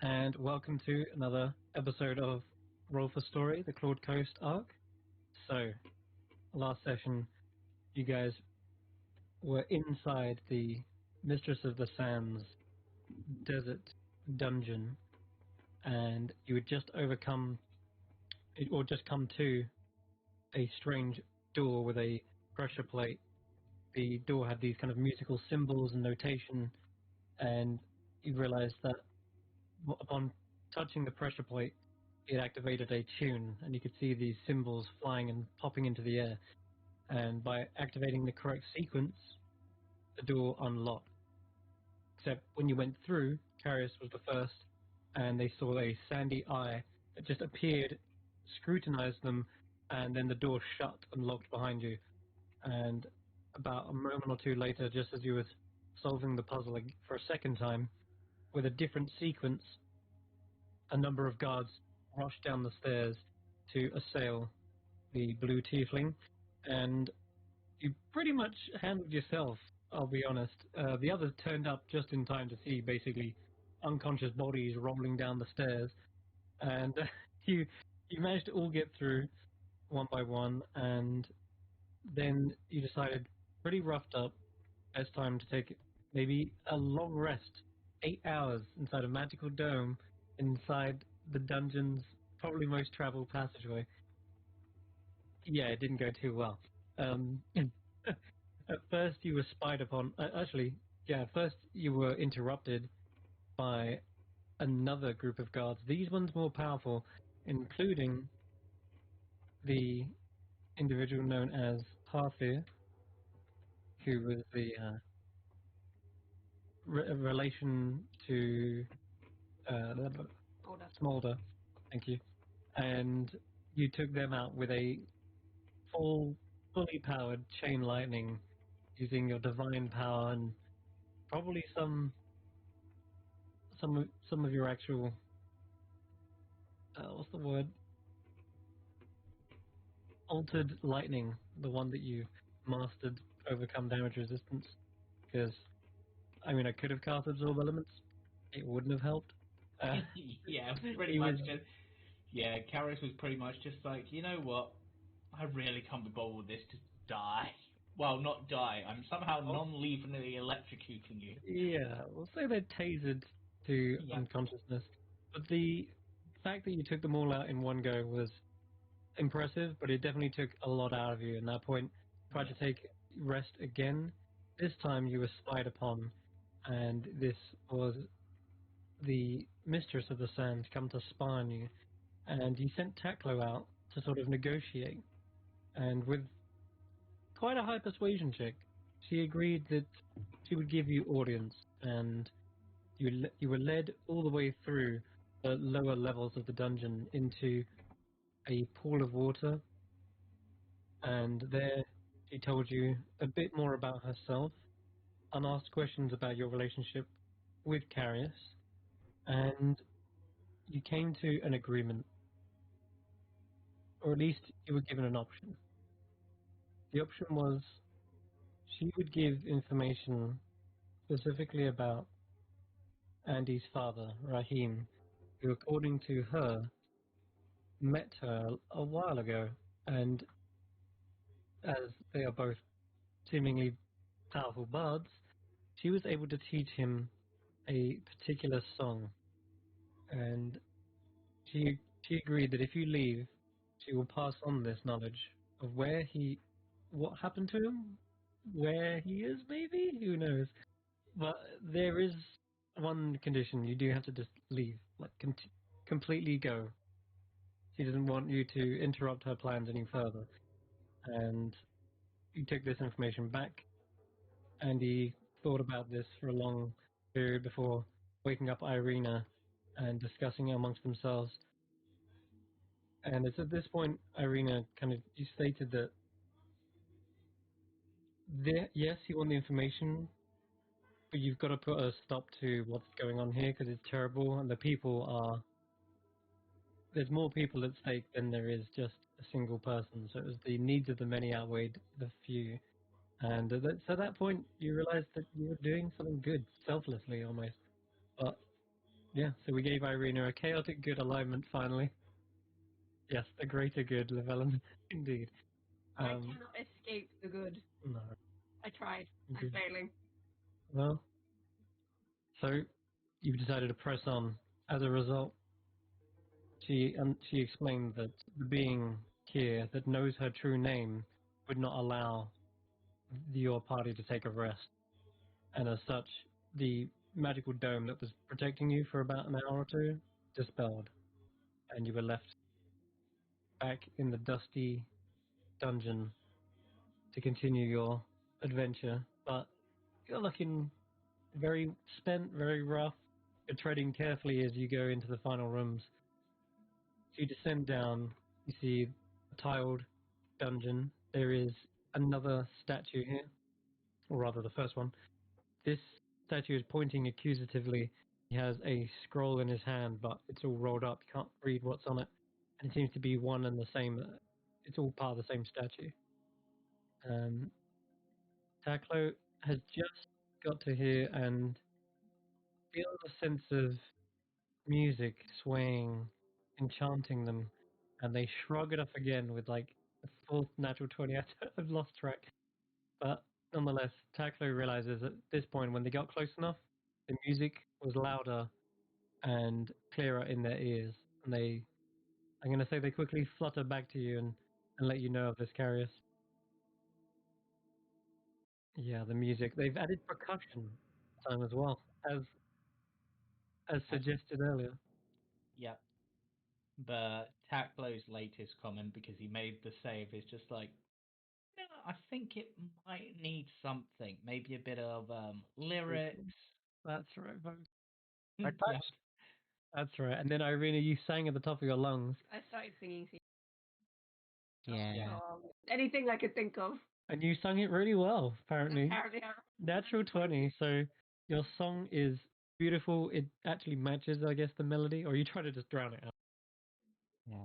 and welcome to another episode of Roll for Story, the Claude Coast arc. So, last session, you guys were inside the Mistress of the Sands desert dungeon, and you had just come to a strange door with a pressure plate. The door had these kind of musical symbols and notation, and you realized that upon touching the pressure plate, it activated a tune, and you could see these symbols flying and popping into the air. And by activating the correct sequence, the door unlocked. Except when you went through, Carius was the first, and they saw a sandy eye that just appeared, scrutinized them, and then the door shut and locked behind you. And about a moment or two later, just as you were solving the puzzle for a second time, with a different sequence, a number of guards rushed down the stairs to assail the blue tiefling, and you pretty much handled yourself, I'll be honest. The others turned up just in time to see basically unconscious bodies rolling down the stairs, and you managed to all get through one by one, and then you decided, pretty roughed up, best time to take maybe a long rest, 8 hours inside a magical dome, inside the dungeon's probably most traveled passageway. Yeah, it didn't go too well. At first you were spied upon. At first you were interrupted by another group of guards. These ones more powerful, including the individual known as Parthir, who was the relation to Smolder. Thank you. And you took them out with a fully powered chain lightning, using your divine power and probably some of your actual what's the word? Altered lightning, the one that you mastered to overcome damage resistance. Because I mean, I could have cast absorb elements. It wouldn't have helped. Yeah, pretty much. Karis was pretty much just like, you know what? I really can't be bothered with this. To die. Well, not die. I'm somehow non-lethally electrocuting you. Yeah, we'll say they're tasered to unconsciousness. But the fact that you took them all out in one go was impressive, but it definitely took a lot out of you. At that point, tried to take rest again. This time you were spied upon, and this was the Mistress of the Sands come to spy on you, and you sent Taklo out to sort of negotiate, and with quite a high persuasion check, she agreed that she would give you audience, and you were led all the way through the lower levels of the dungeon into a pool of water, and there she told you a bit more about herself, unasked questions about your relationship with Carius, and you came to an agreement, or at least you were given an option. The option was she would give information specifically about Andy's father, Rahim, who, according to her, met her a while ago, and as they are both seemingly powerful bards, she was able to teach him a particular song, and she agreed that if you leave, she will pass on this knowledge of what happened to him, where he is, maybe? Who knows? But there is one condition: you do have to just leave, like completely go. She doesn't want you to interrupt her plans any further. And you took this information back, and he thought about this for a long period before waking up Irina and discussing it amongst themselves. And it's at this point, Irina, you stated that yes, you want the information, but you've got to put a stop to what's going on here because it's terrible, and there's more people at stake than there is just a single person. So it was the needs of the many outweighed the few. And at that point, you realized that you were doing something good, selflessly almost. But Yeah, so we gave Irina a chaotic good alignment finally. Yes, the greater good, Llewellyn. Indeed. I cannot escape the good. No. I tried. I'm Indeed. failing. Well, so you've decided to press on. As a result, she explained that the being here that knows her true name would not allow your party to take a rest, and as such, the magical dome that was protecting you for about an hour or two dispelled, and you were left back in the dusty dungeon to continue your adventure. But you're looking very spent, very rough. You're treading carefully as you go into the final rooms. So you descend down, you see a tiled dungeon. There is another statue here, or rather the first one. This statue is pointing accusatively. He has a scroll in his hand, but it's all rolled up. You can't read what's on it. And it seems to be one and the same. It's all part of the same statue. Taklo has just got to here and feels a sense of music swaying, enchanting them, and they shrug it off again with like a full natural 20. I've lost track. But nonetheless, Taklo realizes at this point when they got close enough, the music was louder and clearer in their ears. And I'm going to say they quickly flutter back to you and let you know of this, Carius. Yeah, the music. They've added percussion time as well, as suggested earlier. Yep. But Taklo's latest comment, because he made the save, is just like, no, I think it might need something. Maybe a bit of lyrics. That's right, folks. Yeah. That's right. And then Irina, you sang at the top of your lungs. I started singing. Yeah. Anything I could think of. And you sung it really well, apparently. Apparently, Natural 20. So your song is beautiful. It actually matches, I guess, the melody. Or you try to just drown it out. Yeah.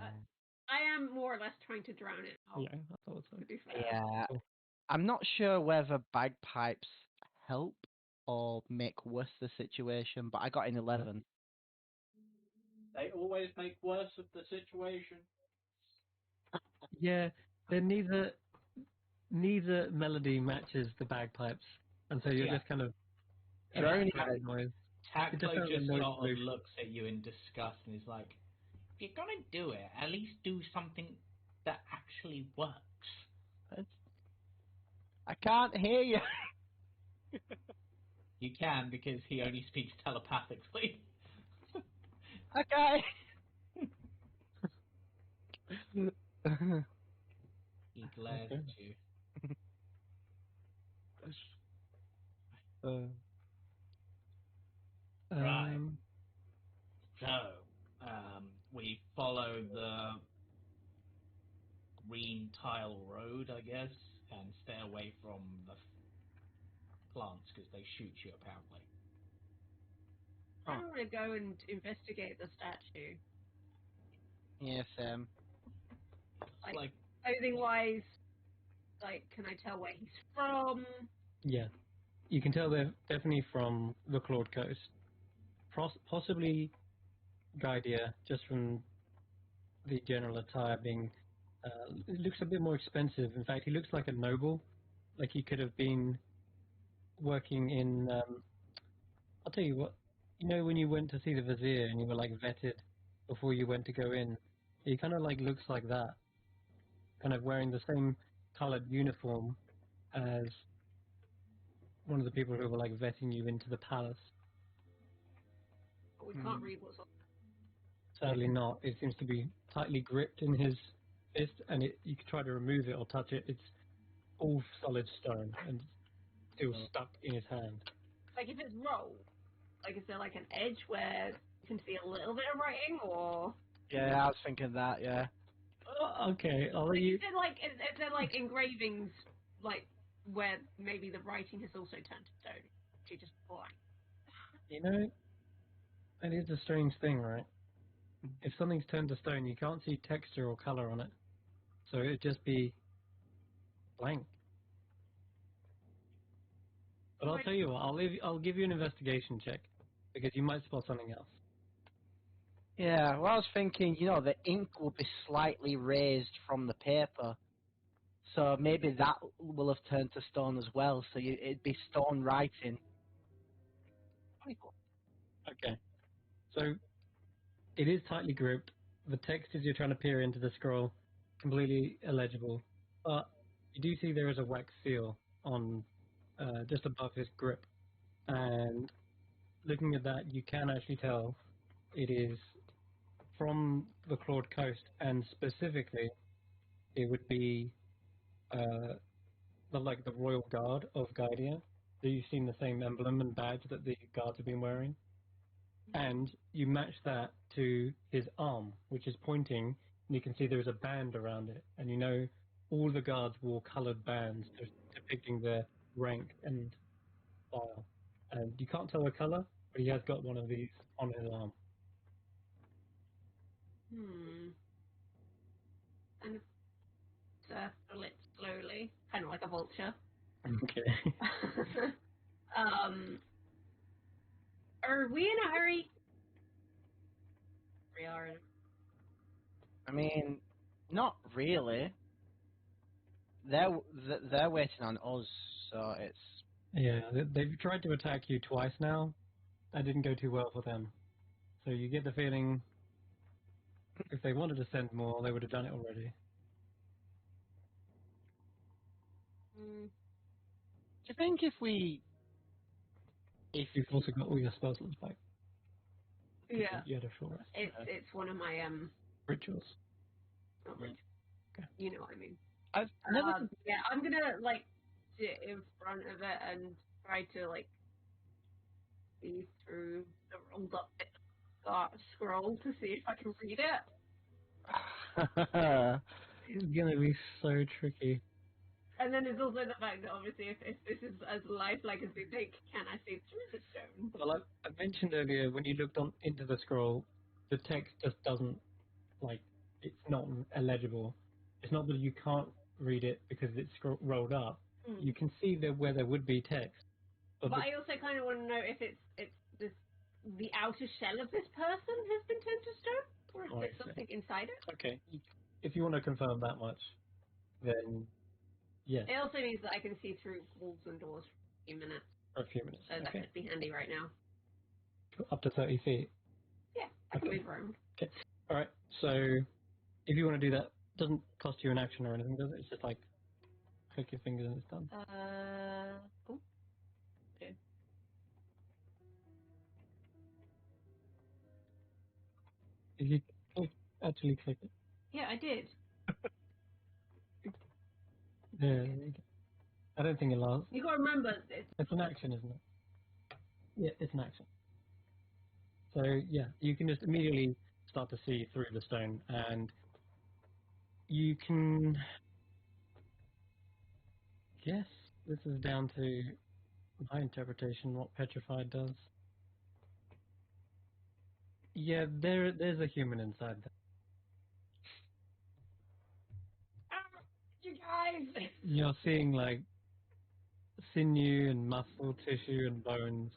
I am more or less trying to drown it out. Yeah, I thought so. To be fair. Yeah. Cool. I'm not sure whether bagpipes help or make worse the situation, but I got an 11. They always make worse of the situation. Yeah, they're neither melody matches the bagpipes. And so you're Yeah. just kind of Very that noise. It Taklo sounds like just noise sort of pollution. looks at you in disgust and is like, if you're gonna do it, at least do something that actually works. I can't hear you. You can, because he only speaks telepathically. Okay. He glares Okay. at you. Right. Um, So, we follow the green tile road, I guess, and stay away from the plants because they shoot you, apparently. I don't want to go and investigate the statue. Yes, Like, Clothing wise, like, can I tell where he's from? yeah. You can tell they're definitely from the Claude Coast. Possibly Gaidia, just from the general attire being... it looks a bit more expensive. In fact, he looks like a noble. Like he could have been working in... I'll tell you what. You know when you went to see the Vizier and you were like vetted before you went to go in? He kind of like looks like that. Kind of wearing the same coloured uniform as one of the people who were like vetting you into the palace. But we can't read what's on. Sadly not. It seems to be tightly gripped in his fist, and you can try to remove it or touch it. It's all solid stone and still stuck in his hand. Like, if it's rolled, like, is there like an edge where you can see a little bit of writing, or? yeah, I was thinking that. Yeah. Okay, I'll let you. Is there like engravings, like where maybe the writing has also turned to stone? She just blank. You know, it is a strange thing, right? If something's turned to stone, you can't see texture or color on it, so it'd just be blank. But I'll tell you what, I'll give you an investigation check because you might spot something else. Yeah, well, I was thinking, the ink will be slightly raised from the paper. So maybe that will have turned to stone as well, so it'd be stone writing. Okay. So it is tightly gripped. The text as you're trying to peer into the scroll, completely illegible. But you do see there is a wax seal on just above his grip. And looking at that, you can actually tell it is from the Claude Coast, and specifically, it would be the Royal Guard of Guidia. So you've seen the same emblem and badge that the guards have been wearing. And you match that to his arm, which is pointing, and you can see there is a band around it. And you know all the guards wore coloured bands depicting their rank and style. And you can't tell the colour, but he has got one of these on his arm. Kind of circle it slowly, kind of like a vulture. Okay. Are we in a hurry? We are. I mean, not really. They're waiting on us, so it's... Yeah, they've tried to attack you twice now. That didn't go too well for them. So you get the feeling if they wanted to send more, they would have done it already. Do you think if You've also got all your spell slots back. Yeah. You had a short rest. It's one of my Rituals. not rich. Okay. You know what I mean. I've never... Yeah, I'm gonna sit in front of it and try to see through the rolled up bit of that scroll to see if I can read it. It's gonna be so tricky. And then there's also the fact that obviously if this is as lifelike as they think, can I see through the stone? Well, I mentioned earlier when you looked into the scroll, the text just doesn't it's not illegible. It's not that you can't read it because it's rolled up. You can see where there would be text. But I also kind of want to know if it's the outer shell of this person has been turned to stone, or if there's something inside it. Okay. If you want to confirm that much, then yes. It also means that I can see through walls and doors for a few minutes. For a few minutes. So that could be handy right now. Up to 30 feet. Yeah, I can move around. Okay. All right. So if you want to do that, it doesn't cost you an action or anything, does it? It's just click your fingers and it's done. Cool. Okay. If you actually click it. Yeah, I did. There you go. I don't think it lasts. You gotta remember, It's an action, isn't it? Yeah, it's an action. So yeah, you can just immediately start to see through the stone, and you can guess this is down to my interpretation what petrified does. Yeah, there's a human inside there. you guys! You're seeing sinew and muscle tissue and bones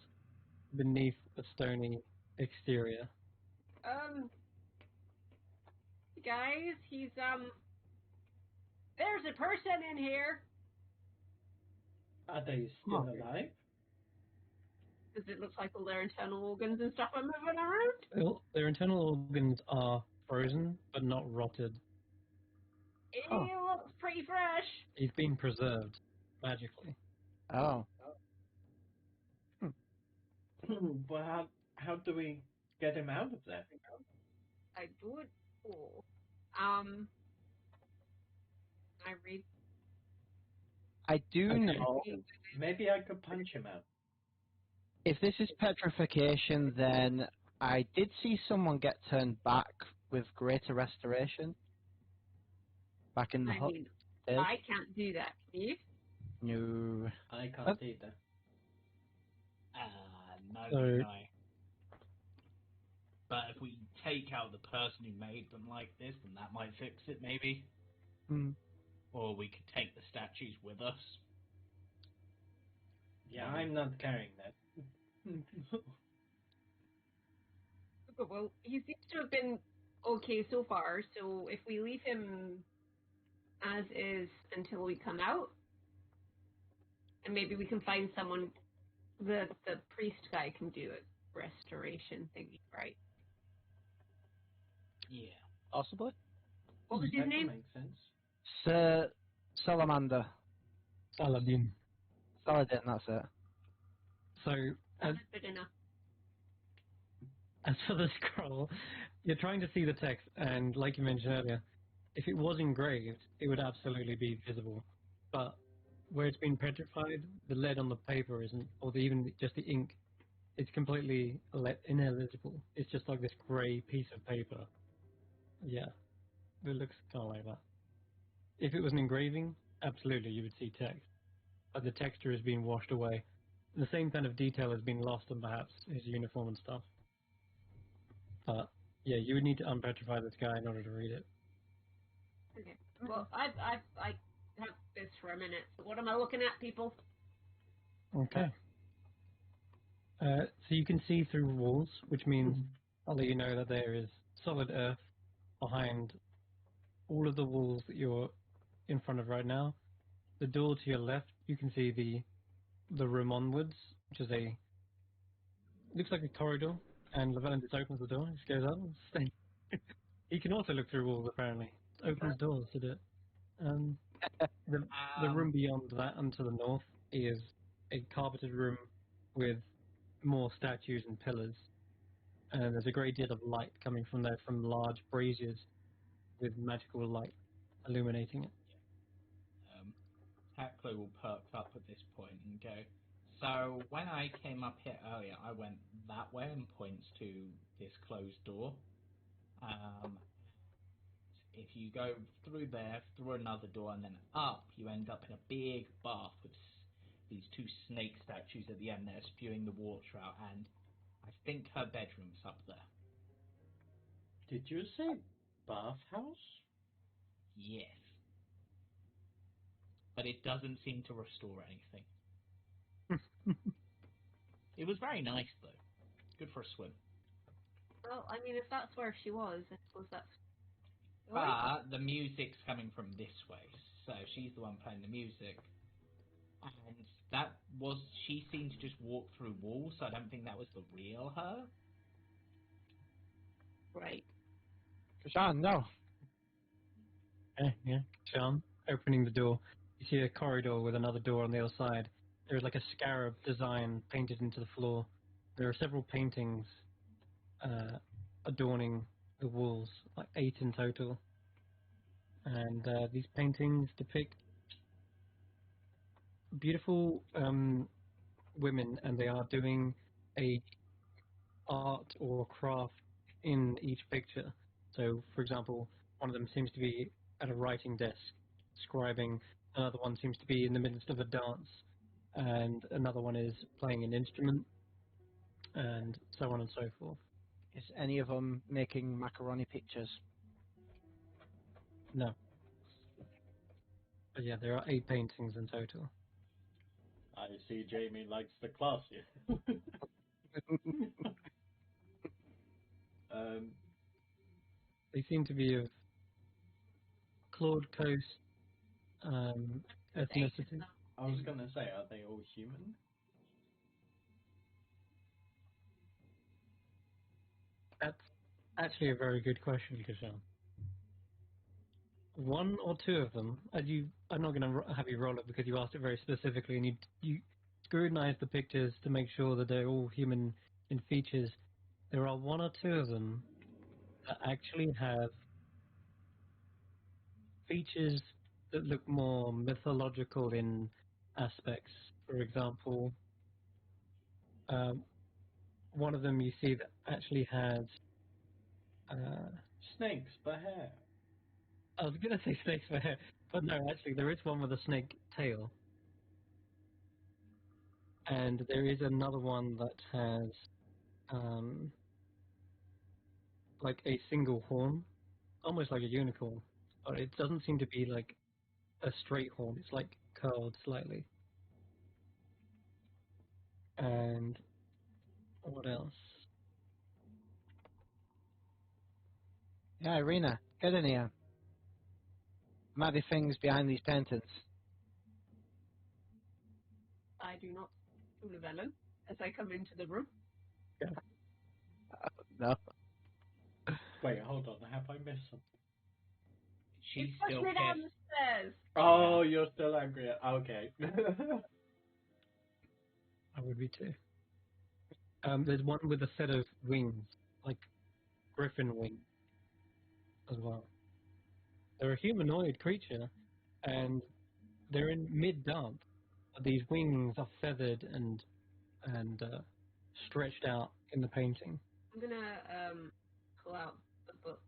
beneath a stony exterior. Guys, he's, there's a person in here! Are they still alive? Does it look like all their internal organs and stuff are moving around? Well, their internal organs are frozen, but not rotted. He looks pretty fresh! He's been preserved magically. Oh. Well, how do we get him out of there? I do it cool. I read. I do know. Maybe I could punch him out. If this is petrification, then I did see someone get turned back with greater restoration. Back in the hut. I can't do that, can you? No. I can't either. No. But if we take out the person who made them like this, then that might fix it, maybe. Or we could take the statues with us. Yeah, I'm not carrying that. Okay, well, he seems to have been okay so far, so if we leave him as is until we come out, and maybe we can find someone, the priest guy can do a restoration thingy, right? Yeah. Possibly. What was his That name? makes sense. Sir Salamander. Saladin. Saladin, that's it. So, as, That's good enough. as for the scroll, you're trying to see the text, and like you mentioned earlier, if it was engraved, it would absolutely be visible. But where it's been petrified, the lead on the paper isn't, or even just the ink, it's completely ineligible. It's just like this grey piece of paper. Yeah, it looks kind of like that. If it was an engraving, absolutely you would see text, but the texture has been washed away. The same kind of detail has been lost on perhaps his uniform and stuff. But yeah, you would need to unpetrify this guy in order to read it. Okay. Well, I have this for a minute. So what am I looking at, people? Okay. So you can see through walls, which means I'll let you know that there is solid earth behind all of the walls that you're in front of right now. The door to your left, you can see the room onwards, which is looks like a corridor, and Llewellyn just opens the door, just goes up and stays. He can also look through walls apparently. Opens doors to do it. The room beyond that and to the north is a carpeted room with more statues and pillars. And there's a great deal of light coming from there from large braziers with magical light illuminating it. Hecla will perk up at this point and go, so when I came up here earlier, I went that way and points to this closed door. If you go through there, through another door, and then up, you end up in a big bath with these two snake statues at the end there spewing the water out, and I think her bedroom's up there. Did you say bathhouse? Yes. But it doesn't seem to restore anything. It was very nice, though. Good for a swim. Well, I mean, if that's where she was, I suppose that's. But the music's coming from this way, so she's the one playing the music. And she seemed to just walk through walls, so I don't think that was the real her. Right. Kashan, no. Yeah. Sean, opening the door, you see a corridor with another door on the other side. There's like a scarab design painted into the floor. There are several paintings adorning the walls, like 8 in total. And these paintings depict beautiful women, and they are doing a art or craft in each picture. So, for example, one of them seems to be at a writing desk, scribing. Another one seems to be in the midst of a dance, and another one is playing an instrument, and so on and so forth. Is any of them making macaroni pictures? No. But yeah, there are 8 paintings in total. I see Jamie likes the classy. They seem to be of Claude Coast ethnicity. I was gonna say, are they all human? That's actually a very good question, Kashan. One or two of them, I'm not going to have you roll it because you asked it very specifically, and you scrutinized the pictures to make sure that they're all human in features. There are one or two of them that actually have features that look more mythological in aspects. For example, one of them you see that actually has. Snakes, but hair. I was going to say snakes for hair, but no, actually there is one with a snake tail. And there is another one that has like a single horn, almost like a unicorn, but it doesn't seem to be like a straight horn. It's like curled slightly. And what else? Yeah, Irina, get in here. Might be things behind these paintings. I do not do Llewellyn as I come into the room. No. Wait, hold on. Have I missed something? She's You pushed still me down pissed. the stairs. Oh, you're still angry. Okay. I would be too. There's one with a set of wings, like griffin wings, as well. They're a humanoid creature, and they're in mid-dance. But these wings are feathered and stretched out in the painting. I'm gonna pull out the book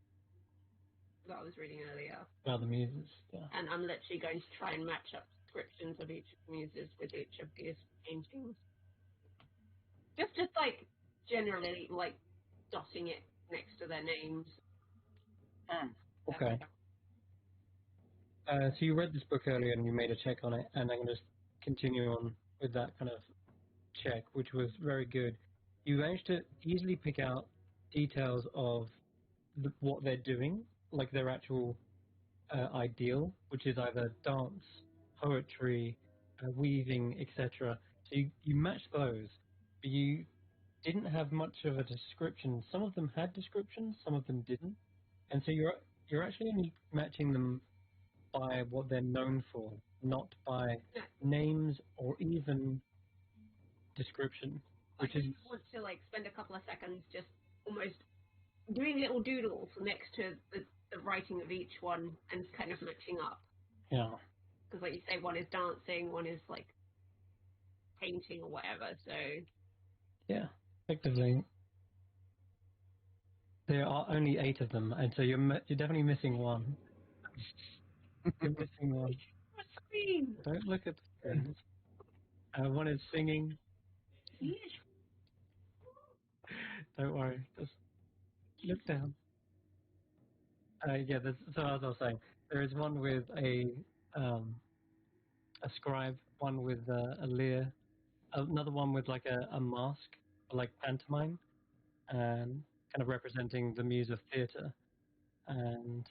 that I was reading earlier, About the muses, yeah. and I'm literally going to try and match up descriptions of each of the muses with each of these paintings. Just like generally like dotting it next to their names. Okay. So you read this book earlier and you made a check on it, and I'm going to continue on with that kind of check, which was very good. You managed to easily pick out details of what they're doing, like their actual ideal, which is either dance, poetry, weaving, etc. So you matched those, but you didn't have much of a description. Some of them had descriptions, some of them didn't, and so you're actually only matching them by what they're known for, not by names or even description, I which is just want to like spend a couple of seconds just almost doing little doodles next to the writing of each one and kind of matching up. yeah. Because like you say, one is dancing, one is like painting or whatever. So Yeah, effectively, there are only 8 of them, and so you're definitely missing one. You're missing one. screen. Don't look at the screens. One is singing. Don't worry, just look down. Yeah, so as I was saying, there is one with a scribe, one with a lyre, another one with like a mask, like pantomime, and kind of representing the muse of theatre, and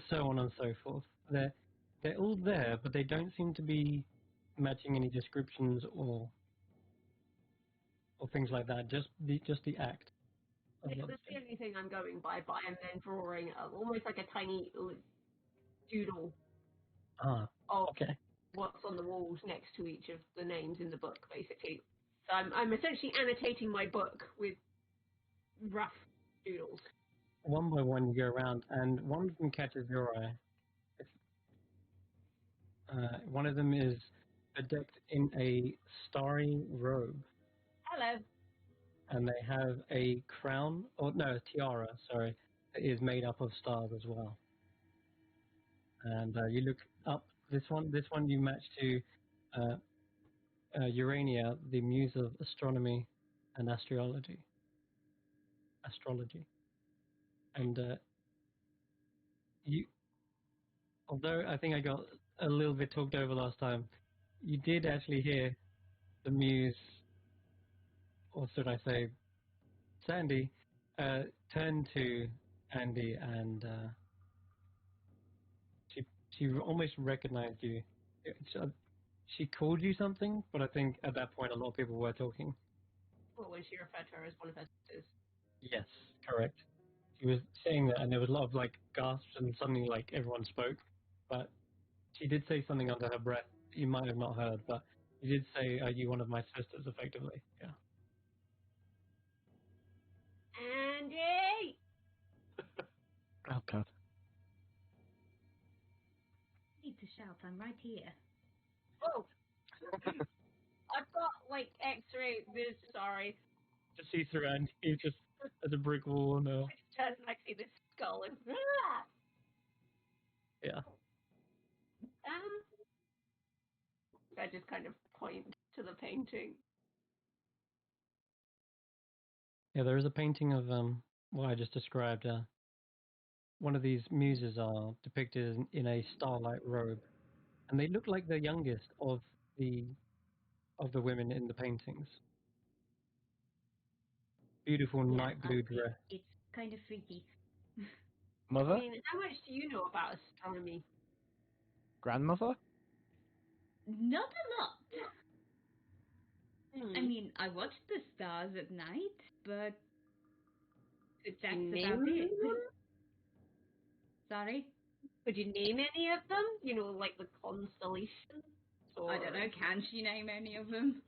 so on and so forth. They're all there, but they don't seem to be matching any descriptions or things like that. Just the act. That's the only thing I'm going by, but I'm then drawing almost like a tiny doodle Ah, of okay. what's on the walls next to each of the names in the book, basically. So I'm essentially annotating my book with rough doodles. One by one, you go around, and one of them catches your eye. One of them is bedecked in a starry robe, Hello. and they have a crown, or no, a tiara, sorry, that is made up of stars as well. And you look up this one you match to Urania, the muse of astronomy and astrology. And you, although I think I got a little bit talked over last time, you did actually hear the muse, or should I say, Sandy, turned to Andy, and she almost recognized you. She called you something, but I think at that point a lot of people were talking. Well, when she referred to her as one of her sisters. Yes, correct. She was saying that, and there was a lot of like gasps, and suddenly like everyone spoke. But she did say something under her breath. You might have not heard, but she did say, "Are you one of my sisters?" Effectively, yeah. Andy! Oh, God. Need to shout, I'm right here. Oh! I've got like X-ray vision. Sorry. Just see through Andy, just as a brick wall. No, I just turn and I see this skull and yeah. I just kind of point to the painting. Yeah, there is a painting of what I just described. One of these muses are depicted in a starlight robe, and they look like the youngest the of the women in the paintings. Beautiful Yeah, night blue dress. it's kind of freaky. Mother? I mean, how much do you know about astronomy? Grandmother? Not a lot. I Hmm. mean, I watch the stars at night, but Could that's you name about it. them? Sorry? Could you name any of them? You know, like the constellations? Or... I don't know, can she name any of them?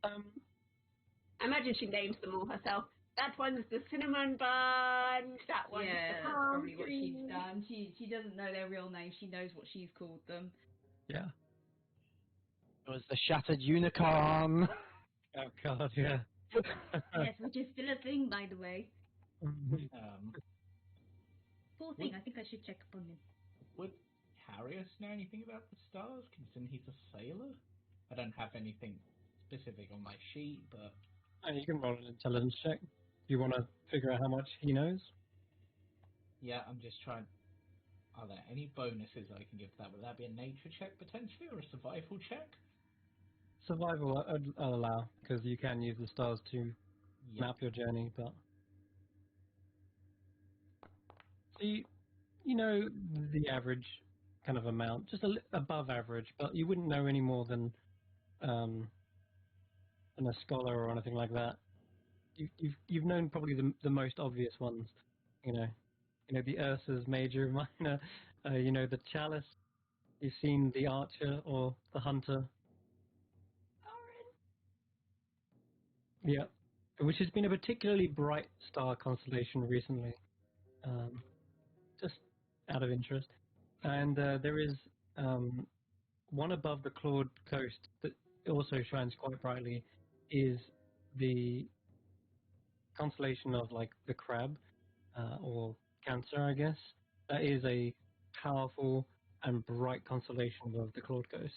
I imagine she names them all herself. That one's the cinnamon bun. That one's Yeah, the that's palm probably what tree. she's done. She doesn't know their real names, she knows what she's called them. Yeah. It was the shattered unicorn. Oh God, yeah. Yes, which is still a thing, by the way. Poor thing, I think I should check up on him. Would Harrius know anything about the stars, considering he's a sailor? I don't have anything specific on my sheet, but... You can roll an intelligence check. You want to figure out how much he knows? Yeah, I'm just trying... Are there any bonuses I can give that? Would that be a nature check, potentially, or a survival check? Survival I'll allow, because you can use the stars to map your journey, but... So you know the average kind of amount, just above average, but you wouldn't know any more than a scholar or anything like that. You've known probably the most obvious ones, you know the Ursa's major, minor, the chalice. You've seen the archer or the hunter. Yeah, which has been a particularly bright star constellation recently, just out of interest. And there is one above the Claude coast that also shines quite brightly, is the constellation of like the crab or Cancer, I guess. That is a powerful and bright constellation above the Claude coast.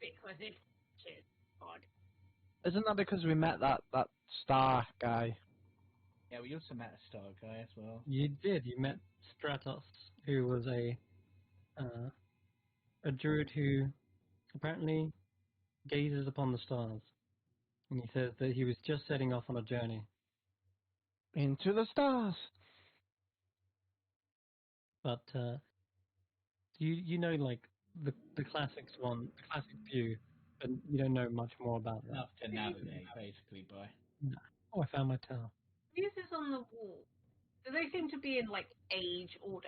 Because it's just odd. Isn't that because we met that star guy? Yeah, we also met a star guy as well. You did. You met Stratos, who was a druid who apparently gazes upon the stars. And he says that he was just setting off on a journey. Into the stars. But you know like the classics one, the classic view, but you don't know much more about that. Enough to navigate, basically, by... No. Oh, I found my towel. Muses on the wall. Do they seem to be in like age order?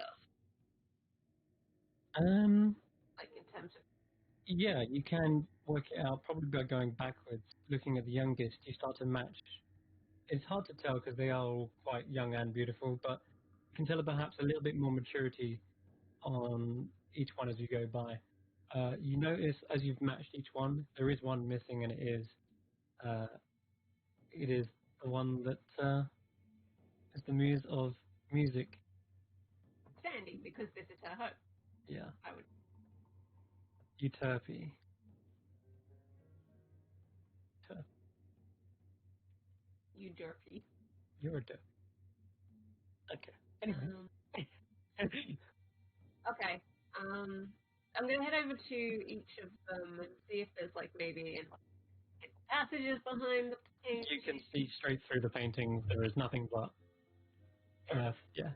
Like in terms of Yeah, you can work it out probably by going backwards. Looking at the youngest, you start to match. It's hard to tell because they are all quite young and beautiful, but you can tell perhaps a little bit more maturity on each one as you go by. You notice as you've matched each one, there is one missing, and uh, it is the one that is the muse of music. standing because this is her home. Yeah, I would. Euterpe. You derpy. You're a dope. Okay. Anyway. Okay. I'm gonna head over to each of them and see if there's like maybe passages behind the paint. You can see straight through the painting. There is nothing but earth. Yeah.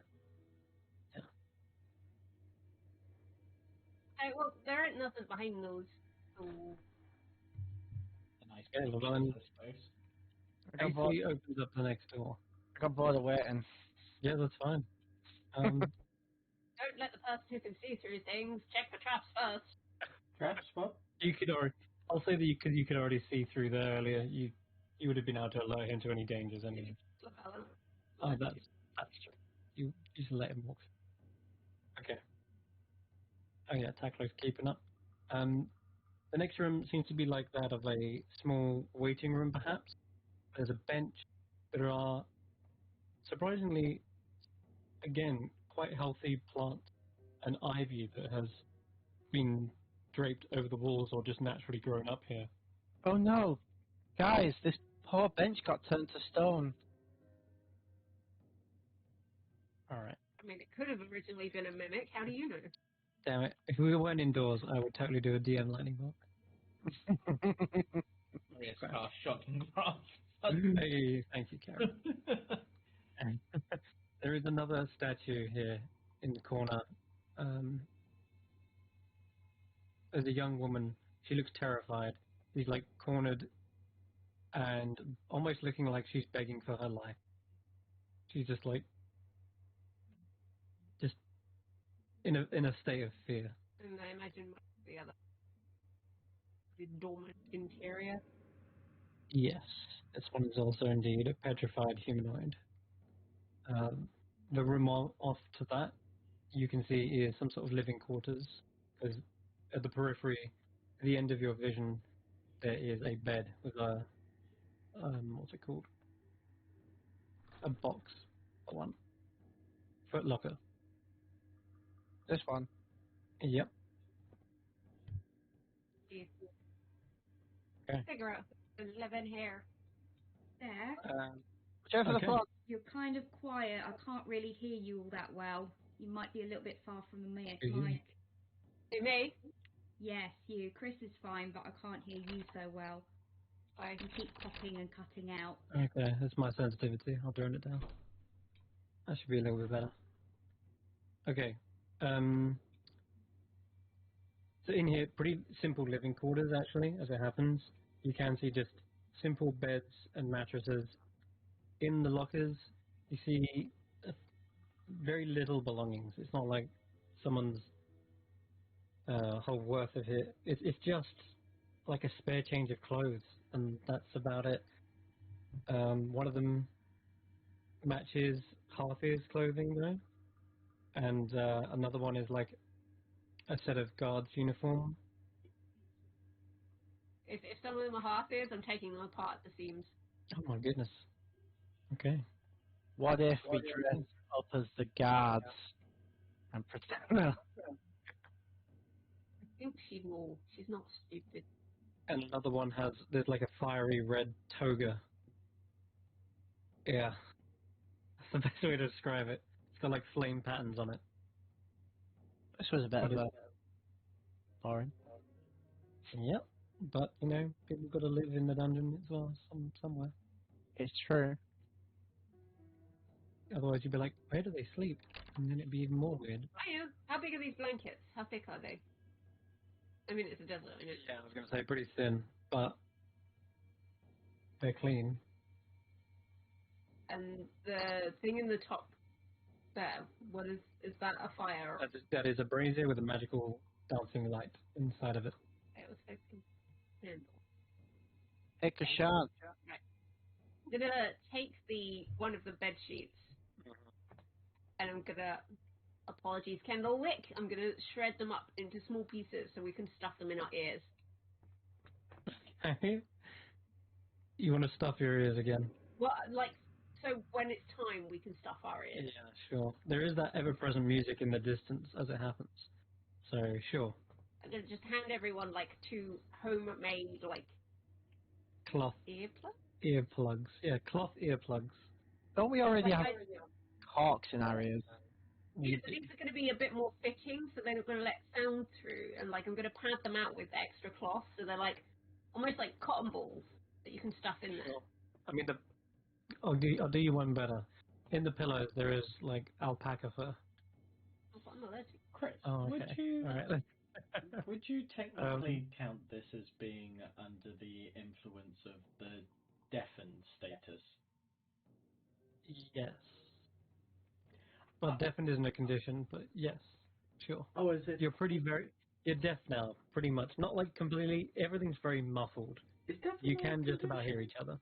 Okay, well, there ain't nothing behind those. So A nice Okay, picture, well then, I suppose. Casey opens up the next door. I got bored of waiting. Yeah, that's fine. don't let the person who can see through things check the traps first. Traps? What? You could already. I'll say that you could already see through there earlier. You would have been able to alert him to any dangers anyway. Oh, that's true. You just let him walk. Okay. Oh yeah, Tackler's keeping up. The next room seems to be like that of a small waiting room, perhaps. There's a bench. There are surprisingly, again, quite healthy plant and ivy that has been draped over the walls or just naturally grown up here. Oh no, guys, this poor bench got turned to stone. All right. I mean, it could have originally been a mimic. How do you know? Damn it. If we weren't indoors, I would totally do a DM lightning bolt. Yes, shocking brass. Hey, thank you, Karen. there is another statue here in the corner. There's a young woman. She looks terrified. She's like cornered and almost looking like she's begging for her life. She's just like, just in a state of fear. And I imagine the other, the dormant interior. Yes, this one is also indeed a petrified humanoid. The room off to that, you can see is some sort of living quarters, because at the periphery, at the end of your vision, there is a bed with a, what's it called? A box, one. Foot locker. This one. Yep. Jeez. Okay. Figure out the 11 hair. There. Go for the Okay. front. You're kind of quiet. I can't really hear you all that well. You might be a little bit far from the mic. Hey, me? Yes, you. Chris is fine, but I can't hear you so well. Bye. You keep popping and cutting out. Okay, that's my sensitivity. I'll turn it down. That should be a little bit better. Okay. So in here, pretty simple living quarters actually, as it happens. You can see just simple beds and mattresses. In the lockers, you see very little belongings. It's not like someone's whole worth of it. It's just like a spare change of clothes, and that's about it. One of them matches Harthir's clothing though, and another one is like a set of guards uniform. If some of them are half ears, I'm taking them apart at the seams. Oh my goodness. Okay. What if we dress up as the guards and pretend? No. I think she will. She's not stupid. And another one there's like a fiery red toga. Yeah. That's the best way to describe it. It's got like flame patterns on it. This was a bit of a boring. Yep. But, you know, people got to live in the dungeon as well, somewhere. It's true. Otherwise you'd be like, where do they sleep? And then it'd be even more weird. How big are these blankets? How thick are they? I mean, it's a desert. I know. Yeah, I was going to say pretty thin, but they're clean. And the thing in the top there, what is that a fire? That is a brazier with a magical dancing light inside of it. It was hoping. Hey, Kashan. Right. I'm gonna take one of the bed sheets, and I'm gonna, apologies, Kendall Wick. I'm gonna shred them up into small pieces so we can stuff them in our ears. You want to stuff your ears again? Well, like, so when it's time, we can stuff our ears. Yeah, sure. There is that ever-present music in the distance as it happens. So, sure. I'm gonna just hand everyone like 2 homemade like Cloth earplugs. Yeah, cloth earplugs. Don't we already have hawks in our ears? Yeah, but these are going to be a bit more fitting, so they're not going to let sound through, and like I'm going to pad them out with extra cloth, so they're like almost like cotton balls that you can stuff in there. Sure. I mean, I'll do you one better. In the pillows, there is like alpaca fur. Oh, I'm allergic. Chris, Oh, okay. would you All right. would you technically count this as being under the influence of the deafened status? Yes. Well, deafened isn't a condition, but yes, sure. Oh, is it? You're deaf now, pretty much. Not like completely. Everything's very muffled. Is deafened You a can just about condition? hear each other.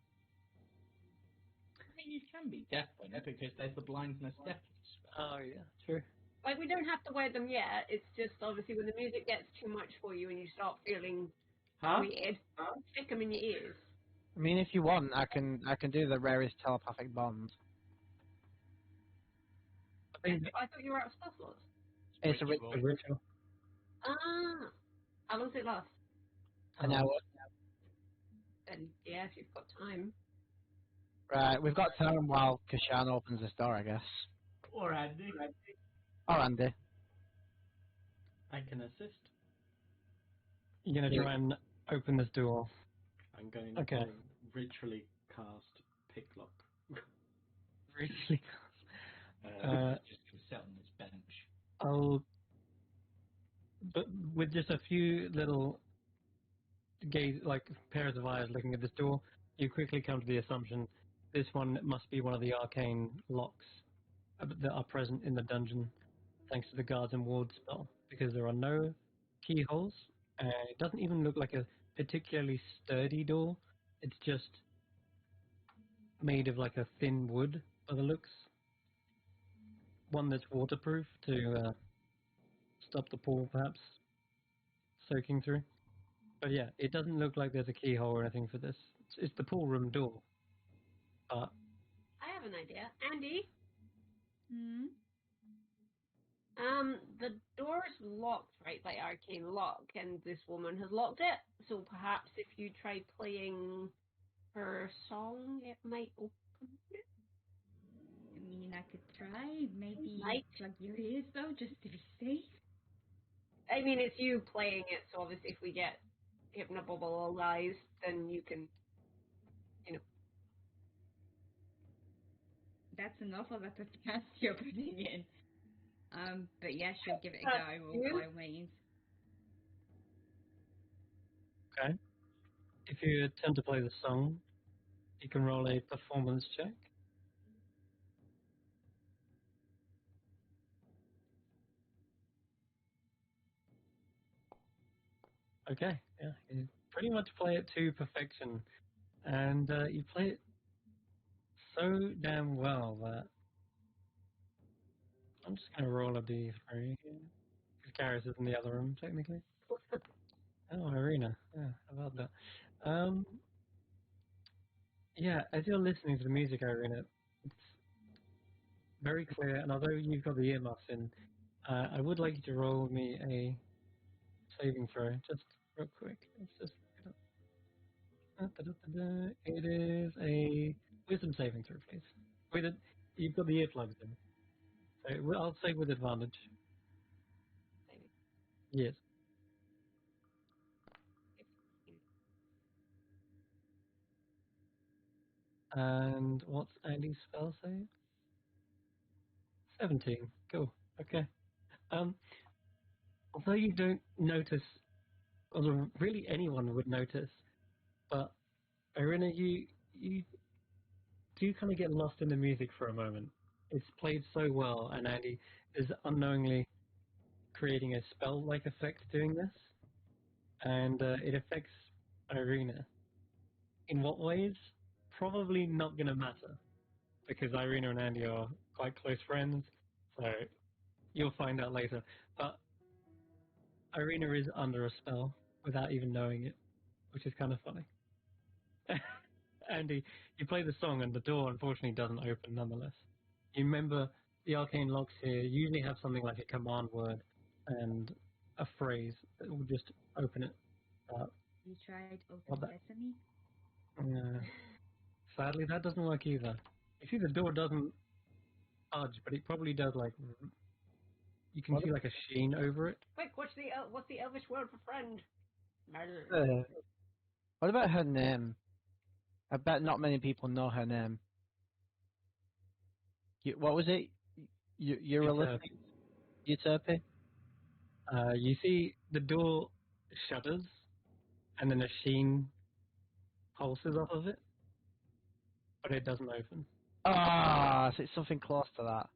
I mean, you can be deaf when because there's the blindness deafness. Oh yeah, true. Like we don't have to wear them yet. It's just obviously when the music gets too much for you and you start feeling weird, stick them in your ears. I mean, if you want, I can do the rarest telepathic bond. I thought you were out of spell slots. It's a Ritual. Ah, how long does it last? an hour. Then yeah, if you've got time. Right, we've got time while Kashan opens this door, I guess. Or Andy. Or Andy. I can assist. You're gonna try and open this door. I'm going Okay. to ritually cast picklock. Really? It's just going to sit on this bench. But with just a few little pairs of eyes looking at this door, you quickly come to the assumption this one must be one of the arcane locks that are present in the dungeon, thanks to the guards and wards spell, because there are no keyholes, and it doesn't even look like a particularly sturdy door. It's just made of like a thin wood by the looks. One that's waterproof to stop the pool perhaps soaking through. But yeah, it doesn't look like there's a keyhole or anything for this. It's the pool room door. But I have an idea. Andy, Hmm? the door's locked, right, by arcane lock, and this woman has locked it. So perhaps if you try playing her song, it might open it. I mean, I could try. Maybe Might. plug your ears, though, just to be safe. I mean, it's you playing it, so obviously if we get hypnobubble then you can, That's enough of a chance you're putting in. But yeah, sure, give it a go, you? by all means. okay, if you attempt to play the song, you can roll a performance check. Okay, yeah, you pretty much play it to perfection, and you play it so damn well that I'm just gonna roll a d3 here. Because Garrus is in the other room, technically. Oh, Irina. Yeah, how about that? Yeah, as you're listening to the music, Irina, it's very clear, and although you've got the earmuffs in, I would like you to roll me a saving throw, just real quick. Let's just look it up. Da-da-da-da. It is a wisdom saving throw, please. With it, you've got the earplugs in, so I'll say with advantage. Yes. And what's Andy's spell save? 17. Cool. Okay. Um, although you don't notice, although really anyone would notice, but Irina, you do kind of get lost in the music for a moment. It's played so well, and Andy is unknowingly creating a spell-like effect doing this, and it affects Irina. In what ways? Probably not going to matter, because Irina and Andy are quite close friends, so you'll find out later. But Irina is under a spell without even knowing it, which is kind of funny. Andy, you play the song and the door unfortunately doesn't open nonetheless. You remember the arcane locks here usually have something like a command word and a phrase that will just open it. You tried What Open that? Sesame? Sadly, that doesn't work either. You see, the door doesn't budge, but it probably does. Like you can see like a sheen over it. Quick, what's the Elvish word for friend? What about her name? I bet not many people know her name. What was it? It's, Euterpe? you see the door shudders, and then a sheen pulses off of it, but it doesn't open. Ah, so it's something close to that.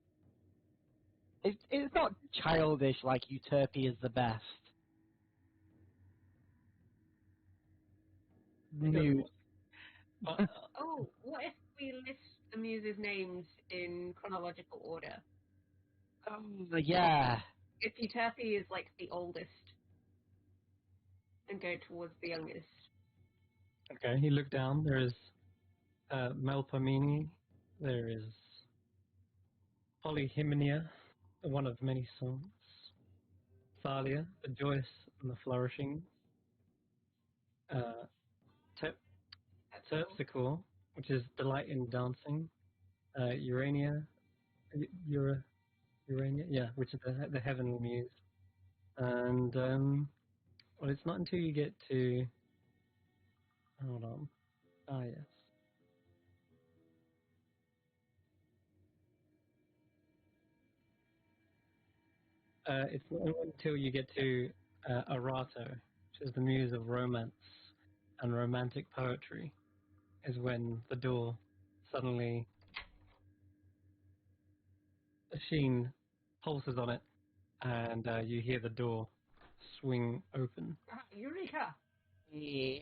It's not childish like Euterpe is the best. Mute. Oh, what if we list the muses' names in chronological order? Yeah. If Euterpe is like the oldest, and go towards the youngest. Okay, you look down. There is Melpomene. There is Polyhymnia, one of many songs. Thalia, the joyous and the flourishing. Uh, Terpsichore, which is delight in dancing. Urania, Urania, yeah, which is the heavenly muse. And well, it's not until you get to hold on. Ah, yes. It's not until you get to Arato, which is the muse of romance and romantic poetry, is when the door suddenly, a sheen pulses on it, and you hear the door swing open. Eureka! Yeah.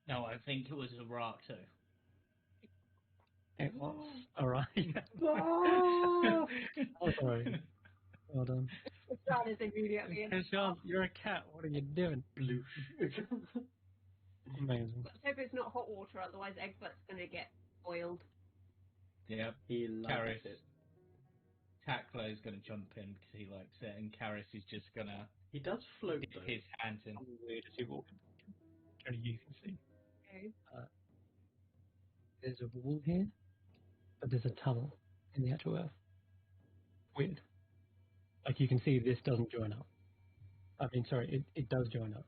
No, I think it was a rock too. It was. Alright. Oh! Oh, sorry. Well done. That is immediately in the Sean, you're a cat. What are you doing? Bloosh. Amazing. Let's hope it's not hot water, otherwise Eggbut's going to get boiled. Yeah. He loves Karis. it. Takla is going to jump in because he likes it, and Karis is just going to He does float dip though. his hands in. Weird as you walk. Only you can see. Okay. There's a wall here, but there's a tunnel in the actual earth. Weird. Like you can see, this doesn't join up. I mean, sorry, it does join up.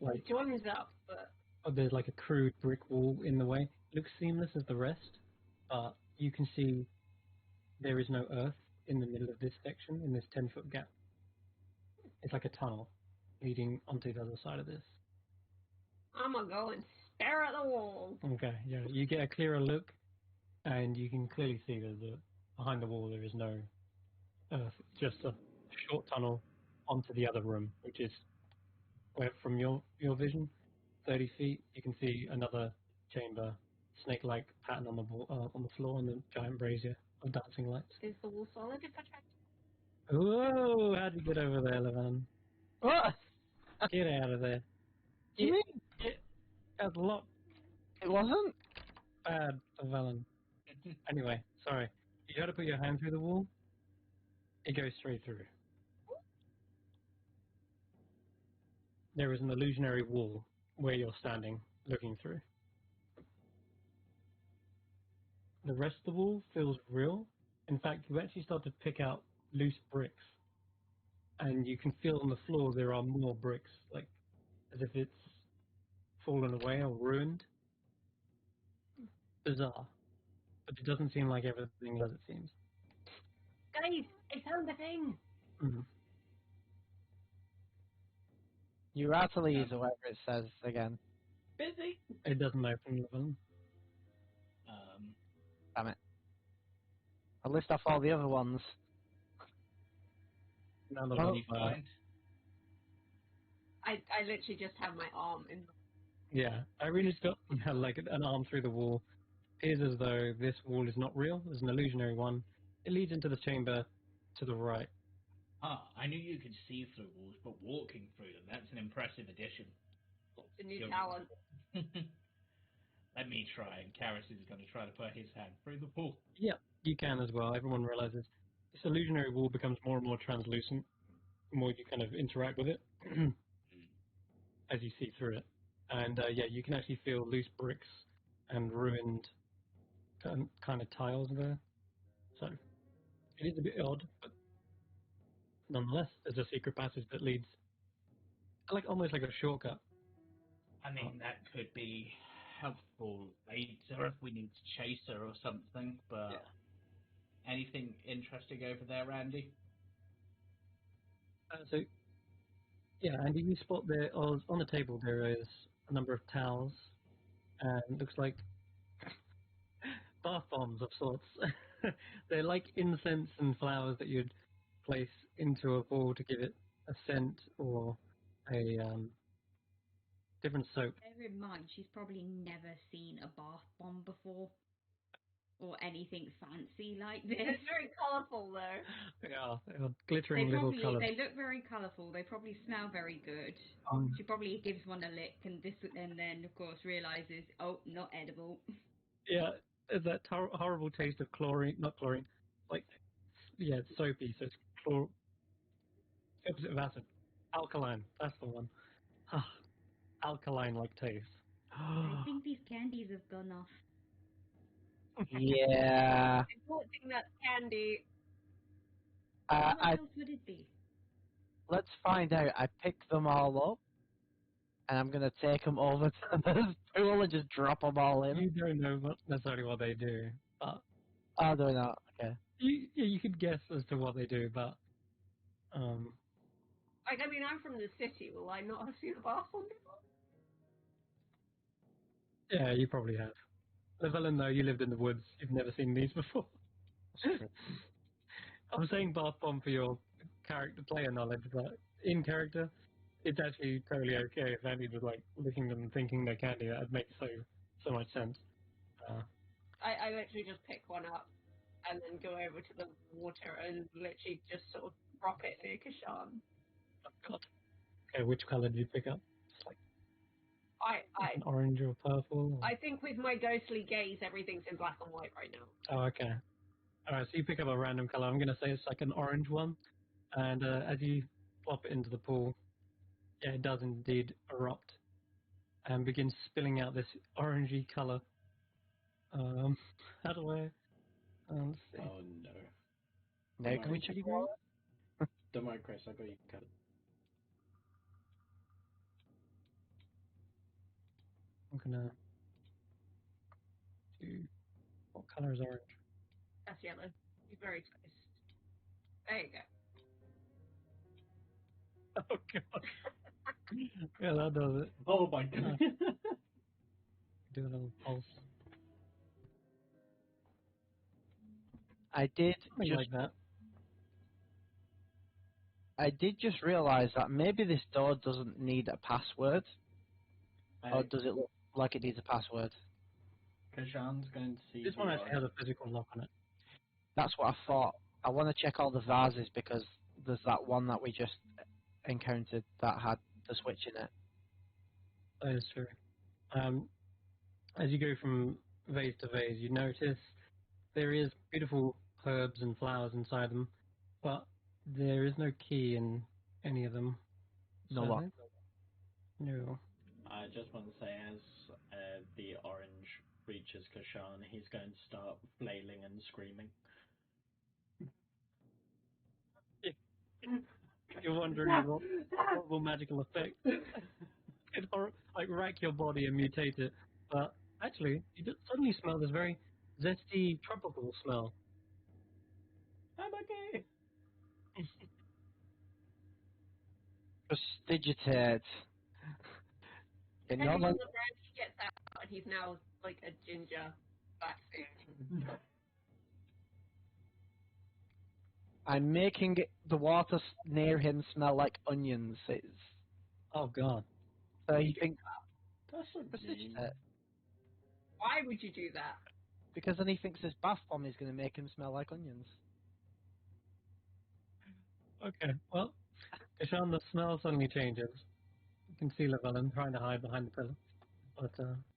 Like, It joins up, but there's like a crude brick wall in the way. It looks seamless as the rest, but you can see there is no earth in the middle of this section, in this 10-foot gap. It's like a tunnel leading onto the other side of this. I'm going to go and stare at the wall. Okay, yeah, you get a clearer look, and you can clearly see that behind the wall there is no earth. It's just a short tunnel onto the other room, which is where, from your vision, 30 feet, you can see another chamber, snake-like pattern on the floor, and the giant brazier of dancing lights. Is the wall solid if I try to... Whoa! How'd you get over there, Levan? What? Get out of there! You mean That's a lot it wasn't? bad for Valen. Anyway, sorry. You try to put your hand through the wall, it goes straight through. There is an illusionary wall where you're standing, looking through. The rest of the wall feels real. In fact, you actually start to pick out loose bricks, and you can feel on the floor there are more bricks, like as if it's fallen away or ruined. Bizarre, but it doesn't seem like everything as it seems. Guys, I found the thing! Mhm. Urateles or whatever it says again. Busy. It doesn't open the film. Damn it. I'll list off all the other ones. Now the What one do you find? I literally just have my arm in... Yeah, I really just got like an arm through the wall. Appears as though this wall is not real. There's an illusionary one. It leads into the chamber to the right. Ah, I knew you could see through walls, but walking through them, that's an impressive addition. It's a new talent. Let me try, and Karis is going to try to put his hand through the wall. Yeah, you can as well. Everyone realizes this illusionary wall becomes more and more translucent the more you kind of interact with it as you see through it. And yeah, you can actually feel loose bricks and ruined kind of tiles there. So it is a bit odd, but nonetheless, there's a secret passage that leads, like almost like a shortcut. I mean, that could be helpful later if we need to chase her or something, but anything interesting over there, Randy? So yeah, and you spot there on the table there is a number of towels, and it looks like bath bombs of sorts. They're like incense and flowers that you'd place into a bowl to give it a scent or a different soap. Bear in mind, she's probably never seen a bath bomb before. Or anything fancy like this. It's very colourful though. Yeah, they're glittering little colours. They look very colourful. They probably smell very good. She probably gives one a lick and then of course realizes, oh, not edible. Yeah, there's that horrible taste of chlorine, not chlorine, like, yeah, it's soapy, so it's opposite of acid. Alkaline, that's the one. Alkaline-like taste. I think these candies have gone off. Yeah. I don't think that's candy. What else would it be? Let's find out. I picked them all up, and I'm gonna take them over to the pool and just drop them all in. You don't know necessarily what they do, but Oh, no, no. Okay. You could guess as to what they do, but Like, I mean, I'm from the city. Will I not have seen a bath bomb before? yeah, you probably have. Llewellyn, though, you lived in the woods. You've never seen these before. I'm saying bath bomb for your character player knowledge, but in character, it's actually totally okay if Andy was like licking them and thinking they're candy. That would make so much sense. I literally just pick one up and then go over to the water and literally just sort of drop it near Kashan. Oh God. Okay, which color did you pick up? It's like I an orange or purple. Or... I think with my ghostly gaze, everything's in black and white right now. Oh, okay. All right, so you pick up a random color. I'm gonna say it's like an orange one, and as you plop it into the pool, yeah, it does indeed erupt and begins spilling out this orangey color. How do I? Let's see. Oh no. Now can we check again? Don't worry, Chris, I got you covered. I'm gonna do. What color is orange? That's yellow. You're very close. There you go. Oh God. Yeah, that does it. Oh my god. Do a little pulse. I did Something just like that. I did just realise that maybe this door doesn't need a password, or does it look like it needs a password? Kashan's going to see This the one actually has orange. a physical lock on it. That's what I thought. I want to check all the vases because there's that one that we just encountered that had the switch in it. That is true. As you go from vase to vase, you notice there is beautiful herbs and flowers inside them, but there is no key in any of them. No what? Sadly. No. I just want to say, as the orange reaches Kashan, he's going to start flailing and screaming. You're wondering what horrible magical effect could like rack your body and mutate it. But actually, you just suddenly smell this very zesty tropical smell. I'm okay. Prestigitate. You know, Depending on like, the brand he gets out, and he's now like a ginger black food. I'm making the water near him smell like onions. It's, Oh God. so you think That's so mean. prestigitate. Why would you do that? Because then he thinks this bath bomb is going to make him smell like onions. Okay. Well, Ishan, the smell suddenly changes. You can see Llewellyn trying to hide behind the pillar, but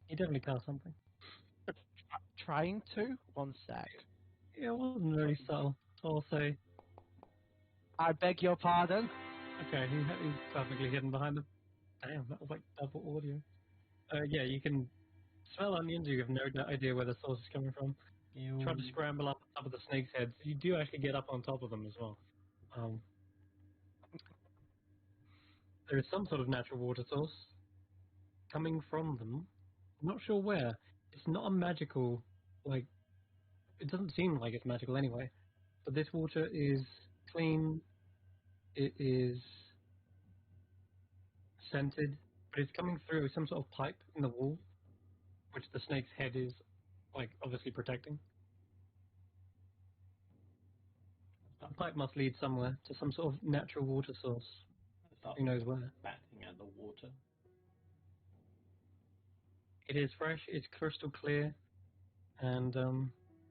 he definitely caused something. Trying to? One sec. Yeah, it wasn't very subtle. So I'll say, I beg your pardon? okay, he's perfectly hidden behind the. Damn, that was like double audio. Yeah, you can smell onions. You have no idea where the source is coming from. You Try to scramble up on top of the snake's heads. You do actually get up on top of them as well. There is some sort of natural water source coming from them. I'm not sure where. It's not a magical, like, it doesn't seem like it's magical anyway. But this water is clean. It is scented, but it's coming through some sort of pipe in the wall, which the snake's head is, like, obviously protecting. The pipe must lead somewhere to some sort of natural water source. start Who knows where? batting at the water. It is fresh. It's crystal clear, and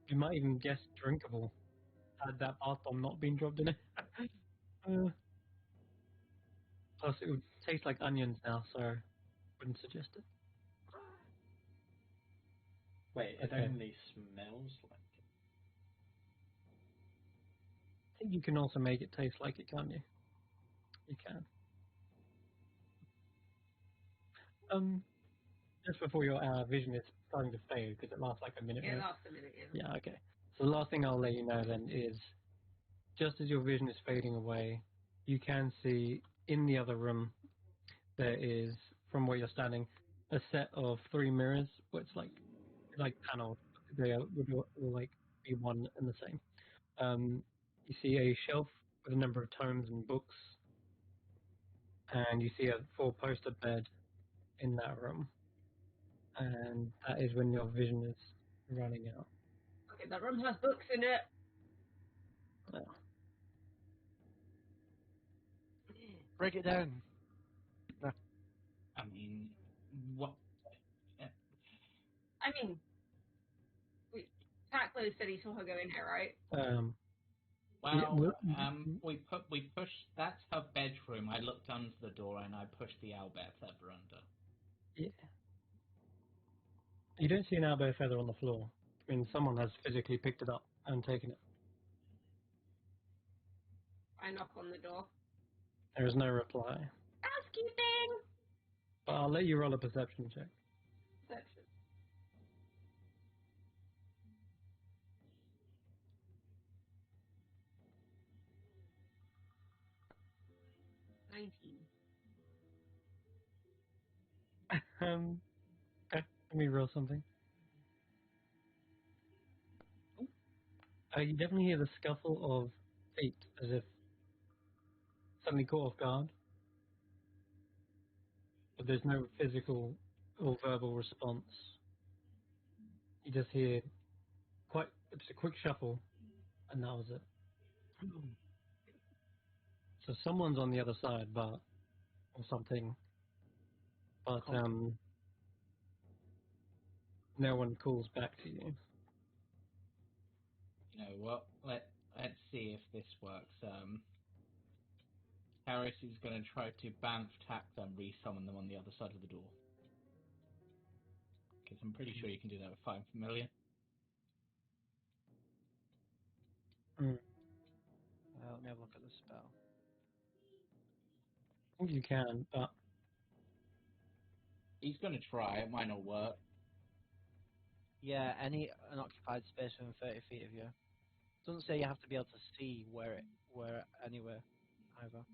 you might even guess drinkable. Had that bath bomb not been dropped in it. Plus, it would taste like onions now, so wouldn't suggest it. Wait, it Okay. only smells like it. I think you can also make it taste like it, can't you? You can. Just before your vision is starting to fade, because it lasts like a minute, Yeah, right? last a minute, yeah. Yeah, okay. So the last thing I'll let you know then is, just as your vision is fading away, you can see in the other room there is, from where you're standing, a set of 3 mirrors, which like panels. They will like be one and the same. You see a shelf with a number of tomes and books, and you see a four-poster bed in that room. And that is when your vision is running out. Okay, that room has books in it. Yeah. Break it down. I mean, what? I mean, Tackler said he saw her go in here, right? Well, we pushed. That's her bedroom. I looked under the door and I pushed the owlbear feather under. Yeah. You don't see an owlbear feather on the floor. I mean, someone has physically picked it up and taken it. I knock on the door. There is no reply. Housekeeping! But I'll let you roll a perception check. Perception. 19. Okay, let me roll something. You definitely hear the scuffle of feet as if suddenly caught off guard. But there's no physical or verbal response. You just hear it's a quick shuffle, and that was it. So someone's on the other side, or something, but no one calls back to you. You know what? Let's see if this works. Harris is going to try to banff tack them, resummon them on the other side of the door. Because I'm pretty sure you can do that with 5 familiar. Let me have a look at the spell. I think you can, but He's going to try. It might not work. Yeah, any unoccupied space within 30 feet of you. Doesn't say you have to be able to see where anywhere either.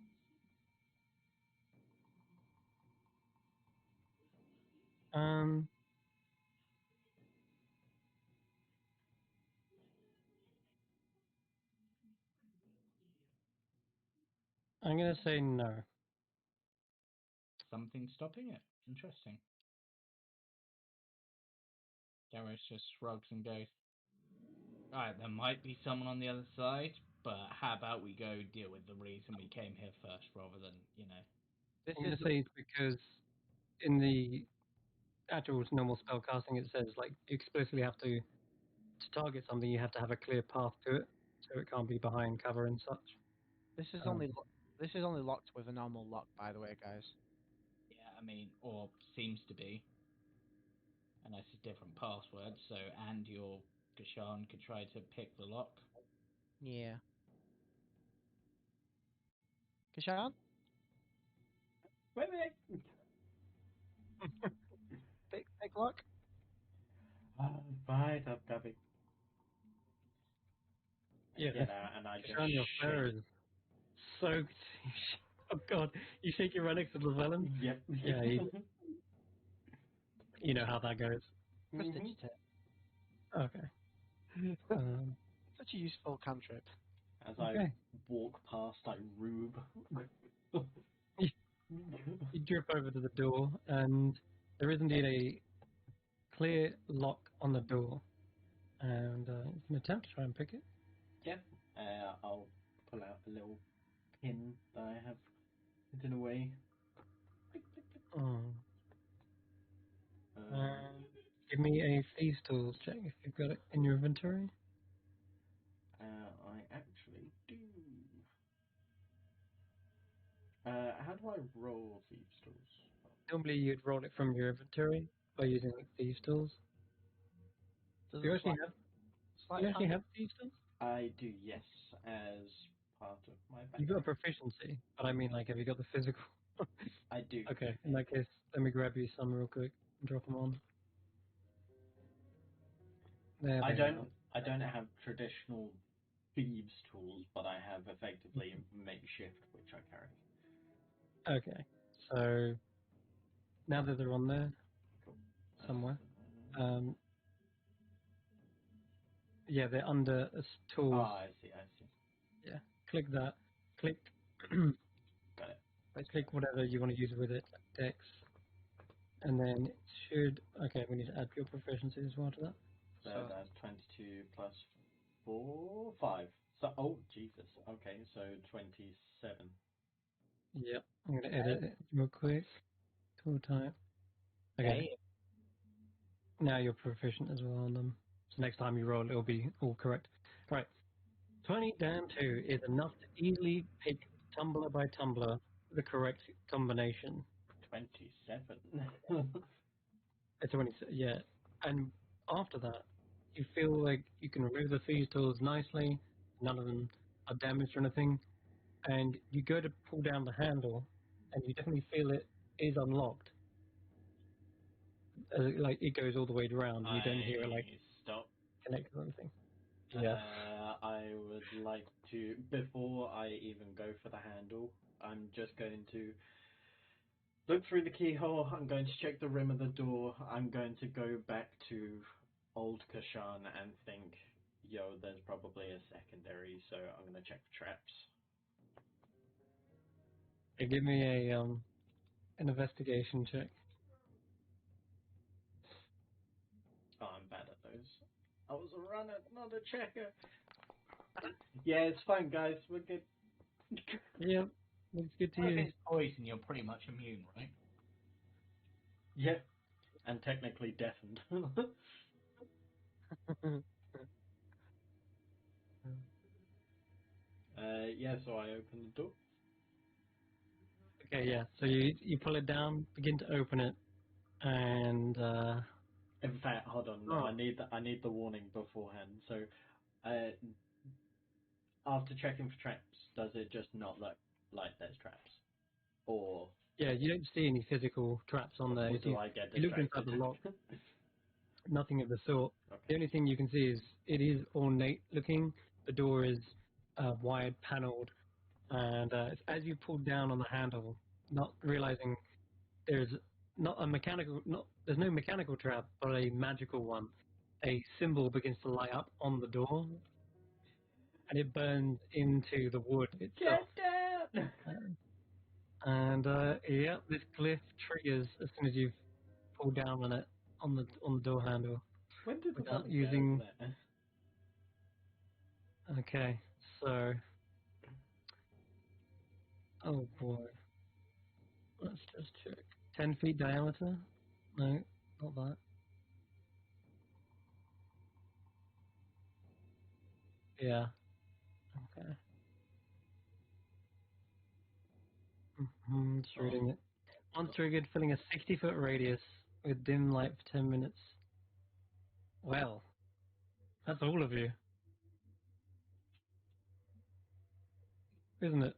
I'm gonna say no. Something's stopping it. Interesting. Garrus just shrugs and goes, alright, there might be someone on the other side, but how about we go deal with the reason we came here first rather than, This I'm gonna is say it's because in the actual normal spell casting it says like you explicitly have to target something, you have to have a clear path to it, so it can't be behind cover and such. this is only locked with a normal lock, by the way, guys. Yeah, I mean, or seems to be. Unless it's a different password, so Andy or Kashan could try to pick the lock. Yeah. Kashan? Wait. Pick lock? Right up, Gabby. Yeah, Get out and I just Sean, your fur shake. is soaked. Oh god, you shake your right next to the felon? Yep. Yeah, you know how that goes. Prestidigitate. Okay. Such a useful cantrip. As Okay. I walk past, I rube. You drip over to the door, and there is indeed a clear lock on the door. And you can attempt to try and pick it. Yep. I'll pull out a little pin that I have hidden away. Give me a Thieves Tools check if you've got it in your inventory. I actually do. How do I roll thieves tools? Normally you'd roll it from your inventory by using like Thieves Tools. Do you actually have Thieves Tools? I do, yes, as part of my background. You've got a proficiency, but I mean, like, have you got the physical? I do. Okay, in that case, let me grab you some real quick and drop them on. There I they don't are. have traditional thieves tools, but I have effectively makeshift, which I carry. Okay, so now that they're on there Cool. somewhere, Yeah, they're under tools. Oh, I see. Yeah, click that. Click. Got it. Click whatever you want to use with it, like Dex, and then it should. Okay, we need to add your proficiency as well to that. So that's 22 plus 4, 5. So, oh, Jesus. Okay, so 27. Yep, I'm gonna edit it real quick. Tool type. Okay. Now you're proficient as well on them. So next time you roll, it'll be all correct. Right. 20 down 2 is enough to easily pick tumbler by tumbler the correct combination. 27. It's 20, yeah. And after that, you feel like you can remove the thieves tools nicely. None of them are damaged or anything. And you go to pull down the handle, and you definitely feel it is unlocked. Like it goes all the way around. You don't hear it like stop. connect or anything. Yeah. I would like to, before I even go for the handle, I'm just going to look through the keyhole. I'm going to check the rim of the door. I'm going to go back to old Kashan and think, yo, there's probably a secondary, so I'm going to check for traps. Hey, give me a an investigation check. Oh, I'm bad at those. I was a runner, not a checker. Yeah, it's fine, guys. We're good. Yep, looks good to Well, if you. it's poison, you're pretty much immune, right? Yeah, and technically deafened. Yeah, so I open the door. Okay, yeah. So you pull it down, begin to open it, and In fact, hold on. No, I need the warning beforehand. So, after checking for traps, does it just not look like there's traps, or yeah, you don't see any physical traps on there. do I get You look inside distracted? the lock, nothing of the sort. Okay. The only thing you can see is it is ornate looking. The door is wide paneled, and as you pull down on the handle, not realizing there's there's no mechanical trap, but a magical one. A symbol begins to light up on the door, and it burns into the wood itself. Get down! And yeah, this glyph triggers as soon as you've pulled down on it on the door handle. When did the Without one using. go there? Okay, so. Oh boy. Let's just check. 10 feet diameter? No, not that. Yeah. Okay. Just reading it. Once triggered, filling a 60-foot radius with dim light for 10 minutes. Well, that's all of you, isn't it?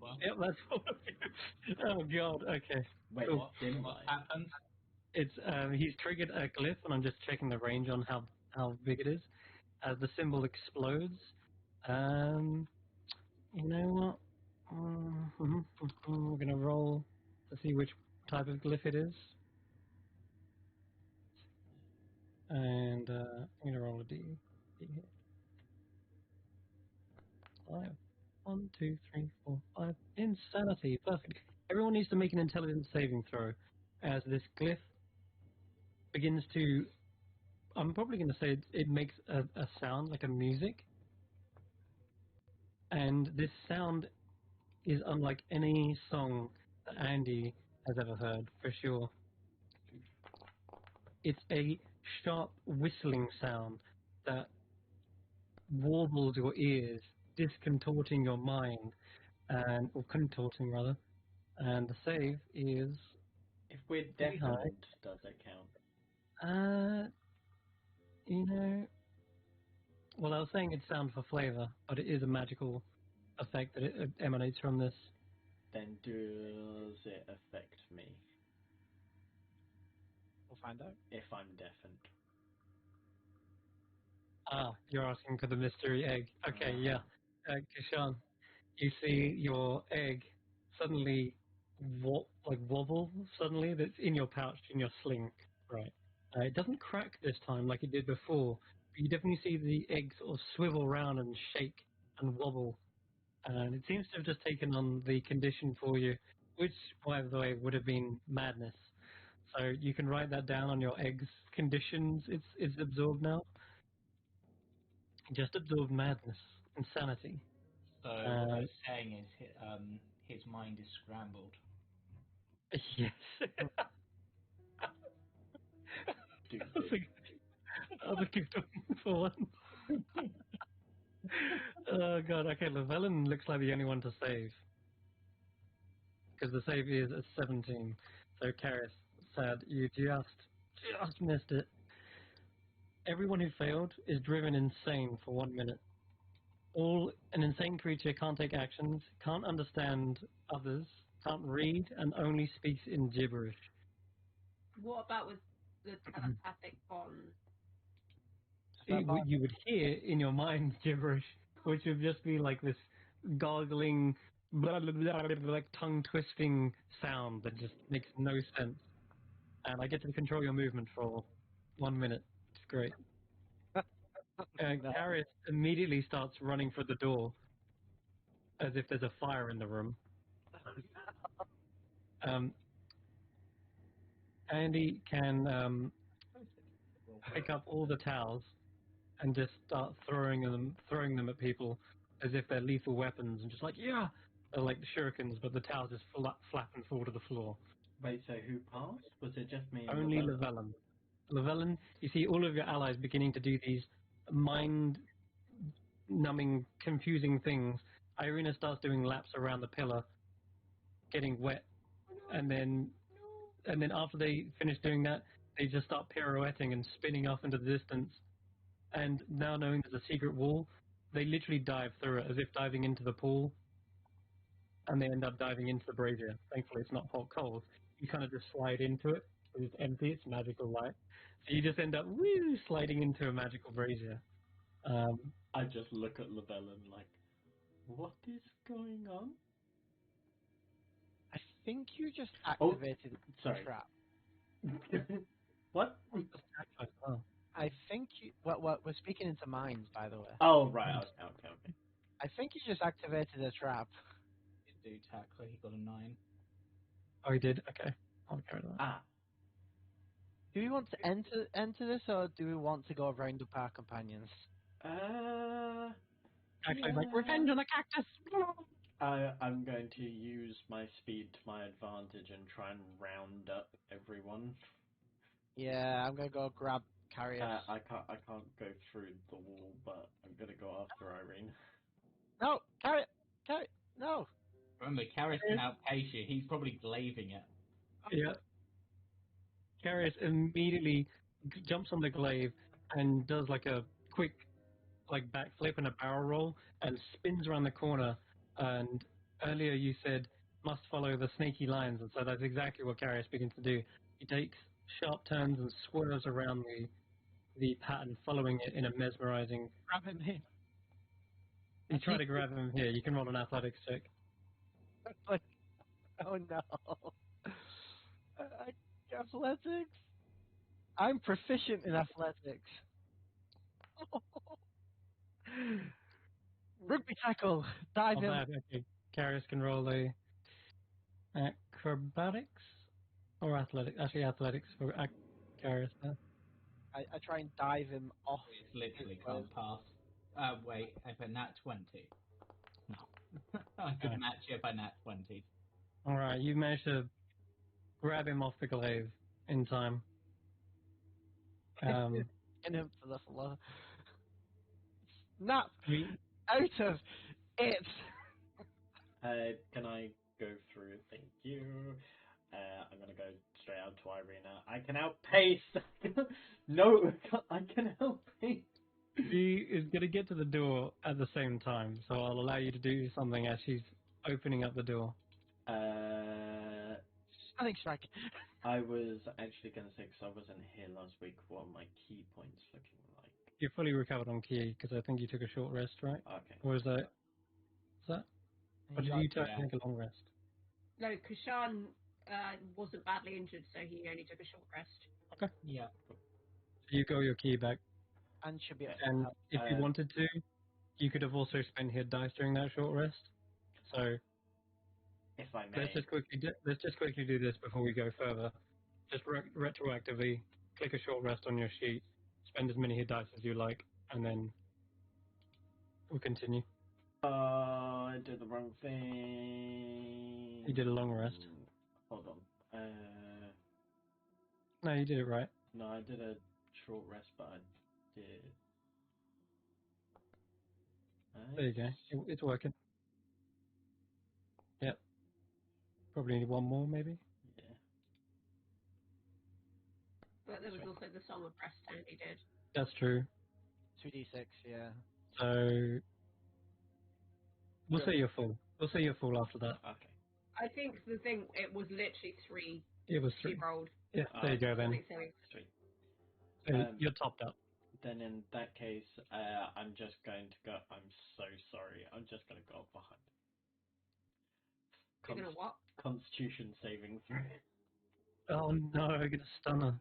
Well, Yep, that's all of you. Oh god. Okay. Wait, Cool. dim what light. happens? It's he's triggered a glyph, and I'm just checking the range on how big it is. As the symbol explodes, you know what? We're gonna roll to see which type of glyph it is, and I'm gonna roll a D here. 5. 1, 2, 3, 4, 5. Insanity. Perfect. Everyone needs to make an intelligence saving throw, as this glyph begins to. I'm probably going to say it makes a sound like a music, and this sound is unlike any song that Andy has ever heard, for sure. It's a sharp whistling sound that warbles your ears, discontorting your mind, or contorting rather. And the save is If we're pretty high. deafened, does it count? You know, well, I was saying it's sound for flavor, but it is a magical effect that it emanates from this. Then does it affect me We'll find out. if I'm deafened? Ah, you're asking for the mystery egg. Okay, yeah. Uh-huh. Kishan, you see your egg suddenly wobble suddenly. That's in your pouch, in your sling. Right. It doesn't crack this time like it did before, You definitely see the egg sort of swivel around and shake and wobble. And it seems to have just taken on the condition for you, which, by the way, would have been madness. So you can write that down on your egg's conditions. It's absorbed now. Just absorbed madness, insanity. So what they're saying is his mind is scrambled. Yes. Stupid. That was a good one for once. Oh god, okay, Llewellyn looks like the only one to save. Because the save is at 17. So Karis, sad, you just missed it. Everyone who failed is driven insane for 1 minute. An insane creature can't take actions, can't understand others, can't read, and only speaks in gibberish. What about with the telepathic bond? You would hear in your mind gibberish, which would just be like this gargling, blah, blah, blah, blah, like tongue twisting sound that just makes no sense. And I get to control your movement for 1 minute. It's great. Karis immediately starts running for the door as if there's a fire in the room. Andy can pick up all the towels and just start throwing them at people as if they're lethal weapons, and just like, yeah, they're like the shurikens, but the towels just flap and fall to the floor. Wait, so who passed? Was it just me and Only Llewellyn. Llewellyn, you see all of your allies beginning to do these mind-numbing, confusing things. Irina starts doing laps around the pillar, getting wet, and then after they finish doing that, they just start pirouetting and spinning off into the distance. And now knowing there's a secret wall, they literally dive through it as if diving into the pool, and they end up diving into the brazier. Thankfully, it's not hot coals. You kind of just slide into it. It's empty. It's magical light. So you just end up sliding into a magical brazier. I just look at Llewellyn like, what is going on? I think you just activated the trap. What? Oh. I think you. We're speaking into minds, by the way. Oh, right. Okay. I think you just activated a trap. He did do tackler. He got a 9. Oh, he did? Okay. I'll carry that. Ah. Do we want to enter this, or do we want to go round up our companions? Actually, like, revenge on the cactus! I'm going to use my speed to my advantage and try and round up everyone. Yeah, I'm gonna go grab Carrier. I can't go through the wall, but I'm gonna go after Irene. No, Carrier, no. Remember, Karis can outpace you. He's probably glaving it. Yeah. Carius immediately jumps on the glaive and does like a quick backflip and a barrel roll and spins around the corner. And earlier you said must follow the snaky lines, and so that's exactly what Carius begins to do. He takes sharp turns and swerves around the pattern, following it in a mesmerizing. Grab him here. You try to grab him here. You can roll an athletics check. Oh no. Athletics. I'm proficient in athletics. Rugby tackle. Dive in. Okay. Carius can roll a acrobatics or athletics. Actually, athletics for Carius. I try and dive him off. It's literally can't pass. Wait, if a nat 20. No. I could match you by nat 20. Alright, you managed to grab him off the glaive in time. In him for the floor. Snap We, out of it. Can I go through? Thank you. I'm gonna go straight out to Irina. I can outpace. No, I can outpace. She is going to get to the door at the same time, so I'll allow you to do something as she's opening up the door. Stunning strike. I was actually going to say, because I wasn't here last week, what are my key points looking like? You're fully recovered on key, because I think you took a short rest, right? Okay. Or is that? Or did you take a long rest? No, Kashan wasn't badly injured, so he only took a short rest. Okay. Yeah. So you got your key back. And should be. And if you wanted to, you could have also spent hit dice during that short rest. So if I may. let's just quickly do this before we go further. Just retroactively click a short rest on your sheet, spend as many hit dice as you like, and then we'll continue. I did the wrong thing. You did a long rest. Hold on. No, you did it right. No, I did a short rest, but I did. There you go. It's working. Yep. Probably need one more, maybe. Yeah. But there was also the Song of Rest Andy did. That's true. 2d6, yeah. So we'll say you're full. We'll say you're full after that. Okay. I think the thing, it was literally 3 It was she 3. rolled. Yeah, there you go then. Sweet. So you're topped up. Then in that case, I'm just going to go. I'm so sorry. I'm just going to go behind. You're gonna what? Constitution saving throw. Oh no, I'm gonna stun her.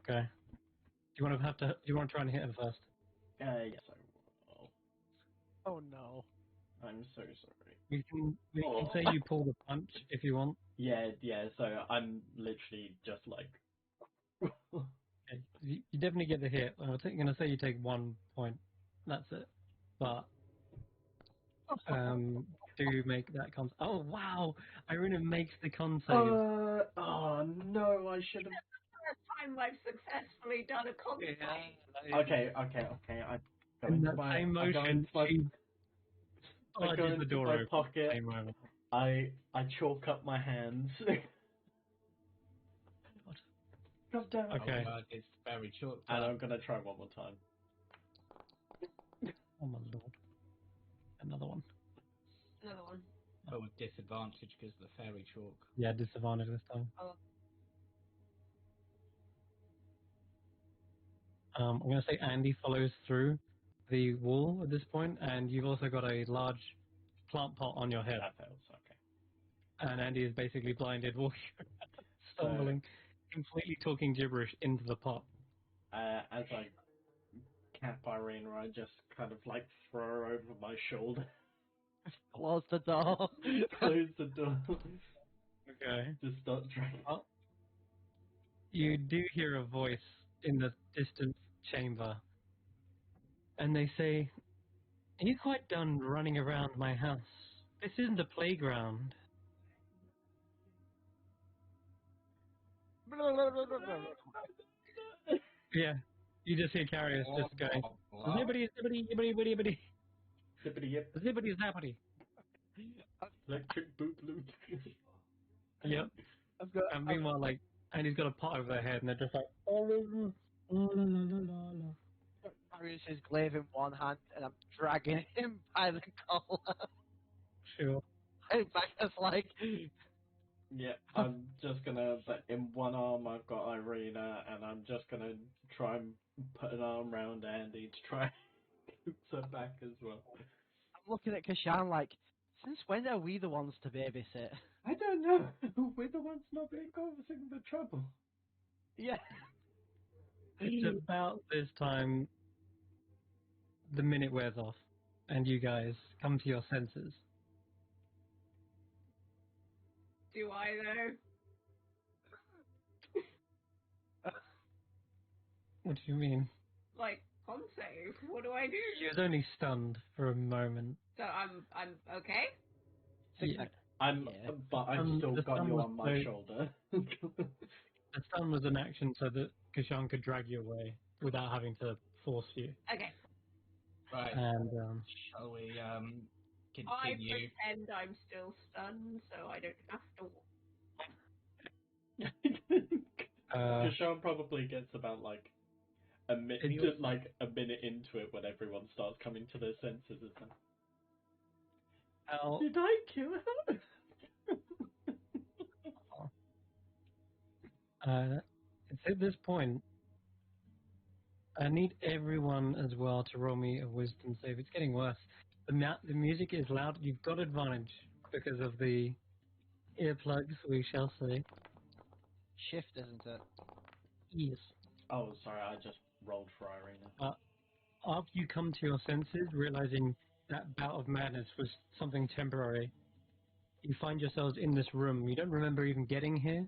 Okay. Do you want to try and hit her first? Yes, I will. Oh no. I'm so sorry. We can say you pull the punch if you want. Yeah. So I'm literally just like. Okay. You definitely get the hit. I'm gonna say you take 1 point. That's it. But do make that con. Oh wow! Irina makes the con save. Oh no! I should have. First time I've successfully done a con save. Okay. I go In into that my. same I go motion, into my. she I go the into door my open pocket. Same moment. I chalk up my hands. God damn it. Okay. Oh, God, it's very short. And I'm gonna try one more time. Oh my lord. Another one. Another one. But with disadvantage because of the fairy chalk. Yeah, disadvantage this time. Oh. I'm going to say Andy follows through the wall at this point, and you've also got a large plant pot on your head. That fails, okay. And Andy is basically blinded, walking around, stumbling, completely talking gibberish into the pot. As I cap Irene, I just kind of like throw her over my shoulder. Close the door. Close the door. Okay. Just start dragging. Oh. You do hear a voice in the distant chamber, and they say, "Are you quite done running around my house? This isn't a playground." Yeah, you just hear Carius just going, "Zippity, zippity, yibbity, yibbity, yibbity, Zippity yip. zippity, zappity." Electric boogaloo. Yep. And meanwhile, like, and he's got a pot over their head, and they're just like, "Oh, la, la, la, la, la." Darius is glaive in one hand, and I'm dragging him by the collar. Sure. In fact, it's like, Yeah, I'm just gonna, but in one arm I've got Irina, and I'm just gonna try and put an arm around Andy to try and coax her back as well. I'm looking at Kashan like, since when are we the ones to babysit? I don't know. We're the ones not being causing the trouble. Yeah. It's about this time the minute wears off, and you guys come to your senses. Do I though? What do you mean? Like, con save? What do I do? She was only stunned for a moment. So I'm okay? Yeah. But I've still the got stun you was on my so- shoulder. The stun was an action so that Kashan could drag you away without having to force you. Okay. Right. And Shall we I continue? pretend I'm still stunned, so I don't have to. Kashan probably gets about like a minute, a minute into it when everyone starts coming to their senses. Isn't it? Did I kill her? It's at this point, I need everyone as well to roll me a wisdom save. It's getting worse. The music is loud. You've got advantage because of the earplugs, we shall say. Shift, isn't it? Yes. Oh, sorry, I just rolled for Irina. After you come to your senses, realizing that bout of madness was something temporary, you find yourselves in this room. You don't remember even getting here,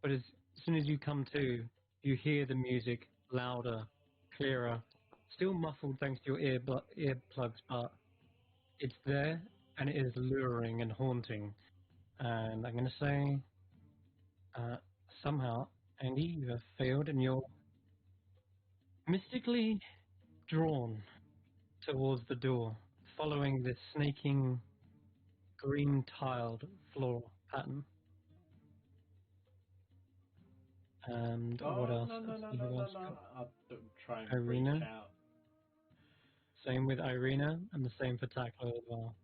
but as soon as you come to, you hear the music louder, clearer, still muffled thanks to your earplugs, but it's there and it is luring and haunting. And I'm going to say, somehow, Andy, you have failed and you're mystically drawn towards the door, following this snaking green tiled floor pattern. And what else? No. I'll try and Irina? reach out. Same with Irina, and the same for Tackler as well.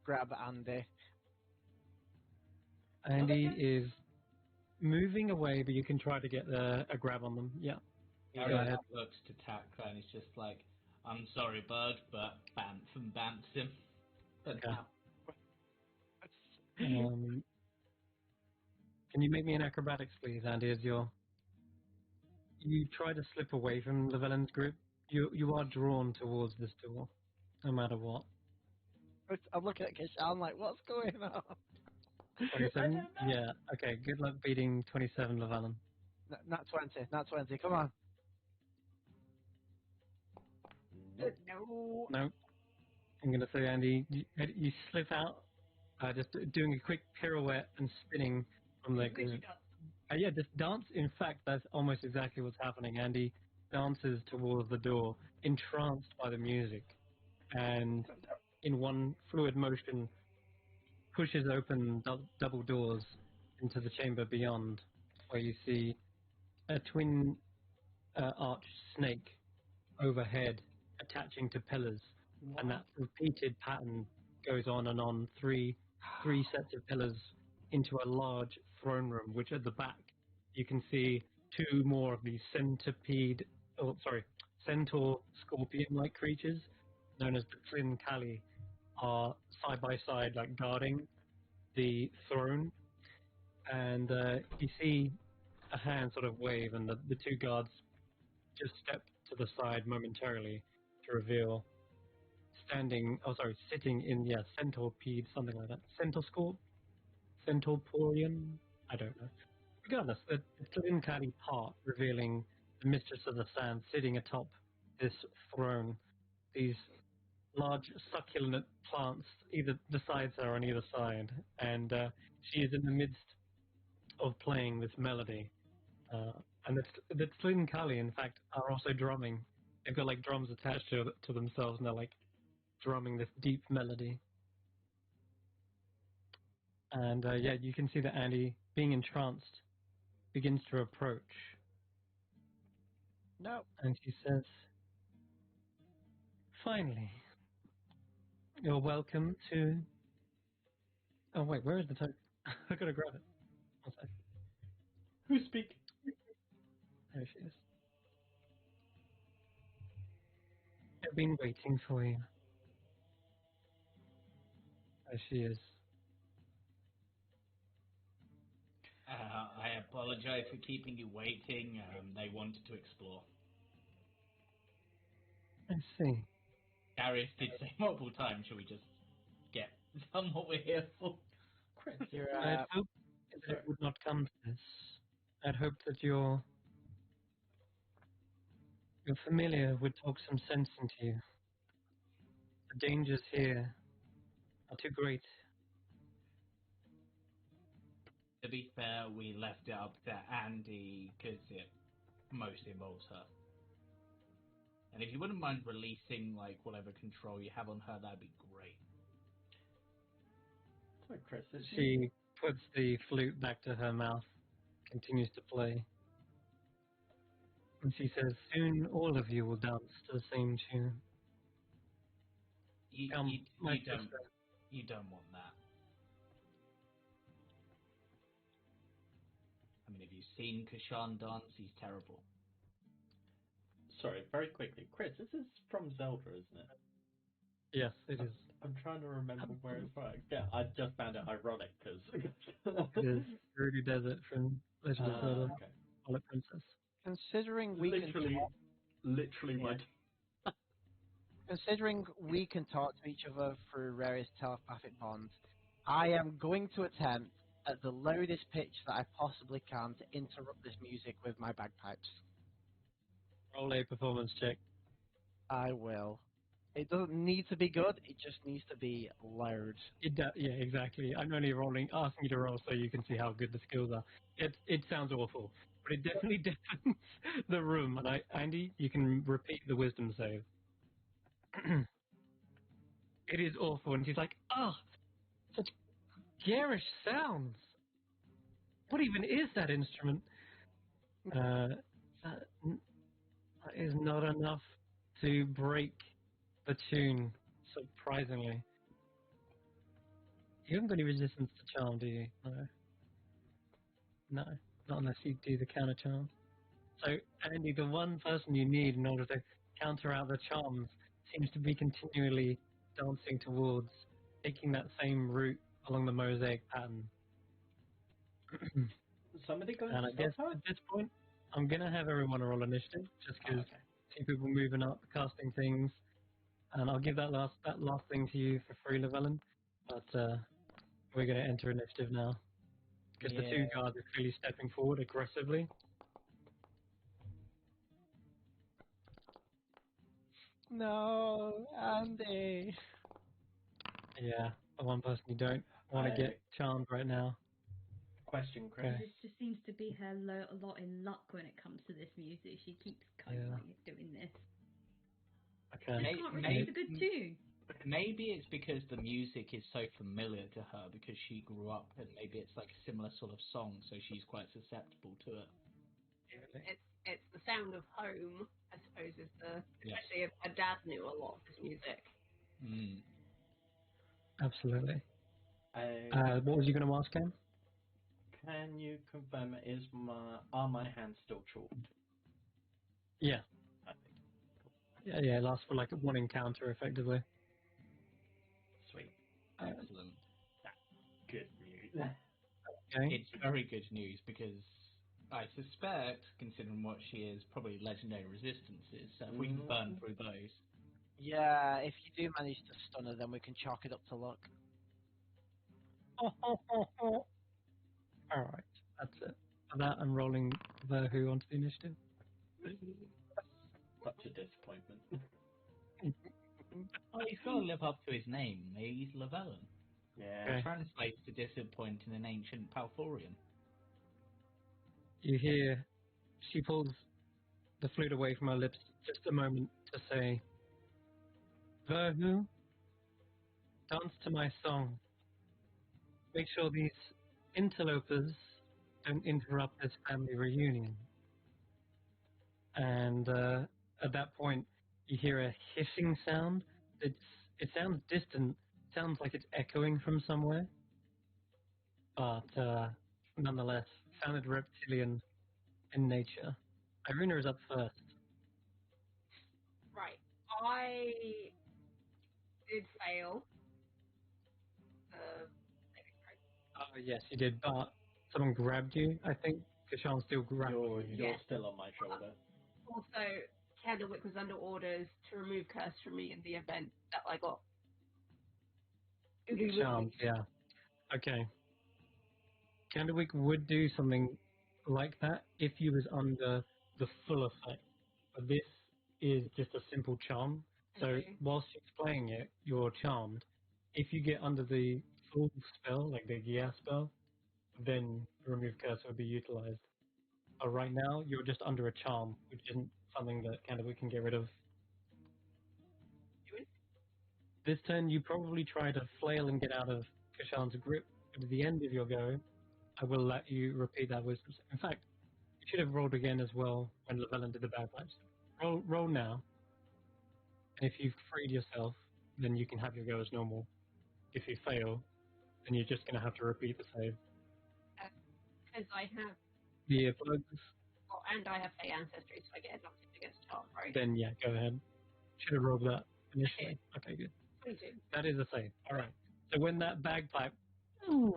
Grab Andy. Andy is moving away, but you can try to get a grab on them. Yeah. Go ahead. Looks to Tackler and he's just like, I'm sorry, bud, but bamf and bamps him. Okay. Can you make me an acrobatics, please, Andy, as you try to slip away from Llewellyn's group? You are drawn towards this door, no matter what. I'm looking at Kishan, I'm like, what's going on? 27? Yeah, okay, good luck beating 27, Llewellyn. Not 20, come on. Nope. No. No. I'm going to say, Andy, you slip out, just doing a quick pirouette and spinning from their group. Yeah, just dance. In fact, that's almost exactly what's happening. Andy dances towards the door, entranced by the music, and in one fluid motion, pushes open double doors into the chamber beyond, where you see a twin arched snake overhead attaching to pillars, and that repeated pattern goes on and on. Three sets of pillars into a large throne room, which at the back you can see two more of these centaur scorpion-like creatures known as the Tlin Kali are side by side, like guarding the throne, and you see a hand sort of wave, and the two guards just step to the side momentarily to reveal sitting in, centipede, something like that. Centaurporian? I don't know. Regardless, the Tlin Kali part revealing the Mistress of the Sand sitting atop this throne. These large succulent plants besides her on either side, and she is in the midst of playing this melody. And the Tlin Kali, in fact, are also drumming. They've got like drums attached to themselves, and they're like drumming this deep melody. And you can see that Andy, being entranced, begins to approach. No. And she says, "Finally, you're welcome to." Oh wait, where is the token? I gotta grab it. One sec. Who speak? There she is. I've been waiting for you. There she is. I apologize for keeping you waiting. They wanted to explore. I see. Darius did say multiple times, shall we just get done what we're here for? I'd hoped that it would not come to this. I'd hoped that your familiar would talk some sense into you. The dangers here are too great. To be fair, we left it up to Andy because it mostly involves her. And if you wouldn't mind releasing like whatever control you have on her, that'd be great. So, Chris, She puts the flute back to her mouth, continues to play. And she says, "Soon all of you will dance to the same tune." You my you don't want that. I mean, have you seen Kashan dance? He's terrible. Sorry, very quickly. Chris, this is from Zelda, isn't it? Yes, it is. I'm trying to remember where it's from. Yeah, I just found it ironic because. It is Rudy Desert from Legend of Zelda: Okay. Twilight Princess. Considering we can Literally my. Considering we can talk to each other through various telepathic bonds, I am going to attempt at the loudest pitch that I possibly can to interrupt this music with my bagpipes. Roll a performance check. I will. It doesn't need to be good, it just needs to be loud. Yeah, exactly. I'm only asking you to roll so you can see how good the skills are. It sounds awful, but it definitely deafens the room. And Andy, you can repeat the wisdom save. It is awful, and she's like, "Oh, such garish sounds. What even is that instrument?" That is not enough to break the tune. Surprisingly, you haven't got any resistance to charm, do you? No, not unless you do the counter charm. So, Andy, the one person you need in order to counter out the charms seems to be continually dancing towards, taking that same route along the mosaic pattern. Somebody going And to I guess stop her? at this point, I'm going to have everyone roll initiative, just because Okay. see people moving up, casting things. And I'll give that last thing to you for free, Llewellyn. But we're going to enter initiative now. Because the two guards are clearly stepping forward aggressively. No, Andy. Yeah, the one person you don't want to get charmed right now. Question, Chris. Okay. This just seems to be her a lot in luck when it comes to this music. She keeps kind of like doing this. Okay. I can't really. It's a good tune. Maybe it's because the music is so familiar to her because she grew up and maybe it's like a similar sort of song, so she's quite susceptible to it. It's the sound of home, I suppose, is especially if her dad knew a lot of this music. Mm. Absolutely. What was you going to ask, Cam? Can you confirm are my hands still chalked? Yeah. I think. Yeah, it lasts for like one encounter, effectively. Sweet. Excellent. Good news. Okay. It's very good news because I suspect, considering what she is, probably legendary resistances. So if we can burn through those. Yeah, if you do manage to stun her, then we can chalk it up to luck. Alright, that's it. For that, I'm rolling the who onto the initiative. Such a disappointment. Oh, he's got to live up to his name. He's Llewellyn. Yeah. Okay. Translates to disappoint in an ancient Palforian. You hear she pulls the flute away from her lips just a moment to say, "Verhu, dance to my song. Make sure these interlopers don't interrupt this family reunion." And at that point, you hear a hissing sound. It sounds distant. Sounds like it's echoing from somewhere. But nonetheless, sounded reptilian in nature. Irina is up first. Right. I did fail. Oh, yes, you did, but someone grabbed you, I think. Kashan's still grabbing you. You're still on my shoulder. Also, Candlewick was under orders to remove curse from me in the event that I got Charmed, yeah. Okay. Candlewick would do something like that if you was under the full effect. But this is just a simple charm. So Okay. whilst she's playing it, you're charmed. If you get under the full spell, like the Gia spell, then remove curse will be utilized. But right now, you're just under a charm, which isn't something that Candlewick can get rid of. This turn, you probably try to flail and get out of Kashan's grip, but at the end of your go, I will let you repeat that wisdom. In fact, you should have rolled again as well when Llewellyn did the bagpipes. Roll now, and if you've freed yourself, then you can have your go as normal. If you fail, then you're just going to have to repeat the save. Because I have, The earplugs, and I have Fey ancestry, so I get advantage against charm, right? then yeah, go ahead. Should have rolled that initially. Okay, good. 22. That is a save. All right. So when that bagpipe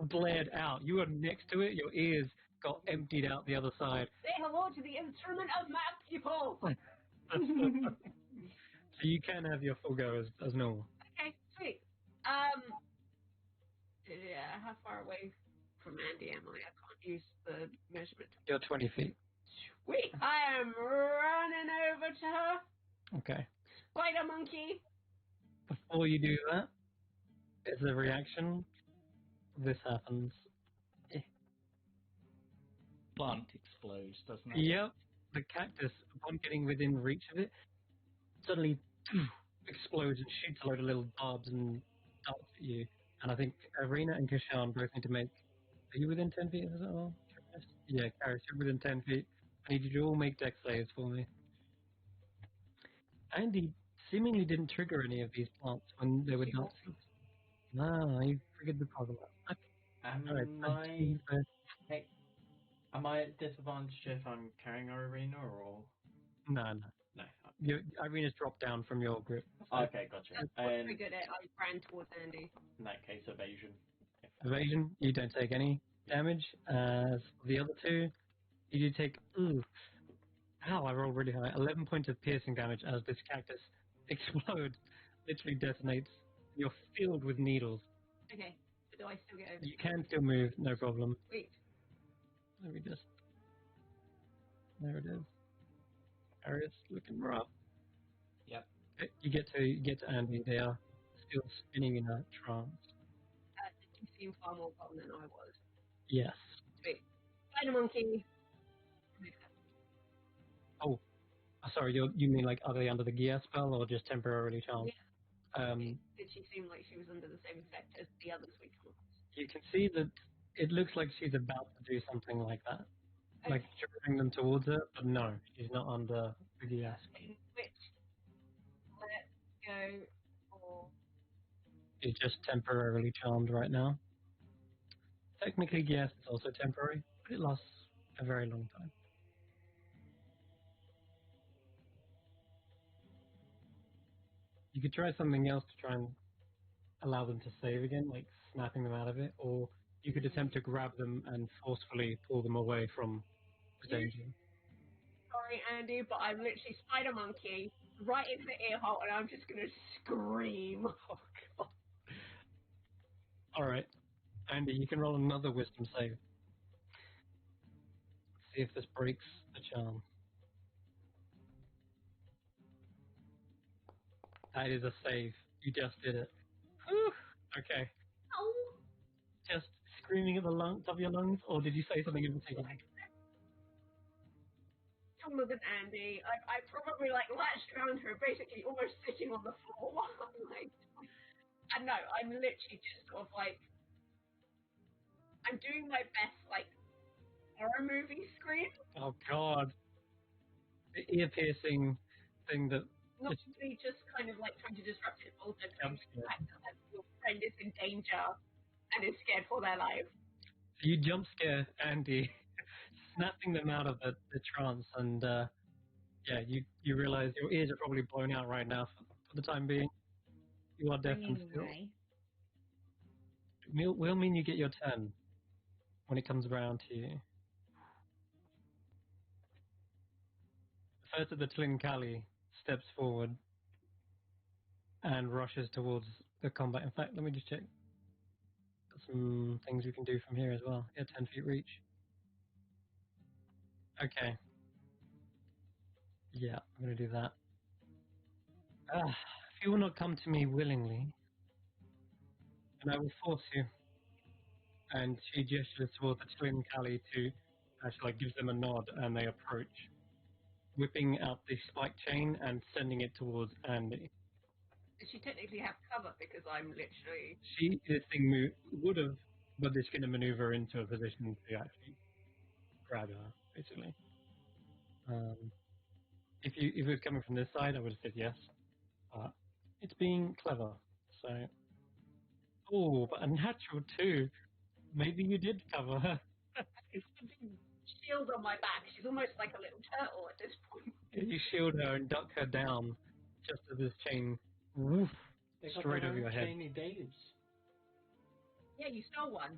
blared out, you were next to it. Your ears got emptied out the other side. Say hello to the instrument of my people. So you can have your full go as normal. Okay, sweet. Yeah, how far away from Andy am I? I can't use the measurement. You're 20 feet. Sweet. I am running over to her. Okay. Spider monkey. Before you do that, as a reaction, this happens. Plant explodes, doesn't it? Yep. The cactus, upon getting within reach of it, suddenly explodes and shoots a load of little barbs and darts at you. And I think Arena and Kashan both need to make. Are you within 10 feet as well? Yeah, Karis, you're within 10 feet. I need you to all make dex saves for me. Andy seemingly didn't trigger any of these plants when they were dancing. No, he triggered the problem. Am I at disadvantage if I'm carrying our arena or? No. No. Arena's dropped down from your grip. Okay, gotcha. That's pretty good at. I ran towards Andy. In that case, evasion. Evasion, you don't take any damage. As for the other two, you do take. Ow, I rolled really high. 11 points of piercing damage as this cactus explodes, literally detonates. You're filled with needles. Okay, so do I still get over? You can still move, no problem. Sweet. Let me just. There it is. Arius looking rough. Yep. Okay, you get to Andy. They are still spinning in a trance. You seem far more calm than I was. Yes. Sweet. Spider monkey. Oh, sorry. You mean like are they under the gear spell or just temporarily charmed? Yeah. Did she seem like she was under the same effect as the others we come across? You can see that it looks like she's about to do something like that. Okay. Like drawing them towards her, but no, she's not under the gear. In which, let's go for... She's just temporarily charmed right now. Technically, yes, it's also temporary, but it lasts a very long time. You could try something else to try and allow them to save again, like snapping them out of it, or you could attempt to grab them and forcefully pull them away from the danger. Sorry, Andy, but I'm literally Spider Monkey right into the ear hole, and I'm just going to scream. Oh, God. All right. Andy, you can roll another wisdom save. See if this breaks the charm. That is a save. You just did it. Whew. Okay. Oh. Just screaming at the top of your lungs, or did you say something in particular? Taller than Andy. I probably latched around her, basically almost sitting on the floor. And no, I'm literally just sort of I'm doing my best horror movie scream. Oh God! The ear-piercing thing that. Not really just kind of trying to disrupt it, but also trying to the fact that your friend is in danger and is scared for their life. So you jump scare Andy, snapping them out of the trance, and you realize your ears are probably blown out right now for the time being. You are deaf and still. Will mean you get your turn when it comes around to you. First of the Tlin Kali steps forward and rushes towards the combat. In fact, let me just check. Got some things we can do from here as well. Yeah, 10 feet reach. Okay. Yeah, I'm going to do that. If you will not come to me willingly, then I will force you. And she gestures towards the Tlin Kali to actually gives them a nod, and they approach, whipping out the spike chain and sending it towards Andy. Does she technically have cover because I'm literally... This thing would have, but it's going to maneuver into a position to actually grab her, basically. If it was coming from this side, I would have said yes. It's being clever, so... Oh, but a natural 2. Maybe you did cover her. It's a big shield on my back. She's almost like a little turtle at this point. You shield her and duck her down just as this chain They got straight their over own your head. chainy days. Yeah, you stole one.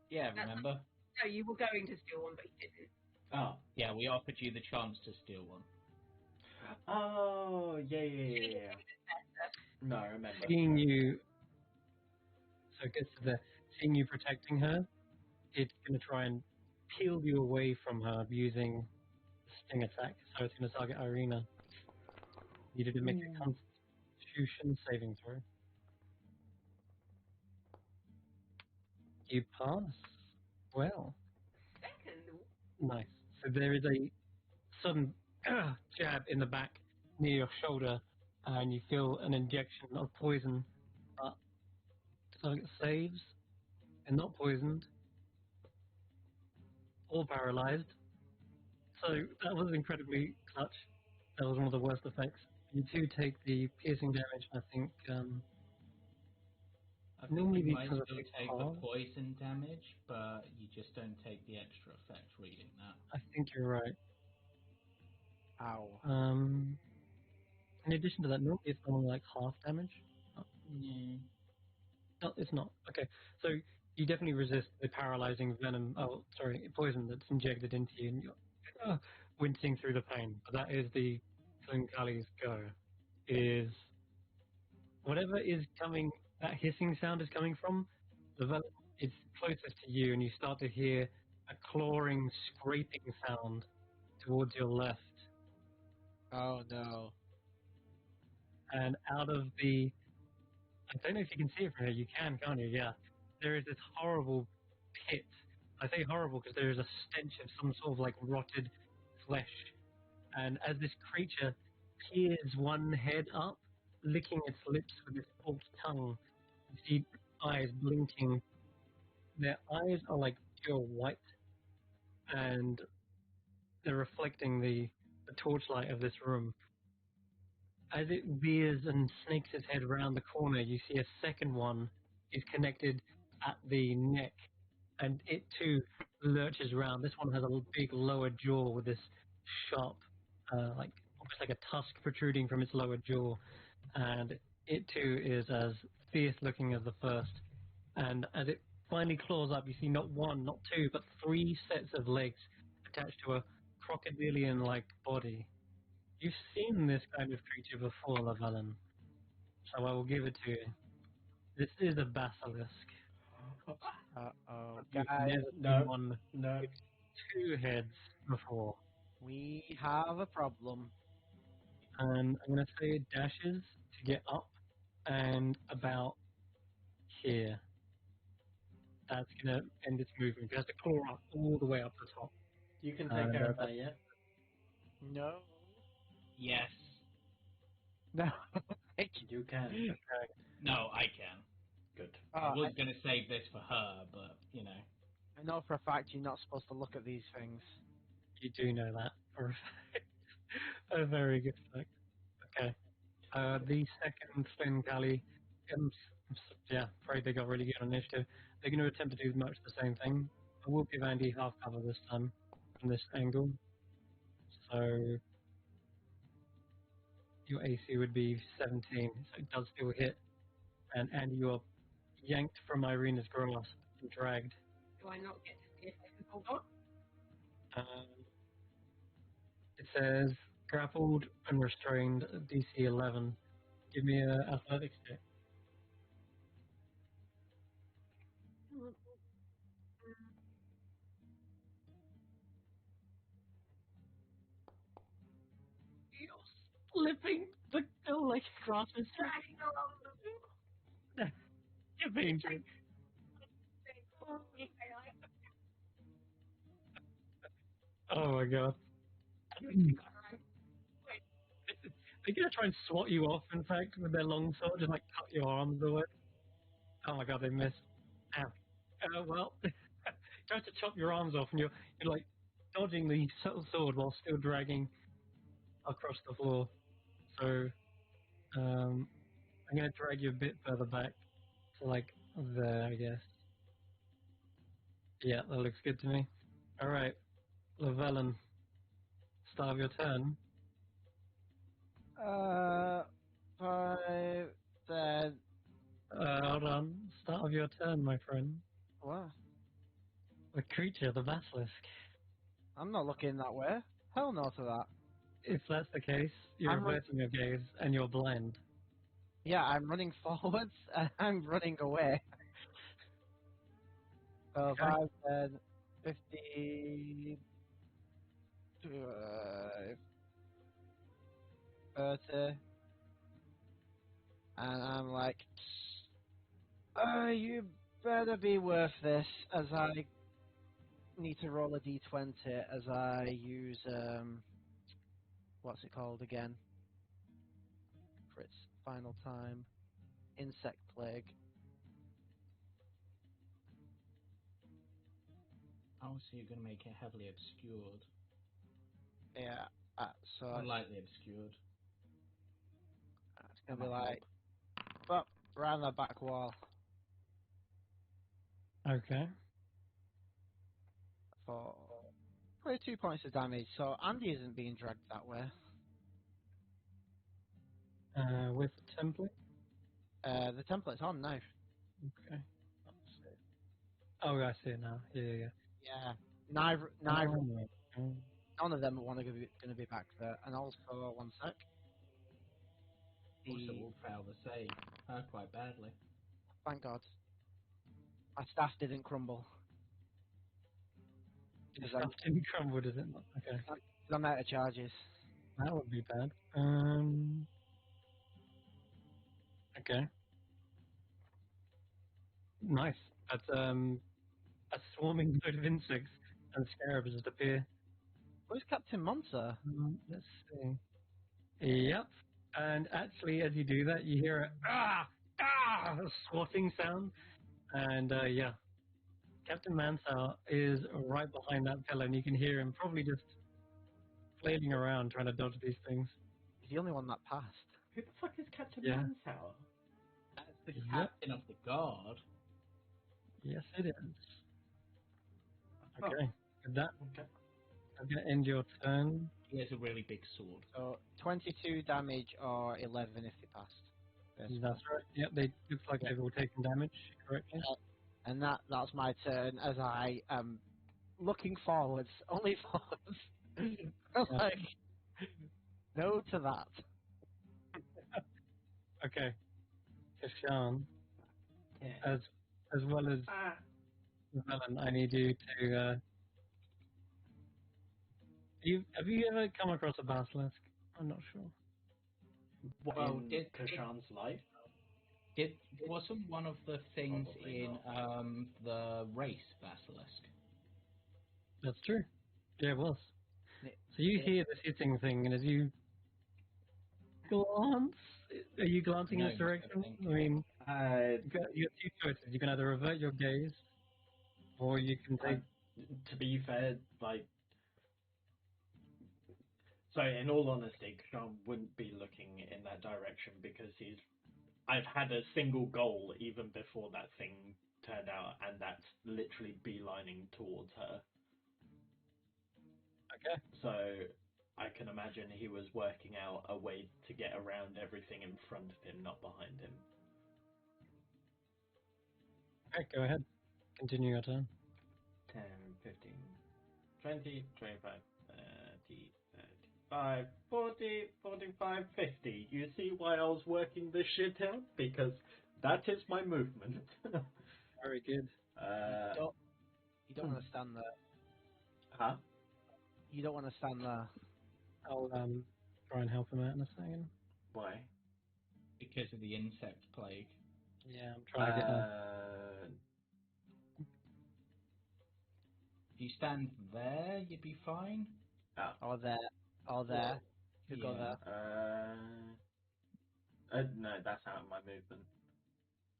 Yeah, remember? No, you were going to steal one, but you didn't. Oh. Yeah, we offered you the chance to steal one. Oh, yeah. No, I remember. Seeing you, so it gets to the seeing you protecting her, it's going to try and peel you away from her using the sting attack. So it's going to target Irina. You need to make a Constitution saving throw. You pass. Well, Second. nice. So there is a sudden jab in the back near your shoulder, and you feel an injection of poison. But target saves and not poisoned or paralyzed. So that was incredibly clutch. That was one of the worst effects. You do take the piercing damage. I think I think normally you these might kinds of still things take are. the poison damage, but you just don't take the extra effect reading that. I think you're right. Ow. In addition to that, normally it's only like half damage. Yeah. No, it's not. Okay, so you definitely resist the paralyzing venom. Oh, sorry, poison that's injected into you, and you're wincing through the pain. But that is the Kali's go. Is whatever is coming, that hissing sound is coming from, the venom is closest to you, and you start to hear a clawing, scraping sound towards your left. Oh no. And out of the, I don't know if you can see it from here. You can, can't you? Yeah. There is this horrible pit. I say horrible because there is a stench of some sort of like rotted flesh. And as this creature peers one head up, licking its lips with its forked tongue, you see eyes blinking. Their eyes are like pure white, and they're reflecting the torchlight of this room. As it veers and snakes its head around the corner, you see a second one is connected at the neck, and it too lurches around. This one has a big lower jaw with this sharp, like almost like a tusk protruding from its lower jaw, and it too is as fierce looking as the first. And as it finally claws up, you see not one, not two, but three sets of legs attached to a crocodilian-like body. You've seen this kind of creature before, Lavalin, so I will give it to you. This is a basilisk. Uh-oh. You've Guys, never No. seen one No. with two heads before. we have a problem. And I'm going to say it dashes to get up and about here. That's going to end its movement. It has to claw up all the way up the top. You can take care of that, yeah? No. Yes. No. You can. Okay. No, I can. Good. I was going to save this for her, but, you know. I know for a fact you're not supposed to look at these things. You do know that for a fact. A very good fact. Okay. The second Flynn Galley, yeah, afraid they got really good on initiative. They're going to attempt to do much the same thing. I will give Andy half cover this time from this angle. So your AC would be 17, so it does still hit. And Andy, you are yanked from Irina's grasp and dragged. Do I not get to see if I can hold on? It says grappled and restrained, DC 11. Give me a athletics check. You're slipping the like grasp is Dragging along the You're being tricked. Oh my god. They're gonna try and swat you off, in fact, with their long sword, just like cut your arms away. Oh my god, they missed. Ow. Well, tries to chop your arms off, and you're like dodging the sword while still dragging across the floor. So, I'm gonna drag you a bit further back, so like there, I guess. Yeah, that looks good to me. All right, Llewellyn, start of your turn. 5, 10, of your turn, my friend. What? The creature, the basilisk. I'm not looking that way. Hell no to that. If that's the case, you're I'm run- averting your gaze and you're blind. Yeah, I'm running forwards and I'm running away. So Okay. 5, 10, 50, 30. And I'm like, you better be worth this, as I need to roll a d20 as I use, what's it called again? For its final time. Insect Plague. Oh, so you're going to make it heavily obscured. Yeah, so Or lightly obscured. it's going to be like, but around the back wall. Okay. For probably 2 points of damage, so Andy isn't being dragged that way. With the template? The template's on now. Okay. Let's see. Oh, I see it now. Yeah. Yeah, neither, Oh, none of them are going to be back there. And also, one sec. Also, will fail the save quite badly. Thank God. My staff didn't crumble. Your stuff didn't crumble, does it not? Okay. I'm out of charges. That would be bad. Okay. Nice. That's a swarming load of insects and scarabs just appear. Where's Captain Monster? Let's see. Yep. And actually, as you do that, you hear a swatting sound. And yeah, Captain Mansell is right behind that pillar, and you can hear him probably just flailing around trying to dodge these things. He's the only one that passed. Who the fuck is Captain Yeah. Mansauer? That's the captain of the guard. Yes, it is. Oh. Okay. With that, Okay. I'm going to end your turn. He has a really big sword. So 22 damage or 11 if they passed. That's right. Yep, they looks like they've all taken damage correctly. And that's my turn as I am looking forwards, only forwards. Like, no to that. Okay. Kashan, Yeah. as well as Velen, I need you to. Have you ever come across a basilisk? I'm not sure. Well, in Kashan's life? Wasn't one of the things Probably in not. the race basilisk? That's true. Yeah, it was. So you hear this hitting thing, and as you glance, are you glancing in this direction? I mean, you got two choices. You can either avert your gaze, or you can take. To be fair, like, so in all honesty, Kashan wouldn't be looking in that direction because I've had a single goal even before that thing turned out, and that's literally beelining towards her. Okay. So I can imagine he was working out a way to get around everything in front of him, not behind him. Okay, go ahead. Continue your turn. 10, 15, 20, 25, 30, 35, 40, 45, 50. You see why I was working this shit out? Because that is my movement. Very good. You don't want to stand there. Huh? You don't want to stand there. I'll try and help him out in a second. Why? Because of the insect plague. Yeah, I'm trying to get a... If you stand there, you'd be fine. Or there. Or there. You could go there. No, that's out of my movement.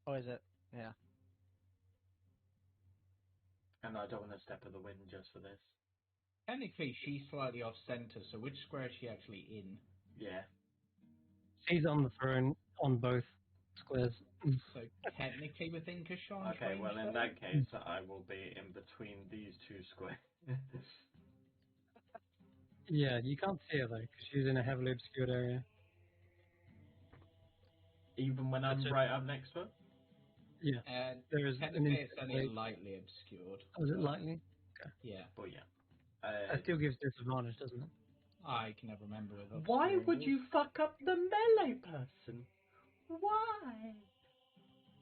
Oh, is it? Yeah. And I don't want to step of the wind just for this. Technically, she's slightly off center, so which square is she actually in? Yeah. She's on the throne on both squares. So technically within Kashan's Okay, range, well in though? that case, I will be in between these two squares. Yeah, you can't see her though, because she's in a heavily obscured area. Even when I'm right up next to her? Yeah. And There is an technically, it's only interface. lightly obscured. Oh, is it but, lightly? Yeah. But yeah. That still gives disadvantage, doesn't it? I can never remember with Why obscuring would is. you fuck up the melee person? Why?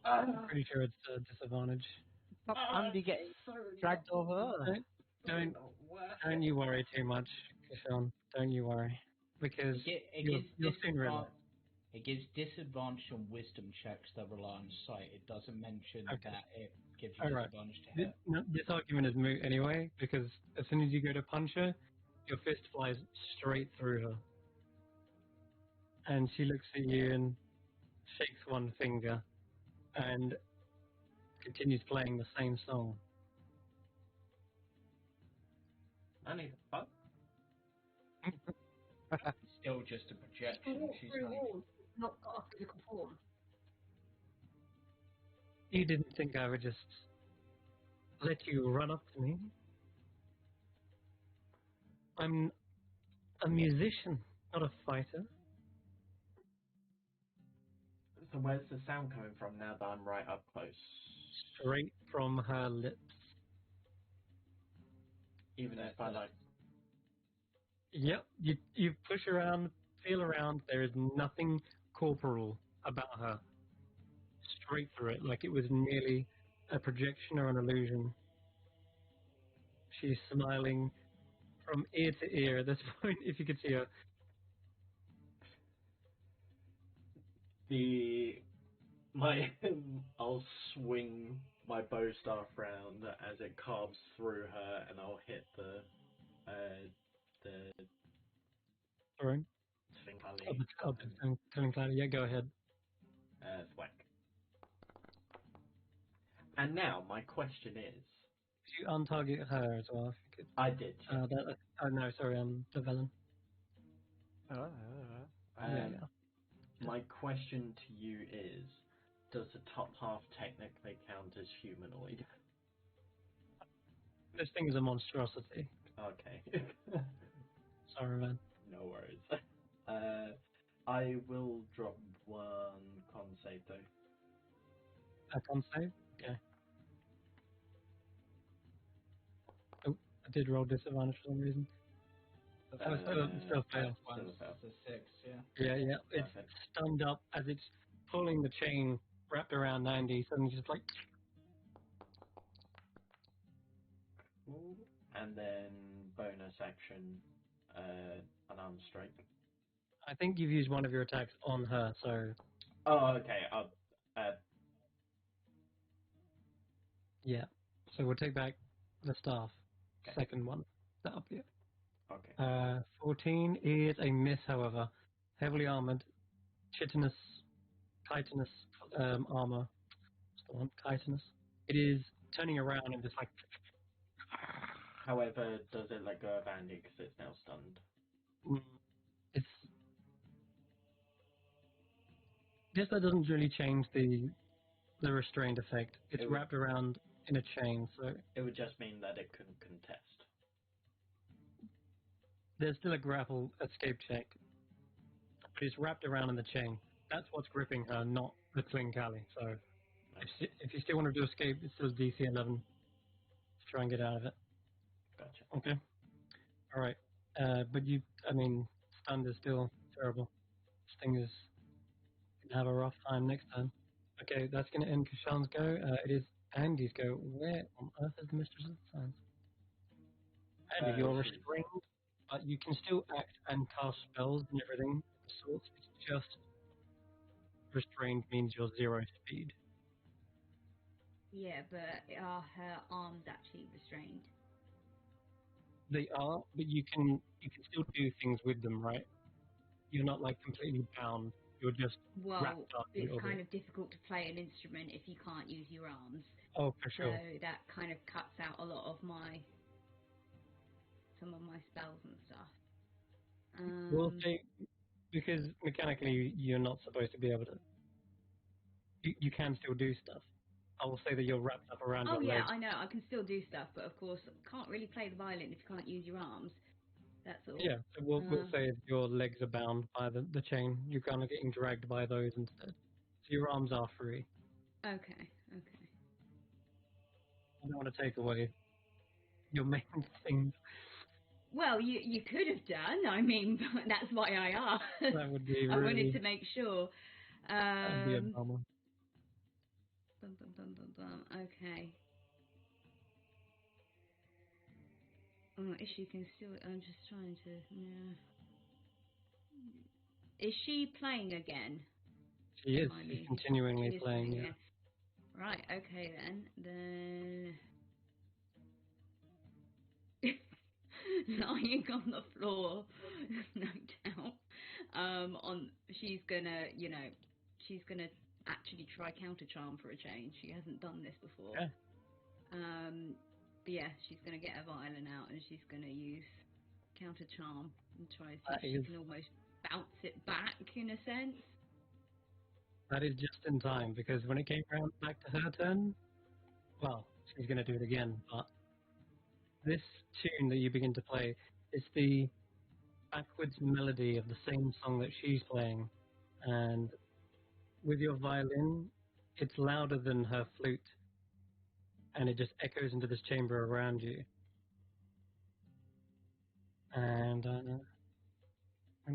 I'm pretty sure it's a disadvantage. Stop Andy getting so dragged over there. Don't not worth don't it. you worry too much, Sean. Don't you worry, because you'll soon realize. It gives disadvantage on wisdom checks that rely on sight. It doesn't mention Okay. that it gives you All right. disadvantage to hit. This argument is moot anyway, because as soon as you go to punch her, your fist flies straight through her, and she looks at you and shakes one finger, and continues playing the same song. I need a fuck. It's still just a projection. She's Through like, walls, not got a physical form. You didn't think I would just let you run up to me? I'm a musician, not a fighter. So where's the sound coming from now that I'm right up close? Straight from her lips. Even if I like... Yep, you push around, feel around, there is nothing corporal about her. Straight through it, like it was merely a projection or an illusion. She's smiling from ear to ear at this point, if you could see her. I'll swing my bow staff round as it carves through her, and I'll hit the Sorry. Svinkali Telling Cloudy, yeah, go ahead. thwack. And now my question is... Could you untarget her as well, if you could? I did, yeah. No, sorry, the villain. Yeah. My question to you is, does the top half technically count as humanoid? This thing is a monstrosity. Okay. Sorry, man. No worries. I will drop one con save though. A con save? Okay. Oh, I did roll disadvantage for some reason. Still fails. One's a 6, yeah. Yeah. It's Perfect. stunned up as it's pulling the chain wrapped around Andy, suddenly just like... Ooh. And then bonus action, unarmed strike. I think you've used one of your attacks on her, so... Oh, okay. Yeah. So we'll take back the staff. Okay. Second one. That up here. Okay. 14 is a miss, however. Heavily armored. Chitinous armor. What's the one? Chitinous. It is turning around and just like... However, does it let go of Andy because it's now stunned? It's... I guess that doesn't really change the restrained effect. It's wrapped around in a chain, so... It would just mean that it couldn't contest. There's still a grapple escape check. But it's wrapped around in the chain. That's what's gripping her, not the Twinkali. So if you still want to do escape, it's still DC 11 to try and get out of it. Gotcha. Okay. All right. But stunned is still terrible. This thing is going to have a rough time next time. Okay, that's going to end Kashan's go. It is Andy's go. Where on earth is the Mistress of the Sands? Andy, you're restrained, but you can still act and cast spells and everything. So it's just restrained means you're 0 speed. Yeah, but are her arms actually restrained? They are, but you can still do things with them, right? You're not like completely bound. You're just wrapped up in it's kind of difficult to play an instrument if you can't use your arms. Oh, for sure. So that kind of cuts out a lot of some of my spells and stuff. We'll say, because mechanically you're not supposed to be able to. You can still do stuff. I will say that you're wrapped up around your legs. I know, I can still do stuff, but of course, can't really play the violin if you can't use your arms. That's all. Yeah, so we'll say your legs are bound by the chain. You're kind of getting dragged by those instead. So your arms are free. Okay. Okay. I don't want to take away your main thing. Well, you could have done. I mean, that's why I asked. That would be I wanted to really. make sure. That'd be a bummer. Bum, bum, bum, bum, bum. Okay. Oh, is she can still? I'm just trying to. Yeah. Is she playing again? She is. Remind She's me. continually She is playing. playing Yeah. again. Right. Okay then. Lying on the floor, no doubt. She's gonna, she's gonna actually try counter charm for a change. She hasn't done this before. Yeah. But yeah, she's gonna get her violin out and she's gonna use counter charm and try to see That if she is. can almost bounce it back in a sense. That is just in time because when it came round back to her turn, well, she's going to do it again. But this tune that you begin to play is the backwards melody of the same song that she's playing, and with your violin, it's louder than her flute, and it just echoes into this chamber around you. And I'm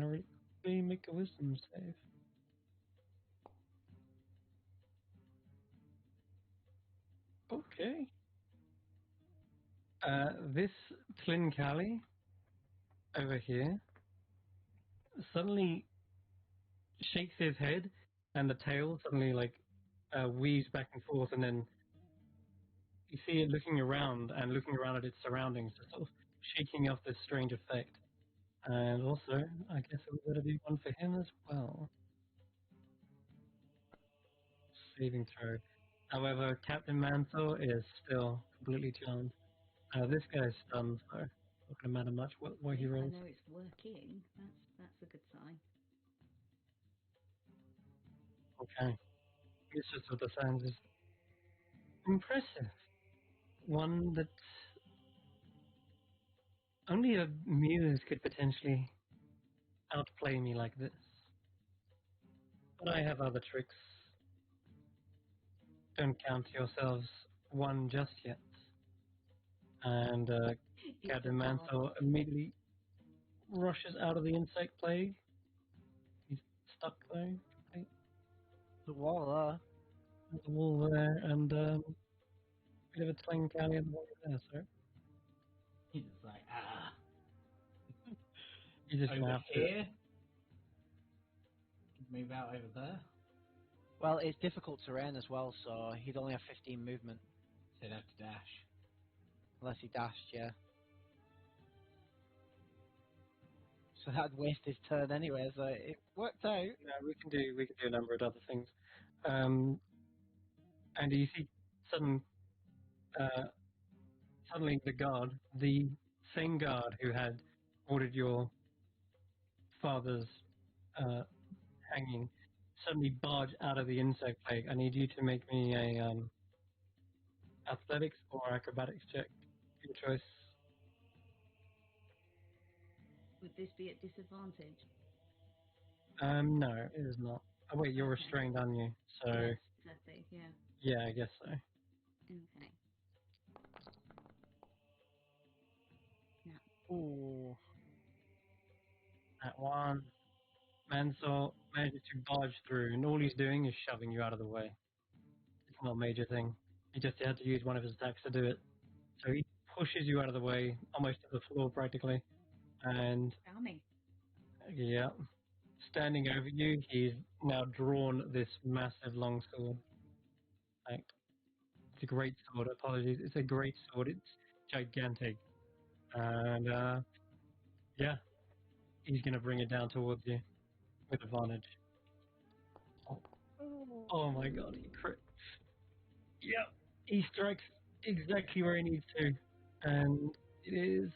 going to make a wisdom save. Okay. This Tlinkali over here suddenly shakes his head, and the tail suddenly weaves back and forth, and then you see it looking around at its surroundings, just sort of shaking off this strange effect. And also, I guess it would better be one for him as well. Saving throw. However, Captain Mantle is still completely charmed. This guy's stunned, so not going to matter much what he I rolls. know it's working. That's a good sign. Okay. It's just what the sounds is impressive. One that only a muse could potentially outplay me like this. But I have other tricks. Don't count yourselves one just yet. And It's Captain a Mantle immediately rushes out of the insect plague. He's stuck though. Right? The wall There's a wall there, and bit of a twang county in the water there, so He's just like, you're just gonna over have to. here. Move out over there. Well, it's difficult terrain as well, so he'd only have 15 movement. So he'd have to dash. Unless he dashed, yeah. So that'd waste his turn anyway, so it worked out. No, we can do a number of other things. And you see uh, suddenly the same guard who had ordered your father's hanging, suddenly barge out of the insect plague. I need you to make me a athletics or acrobatics check. Your choice. Would this be at disadvantage? No, it is not. Oh wait, you're Okay. restrained, aren't you? So Yes, exactly. Yeah. yeah, I guess so. Okay. Ooh. That one. Mansell manages to barge through, and all he's doing is shoving you out of the way. It's not a major thing. He just had to use one of his attacks to do it. So he pushes you out of the way, almost to the floor practically. And Charming. yeah, standing over you, he's now drawn this massive long sword. Like, it's a great sword. Apologies, it's a great sword. It's gigantic, and yeah, he's gonna bring it down towards you with advantage. Oh my god, he crit. Yep, he strikes exactly where he needs to, and it is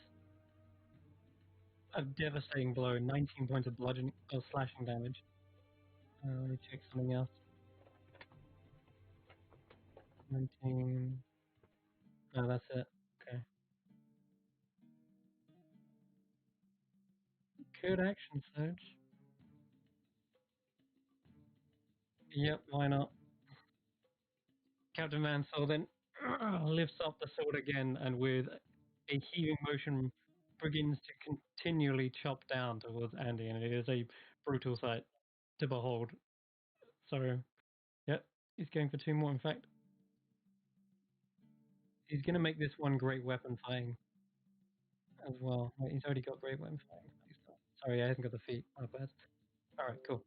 a devastating blow. 19 points of bludgeoning or slashing damage. Let me check something else. 19. No, that's it. Okay. Could action surge. Yep, why not? Captain Mansell then lifts up the sword again and with a heaving motion begins to continually chop down towards Andy, and it is a brutal sight to behold. So, yep, he's going for 2 more, in fact. He's going to make this one great weapon fighting as well. Wait, he's already got great weapon fighting. Sorry, I haven't got the feet. My bad. Alright, cool.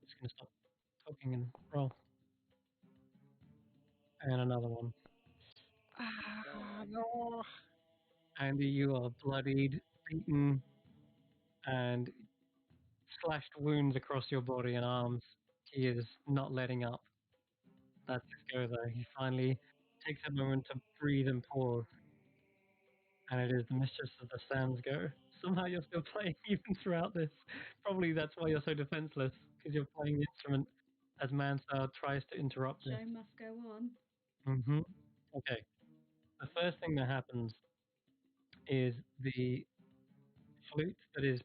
Just going to stop talking and roll. And another one. No. Andy, you are bloodied, beaten, and slashed wounds across your body and arms. He is not letting up. That's his go, though. He finally takes a moment to breathe and pause. And it is the Mistress of the Sands go. Somehow you're still playing even throughout this. Probably that's why you're so defenseless, because you're playing the instrument as Mansell tries to interrupt this. Show must go on. Mm-hmm. Okay. The first thing that happens is the flute that is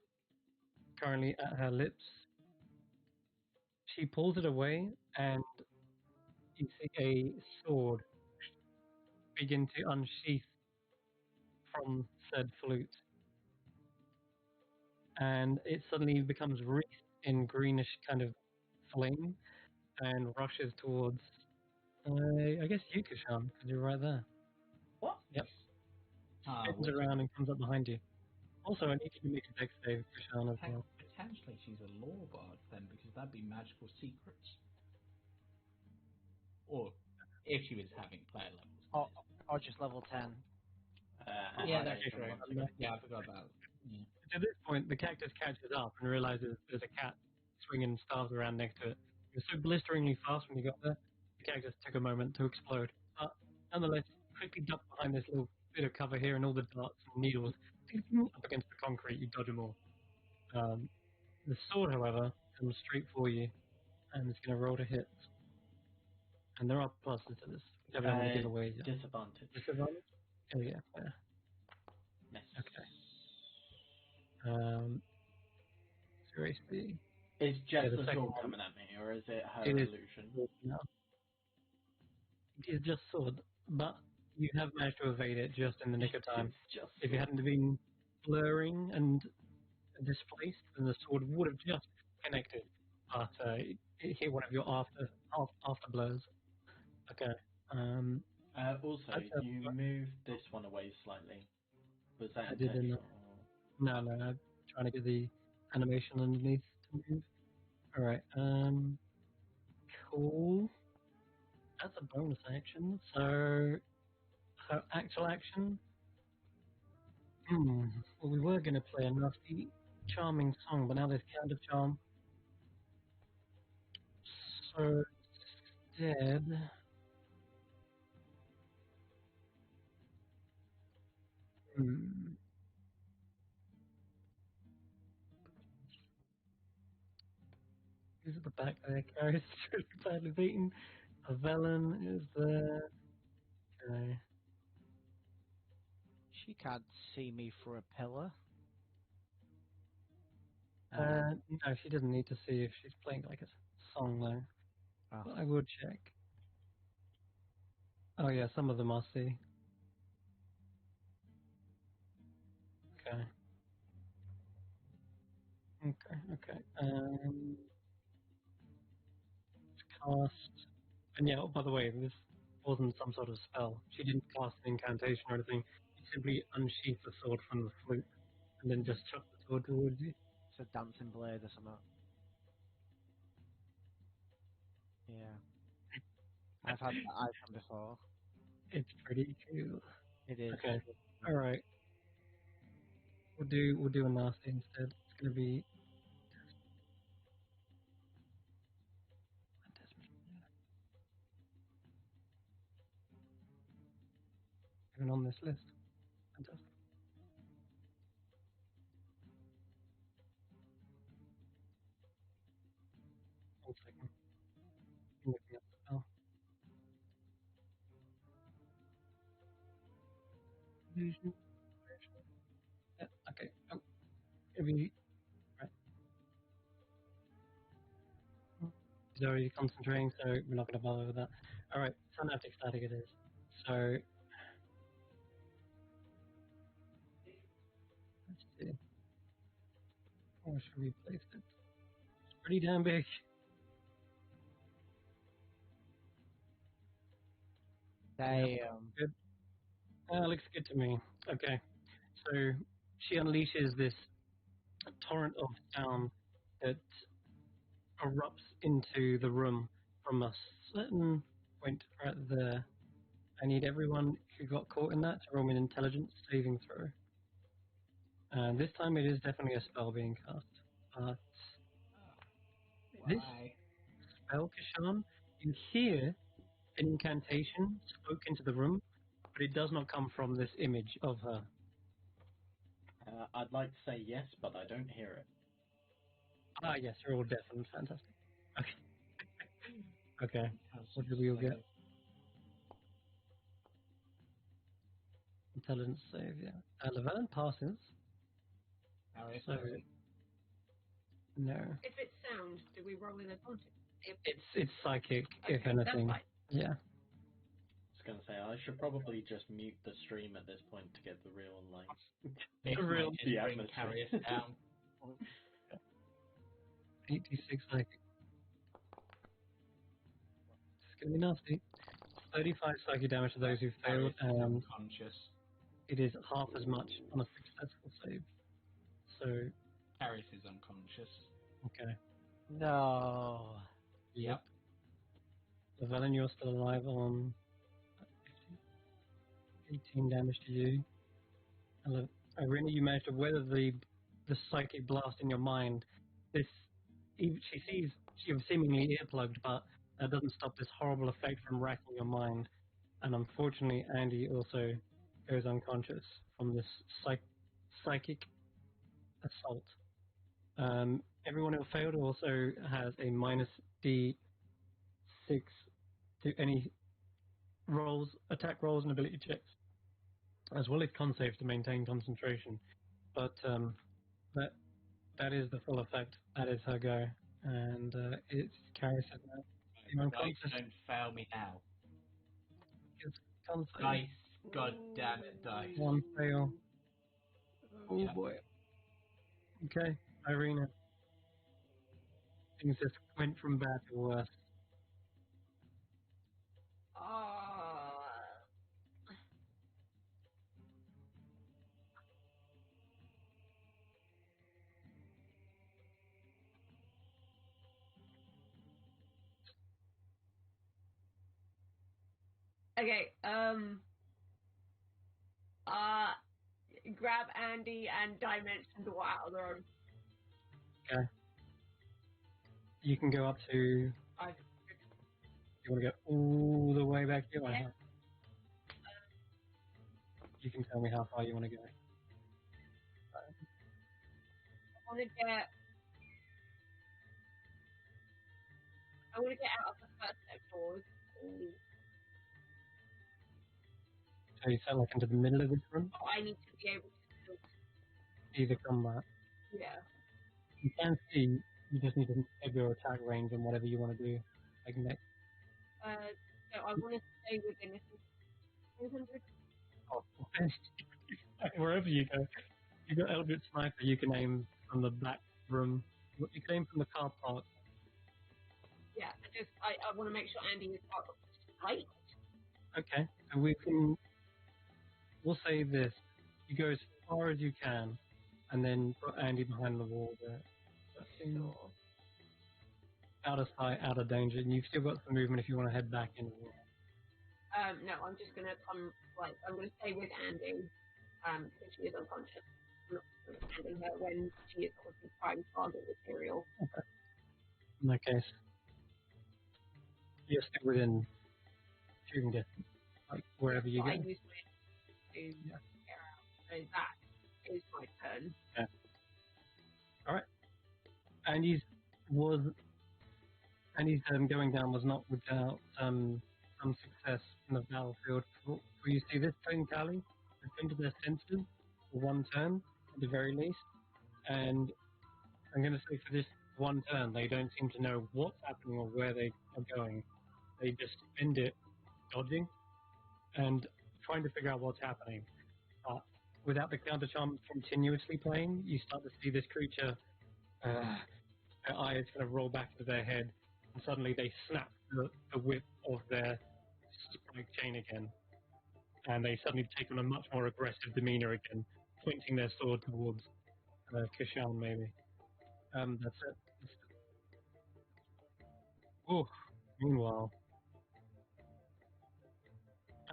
currently at her lips. She pulls it away, and you see a sword begin to unsheath from said flute. And it suddenly becomes wreathed in greenish kind of flame and rushes towards, I guess, you, Kashan, because you're right there. What? Yep. Ah, Spins around and comes up behind you. Also, I need you to make a dex save, Kashan, as well. Potentially she's a lore bard then, because that'd be magical secrets. Or if she was having player levels. Or just level 10. Yeah, and that's I true. once again. Yeah, I forgot about. Yeah. At this point, the cactus catches up and realizes there's a cat swinging stars around next to it. It was so blisteringly fast when you got there, the cactus took a moment to explode. But nonetheless, quickly ducked behind this little bit of cover here, and all the darts and needles up against the concrete, you dodge them all. The sword, however, comes straight for you, and it's going to roll to hit. And there are pluses to this, which I don't want to give away yet. Disadvantage. Disadvantage? Oh yeah, fair. Miss. Okay. Zero AC. It's Yeah, just the the second sword one. coming at me, or is it her It is illusion? no. It is just sword, but you have managed to evade it just in the nick of time. It's just If you hadn't been blurring and displaced, then the sword would have just connected, but it hit one of your after blurs. Okay. Also, That's you moved this one away slightly. Was that I didn't. intentional? No, I'm trying to get the animation underneath to move. All right. Cool. That's a bonus action. So, her actual action. Well, we were going to play a nasty, charming song, but now there's counter charm. So instead, who's at the back there? Carrie's really badly beaten. Velen is there. Okay. She can't see me through a pillar. No, she doesn't need to see if she's playing like a song though. Oh. But I will check. Oh yeah, some of them I see. Okay. Okay. Cast. And yeah, oh, by the way, this wasn't some sort of spell. She didn't cast an incantation or anything. She simply unsheathed the sword from the flute and then just chucked the sword towards you. It's a dancing blade or something. Yeah. I've had that item before. It's pretty cool. It is. Okay. Alright. We'll do a nasty instead. It's gonna be even on this list. Fantastic. 1 second. I'm looking at the spell. Illusion. Yeah, okay. Oh, it'll be right. He's already concentrating, so we're not going to bother with that. Alright, synaptic static it is. So, let's see. Where should we place it? It's pretty damn big. Damn. Good. Looks good to me. Okay. So, she unleashes this torrent of sound that erupts into the room from a certain point right there. I need everyone who got caught in that to roll me an intelligence saving throw. And this time it is definitely a spell being cast. But this Why? spell, Kashan, you hear an incantation spoke into the room, but it does not come from this image of her. I'd like to say yes, but I don't hear it. Ah, yes, you're all deaf and fantastic. Okay. Okay. What did we all get? Intelligence save, yeah. Llewellyn passes. Harry, So, no. If it's sound, do we roll in advantage? It's psychic, if Okay, anything. that's fine. Yeah. I was going to say, I should probably just mute the stream at this point to get the real, like, this real- might just the bring atmosphere. Carrius down. 86 psychic. It's going to be nasty. 35 psychic damage to those who failed, Carrius is and unconscious. it is half as much on a successful save. So, Carrius is unconscious. okay. No. Yep. Llewellyn, you're still alive on 18 damage to you. Irina, you managed to weather the psychic blast in your mind. You're seemingly earplugged, but that doesn't stop this horrible effect from racking your mind. And unfortunately, Andy also goes unconscious from this psychic assault. Everyone who failed also has a minus D6 to any rolls, attack rolls, and ability checks, as well as con saves to maintain concentration. But that is the full effect. That is her go, and it's Carrie said now. You're Dice, unconscious. don't fail me now. It's con save. Dice, god damn it, dice. One fail. Oh Yeah. boy. Okay, Irina. Things just went from bad to worse. Okay, grab Andy and dimension the out of the room. Okay. You can go up to. You want to go all the way back here? Yeah. You can tell me how far you want to go. I want to get out of the first set of doors. So you fell like into the middle of this room. I need to be able to. Either combat. Yeah. You can see. You just need to take your attack range and whatever you want to do. Like next. So I want to stay within a 200. Oh, wherever you go. You got Eldritch Sniper. You can aim from the back room. You can aim from the car park. Yeah, I want to make sure Andy is out of sight. Okay. So we'll say this. You go as far as you can, and then put Andy behind the wall there. Sure. Out of sight, out of danger, and you've still got some movement if you want to head back in the wall. No, I'm just gonna I'm gonna stay with Andy, because she is unconscious. I'm not sending her when she is obviously prime target material. Okay. In that case, you're still within shooting distance, like wherever you So go. I use my to get out. So that is my turn. Yeah. All right. Andy's going down was not without some success in the battlefield. For you see this train tally, they've come to their senses for one turn at the very least, and I'm going to say for this one turn, they don't seem to know what's happening or where they are going. They just spend it dodging and trying to figure out what's happening. But without the counter charm continuously playing, you start to see this creature, their eyes kind of roll back to their head, and suddenly they snap the whip of their spike chain again. And they suddenly take on a much more aggressive demeanor again, pointing their sword towards Kishan, maybe. That's it. Oh, meanwhile,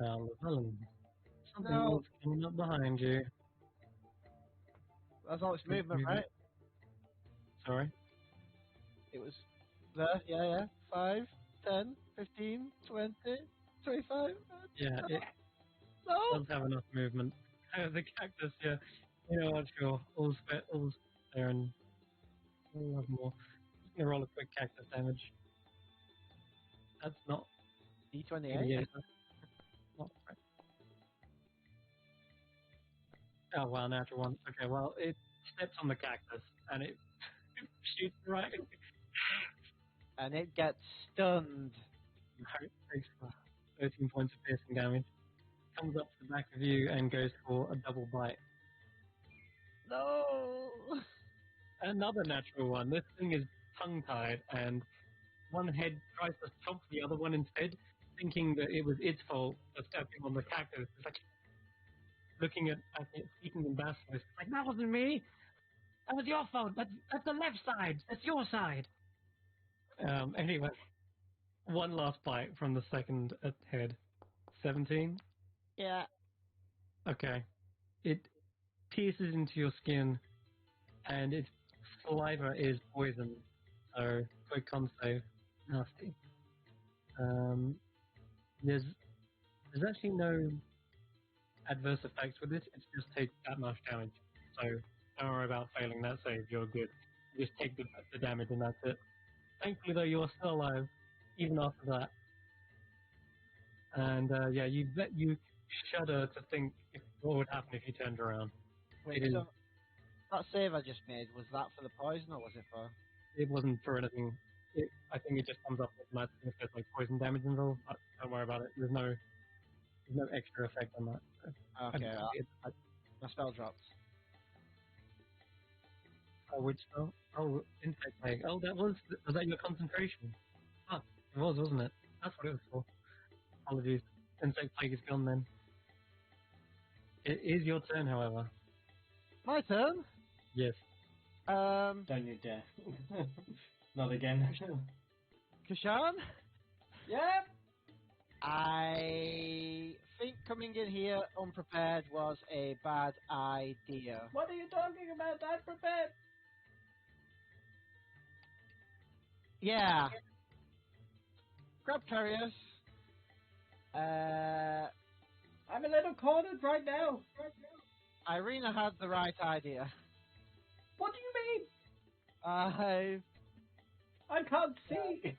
Llewellyn, something No. was coming up behind you. That's all its movement, right? Sorry? It was there, yeah. 5, 10, 15, 20, 25. Yeah, it No! does have enough movement. The cactus, yeah. You know what, sure. All's there and we'll have more. Just gonna roll a quick cactus damage. That's not D28. yeah, not right. Oh wow, natural one. Okay, well it steps on the cactus and it shoots right. And it gets stunned. No, it takes 13 points of piercing damage. Comes up to the back of you and goes for a double bite. No! Another natural one. This thing is tongue-tied, and one head tries to chomp the other one instead, thinking that it was its fault for stepping on the cactus. It's like looking at it, speaking in basilisk. It's like, that wasn't me. That was your fault. That's the left side. That's your side. Anyway, one last bite from the second head. 17? Yeah. Okay. It pierces into your skin, and its saliva is poison. So, quick con save. Nasty. There's actually no adverse effects with this. It's just take that much damage. So, don't worry about failing that save. You're good. You just take the damage, and that's it. Thankfully, though, you're still alive, even after that. And yeah, you shudder to think what would happen if you turned around. Wait, so that save I just made, was that for the poison or was it for? It wasn't for anything. I think it just comes up automatically if there's like poison damage involved. But don't worry about it. There's no extra effect on that. So Okay, my spell dropped. oh, which spell? Oh, insect plague. Oh, was that your concentration? Ah, it was, wasn't it? That's what it was for. Apologies. Insect plague is gone then. It is your turn, however. My turn? Yes. Don't you dare. Not again. Kashan? Yep. I think coming in here unprepared was a bad idea. What are you talking about? I'm prepared. Yeah. Grab carriers. I'm a little cornered right now. Irina had the right idea. What do you mean? I can't see.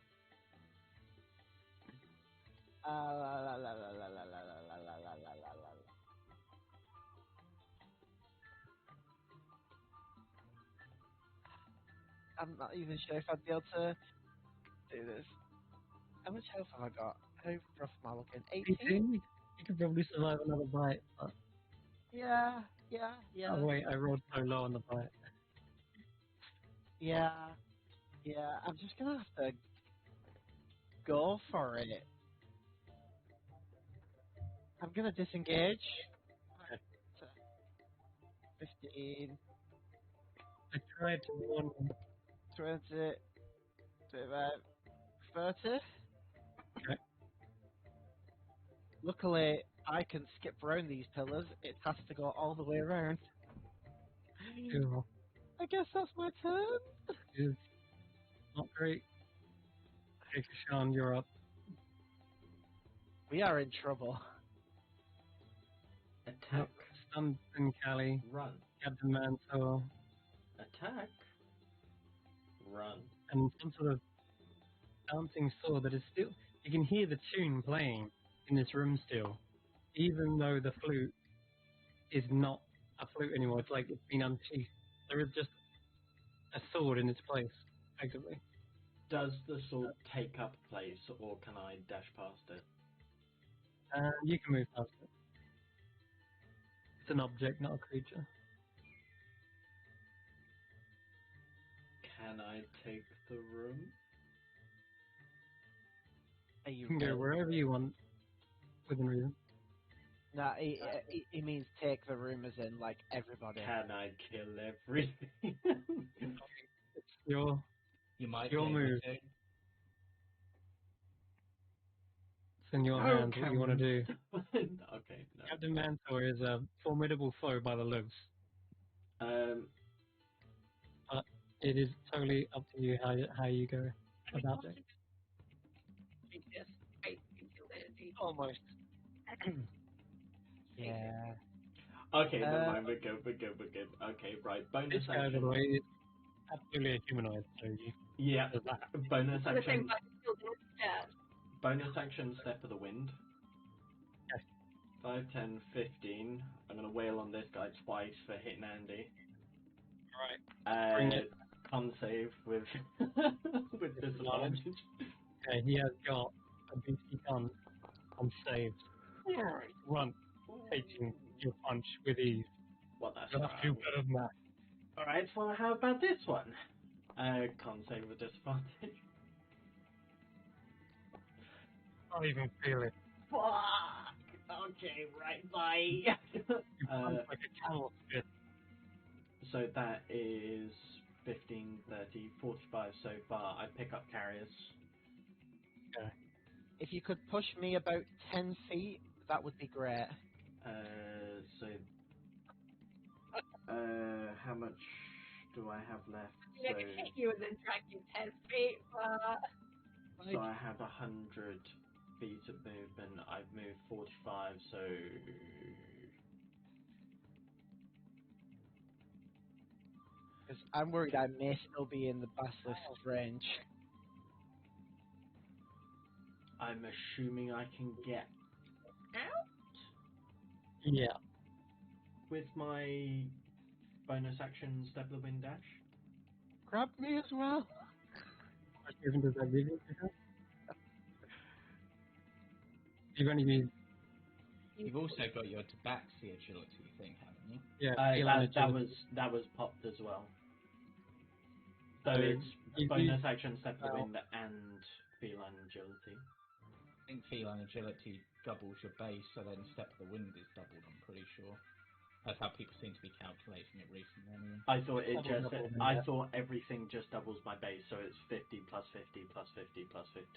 I'm not even sure if I'd be able to do this. How much health have I got? How rough am I looking? 18? You could probably survive another bite. But... Yeah. Oh wait, I rolled so low on the bite. Yeah. I'm just gonna have to go for it. I'm gonna disengage. 15. I tried to warn him. 20. 25. 30. Okay. Luckily, I can skip around these pillars. It has to go all the way around. Cool. I guess that's my turn. Is not great. Okay, Sean, you're up. We are in trouble. Attack. Stunned and Callie. Run. Captain Mantle. Attack. Run. And some sort of bouncing sword that is still... You can hear the tune playing in this room still. Even though the flute is not a flute anymore. It's like it's been unsheathed. There is just a sword in its place. effectively. Does the sword take up place, or can I dash past it? You can move past it. It's an object, not a creature. Can I take the room? Are You you can go really? wherever you want, within reason. No, he means take the room as in, like, everybody. Can I kill everything? It's your You might Your be able move. to. It's in your No, hands what you want to do. Okay, no. Captain Mantor is a formidable foe by the looks. But it is totally up to you how you go about it. Yes, I can kill energy. Almost. Yeah. Okay, never mind. We're good. Okay, right. Bonus This guy, by the action. way, is absolutely a humanoid, so you Yeah. does that. Bonus So the same action. guy killed instead. Bonus action. Step of the wind. Yes. 5, 10, 15. I'm gonna wail on this guy twice for hitting Andy. Bring it. Con save with with disadvantage. Okay, he has got a beastie gun on saves. Run, taking your punch with ease. Well, that's You'll have to do right. better than that. Alright, well, how about this one? Con save with disadvantage. Can't even feel it. Fuck! Okay, right, bye! You punch like a camel spit. So that is 15, 30, 45 so far. I pick up carriers. Okay. If you could push me about 10 feet, that would be great. So, how much do I have left? I can hit you and then drag you 10 feet. So I have 100 feet of movement. I've moved 45, so Because I'm worried I may still be in the basilisk's range. I'm assuming I can get out Yeah. with my bonus action step of the wind dash. Grab me as well. What even does that give you? You're going to use You've also got your tabaxi agility thing, haven't you? That was popped as well. So So it's you bonus use- action step of the wind and feline agility. I think feline agility doubles your base, so then step of the wind is doubled, I'm pretty sure. That's how people seem to be calculating it recently anyway. I thought everything just doubles my base, so it's 50 plus 50 plus 50 plus 50.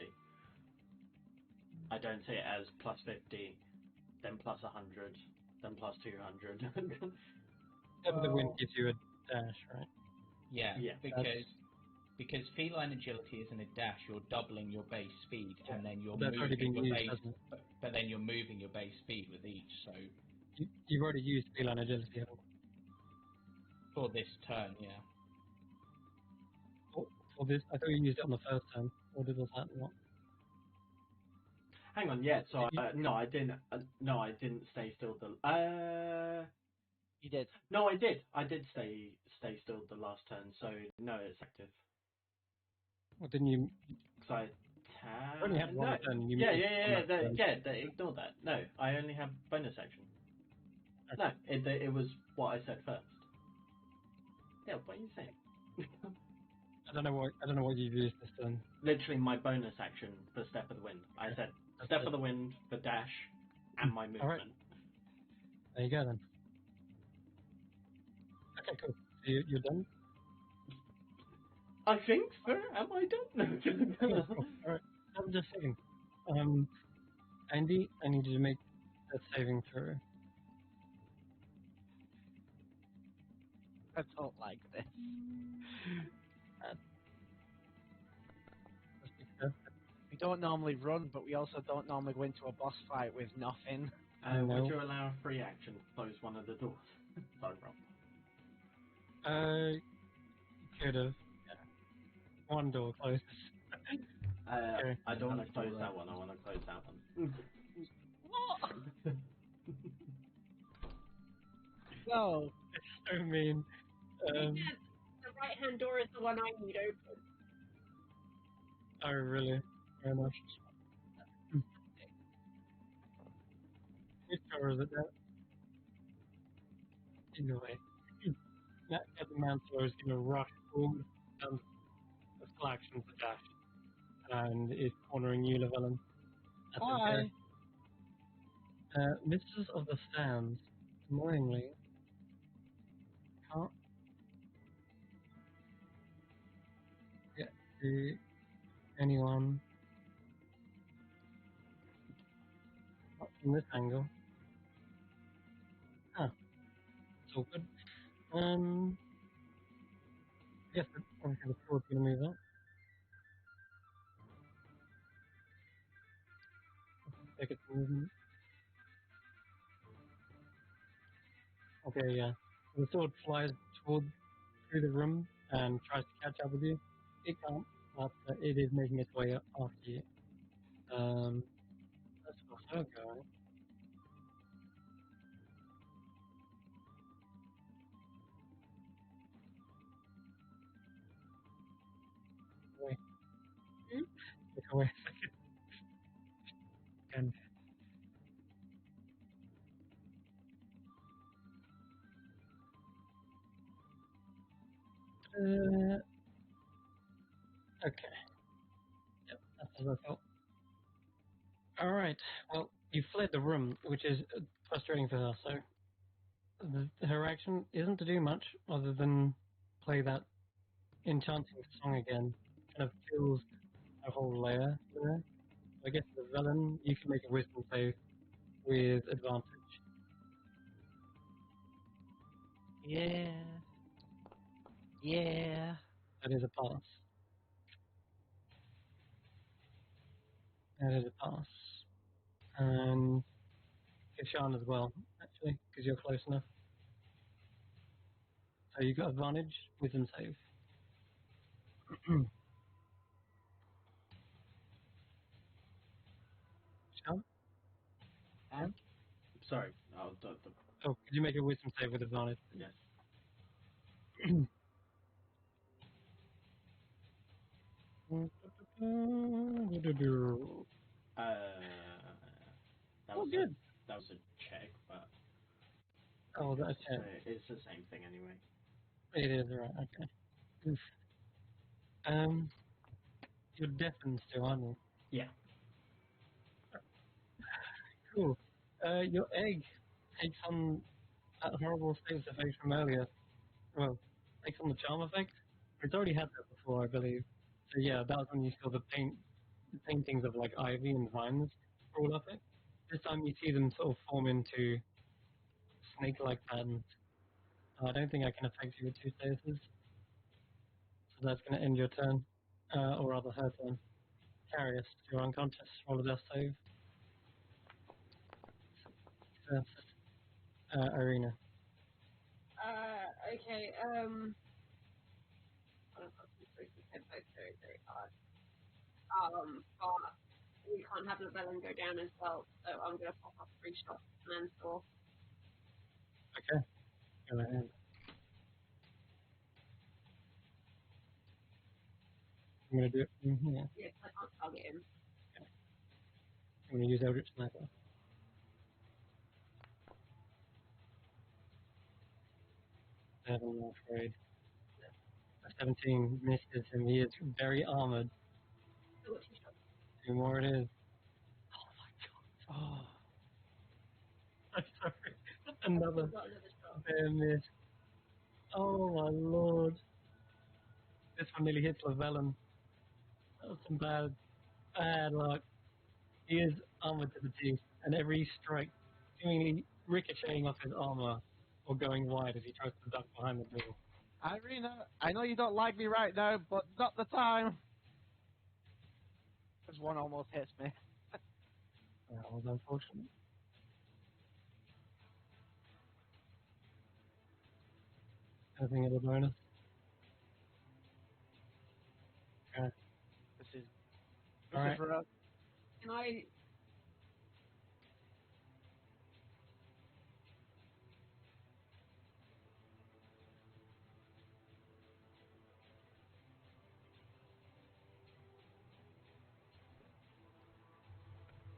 I don't see it as plus 50, then plus 100, then plus 200. Step of the wind gives you a dash, right? Yeah, Yeah. because feline agility isn't a dash, you're doubling your base speed, and then you're That's already moving been your used, base, hasn't it? but then you're moving your base speed with each, so You've already used feline agility, haven't you? for this turn, yeah. For this, I thought you used it on the first turn. Or was that not? Hang on, yeah. So no, I didn't. No, I didn't stay still. You did. No, I did. I did stay still the last turn. So no, it's active. Or didn't you? Because You only had one turn. You Yeah. missed on that turn. Ignore that. No, I only have bonus action. Okay. No, it was what I said first. Yeah, what are you saying? I don't know what you've used this turn. Literally, my bonus action for step of the wind. I said step of the wind, the dash, and my movement. All right. There you go then. Okay, cool. So you're done. I think so. Am I done? Cool. All right. I'm just saying. Andy, I need you to make that saving throw. I don't like this. We don't normally run, but we also don't normally go into a boss fight with nothing. Would you allow a free action to close one of the doors? Sorry, Rob. Could have. One door closes. Okay. I don't want to close that one. I want to close that one. What? No. It's so mean. The right hand door is the one I need open. Oh, really? Very much. Which door is it now? Anyway, that the Manticore is going to rush forward down the full action to dash and is cornering you, Llewellyn. That's Why? okay. Mistress of the Sands, annoyingly, can't get to anyone not from this angle. Ah, it's all good. Yes, obviously the sword's going to move up. Take its movement. Okay, yeah. The sword flies through the room and tries to catch up with you. It can't, but it is making its way up after you. That's for her guy. Wait, Hmm? wait a second. Okay. Yep, that's as I thought. Alright, well, you fled the room, which is frustrating for her, so her action isn't to do much other than play that enchanting song again. Kind of fills a whole layer there. I guess the villain, you can make a wisdom save with advantage. Yeah. Yeah. That is a pass. That is a pass. And Kishan as well, actually, because you're close enough. So you got advantage, wisdom save. Kishan? And sorry, Oh, could you make a wisdom save with advantage? yes. Uh, that Oh, was good. a check, but Oh, that's it. it's the same thing anyway. It is, right, okay. Oof. You're deafened still, aren't you? Yeah. Cool. Your egg takes on that horrible save effect from earlier. Well, takes on the charm effect. It's already had that before, I believe. So yeah, that was when you saw the paintings of like ivy and vines crawl up it. This time you see them sort of form into snake-like patterns. I don't think I can affect you with two stasis, so that's going to end your turn, or rather her turn. Carius, you're unconscious. Roll a death save. Irina. Okay, I'm both very, very hard. But we can't have the villain go down as well, so I'm gonna pop up 3 shots and then saw. Okay, go ahead. I'm going to do it from here. Yes, I can't target him. I'm going to use Eldritch Sniper. 7, I'm afraid. A 17 misses him. He is very armored. So what 2 shots? 2 more it is. Oh. I'm sorry. Another We've got another shot. bare miss. Oh my lord. This one nearly hits Llewellyn. That was some bad luck. He is armored to the teeth, and every strike seemingly ricocheting off his armor or going wide as he tries to duck behind the door. Irina, I know you don't like me right now, but not the time. Because one almost hits me. That was unfortunate. Anything of a bonus? Okay. This is Alright. rough. Can I?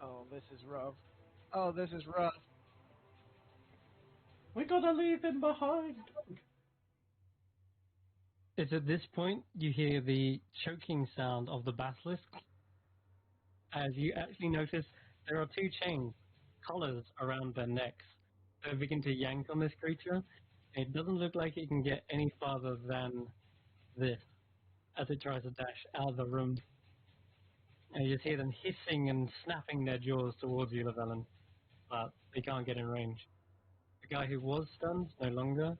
Oh, this is rough. Oh, this is rough. We gotta leave him behind. It's at this point you hear the choking sound of the basilisk as you actually notice there are two chains, collars around their necks. They begin to yank on this creature. It doesn't look like it can get any farther than this as it tries to dash out of the room. And you just hear them hissing and snapping their jaws towards you, Llewellyn, but they can't get in range. The guy who was stunned is no longer,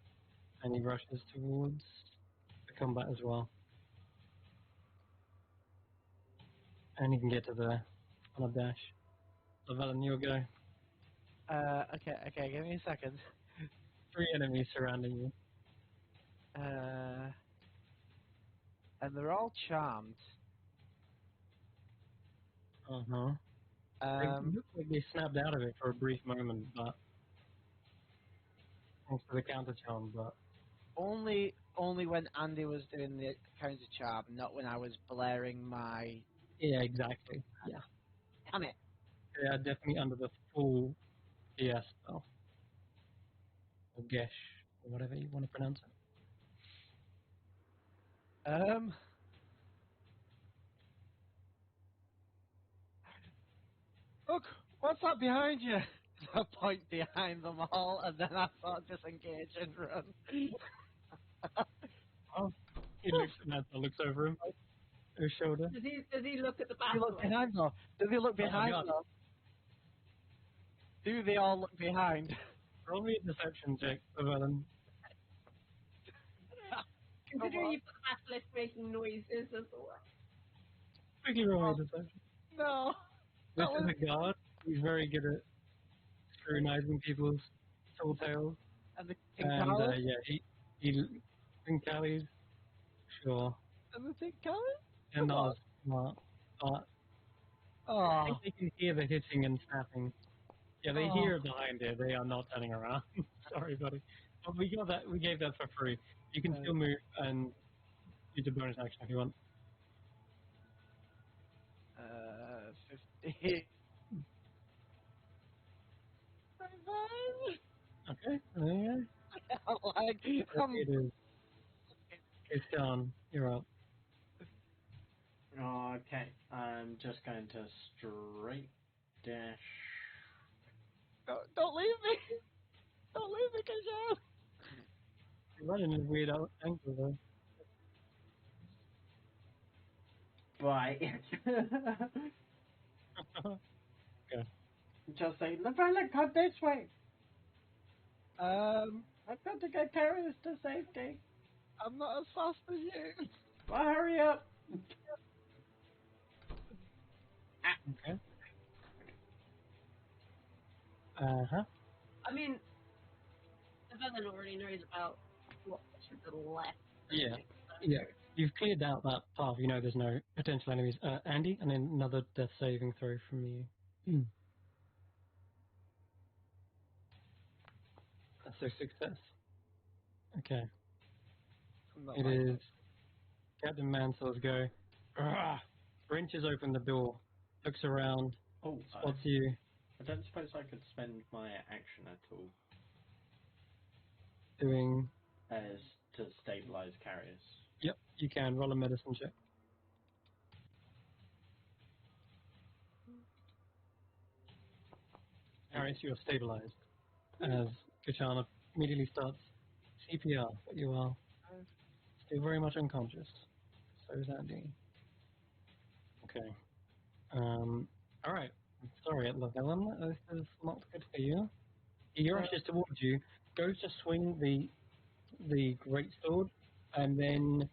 and he rushes towards the combat as well. And he can get to there on a dash. Llewellyn, you'll go. Okay, give me a second. 3 enemies surrounding you. And they're all charmed. Uh-huh. They look like they snapped out of it for a brief moment, but thanks to the counter charm, but Only when Andy was doing the counter charm, not when I was blaring my. yeah, exactly. Yeah. Damn it. They are definitely under the full PS spell. Or Gesh, or whatever you want to pronounce it. Look, what's that behind you? I point behind them all, and then I sort of disengage and run. Oh, he looks over him, his shoulder. Does he look at the Do they look basilisk? behind them? Do they look Oh my behind God. them? Do they all look behind? Roll me a deception check, Llewellyn. Considering you've got the basilisk making noises as well. Quickly roll me a deception. No. This That is was- a guard. He's very good at scrutinizing people's tall tales. And the And Tinkalas? yeah, he think Callie's sure. And the Tinkalas? And Come not on. as smart. But I Oh. think they can hear the hitting and snapping. Yeah, they Oh. hear it behind it. They are not turning around. Sorry, buddy. But we got that. We gave that for free. You can still move and use a bonus action if you want. 50. Okay. There you Like, go. It is. It's done. You're up. Okay, I'm just going to straight dash. don't leave me. Don't leave me, Kajan. You're running in a weird angle though. Right. Okay. Just say, Lavella, come this way. I've got to get Carriers to safety. I'm not as fast as you. Well, hurry up. Okay. Uh-huh. I mean, the villain already knows about what to the left. Yeah. Yeah. You've cleared out that path. You know there's no potential enemies. Andy, and then another death saving throw from you. That's a success. Okay. It is Captain Mansell's go. Wrenches open the door, looks around, Oh, spots you. I don't suppose I could spend my action at all Doing. as to stabilize Carriers. Yep, you can roll a medicine check. Harris, you are stabilized as Kachana immediately starts CPR, but you are still very much unconscious. So is Andy. Okay. Alright. Sorry, Lavellum, this is not good for you. He rushes towards you, goes to swing the great sword, and then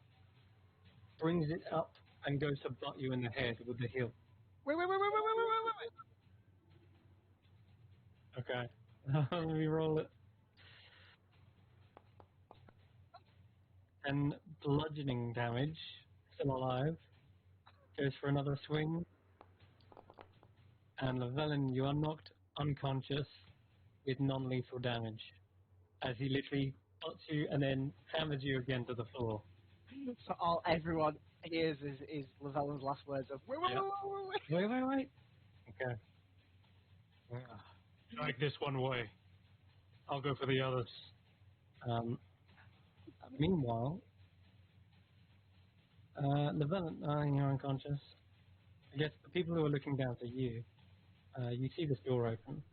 brings it up and goes to butt you in the head with the hilt. Wait. Okay. Let me roll it. And bludgeoning damage, still alive, goes for another swing. And Llewellyn, you are knocked unconscious with non-lethal damage as he literally butts you and then hammers you again to the floor. So everyone hears is Llewellyn's last words of wait. Wait. Okay. Strike this one way. I'll go for the others. Um, Meanwhile, Levellant, you're unconscious. I guess the people who are looking down to you, you see this door open,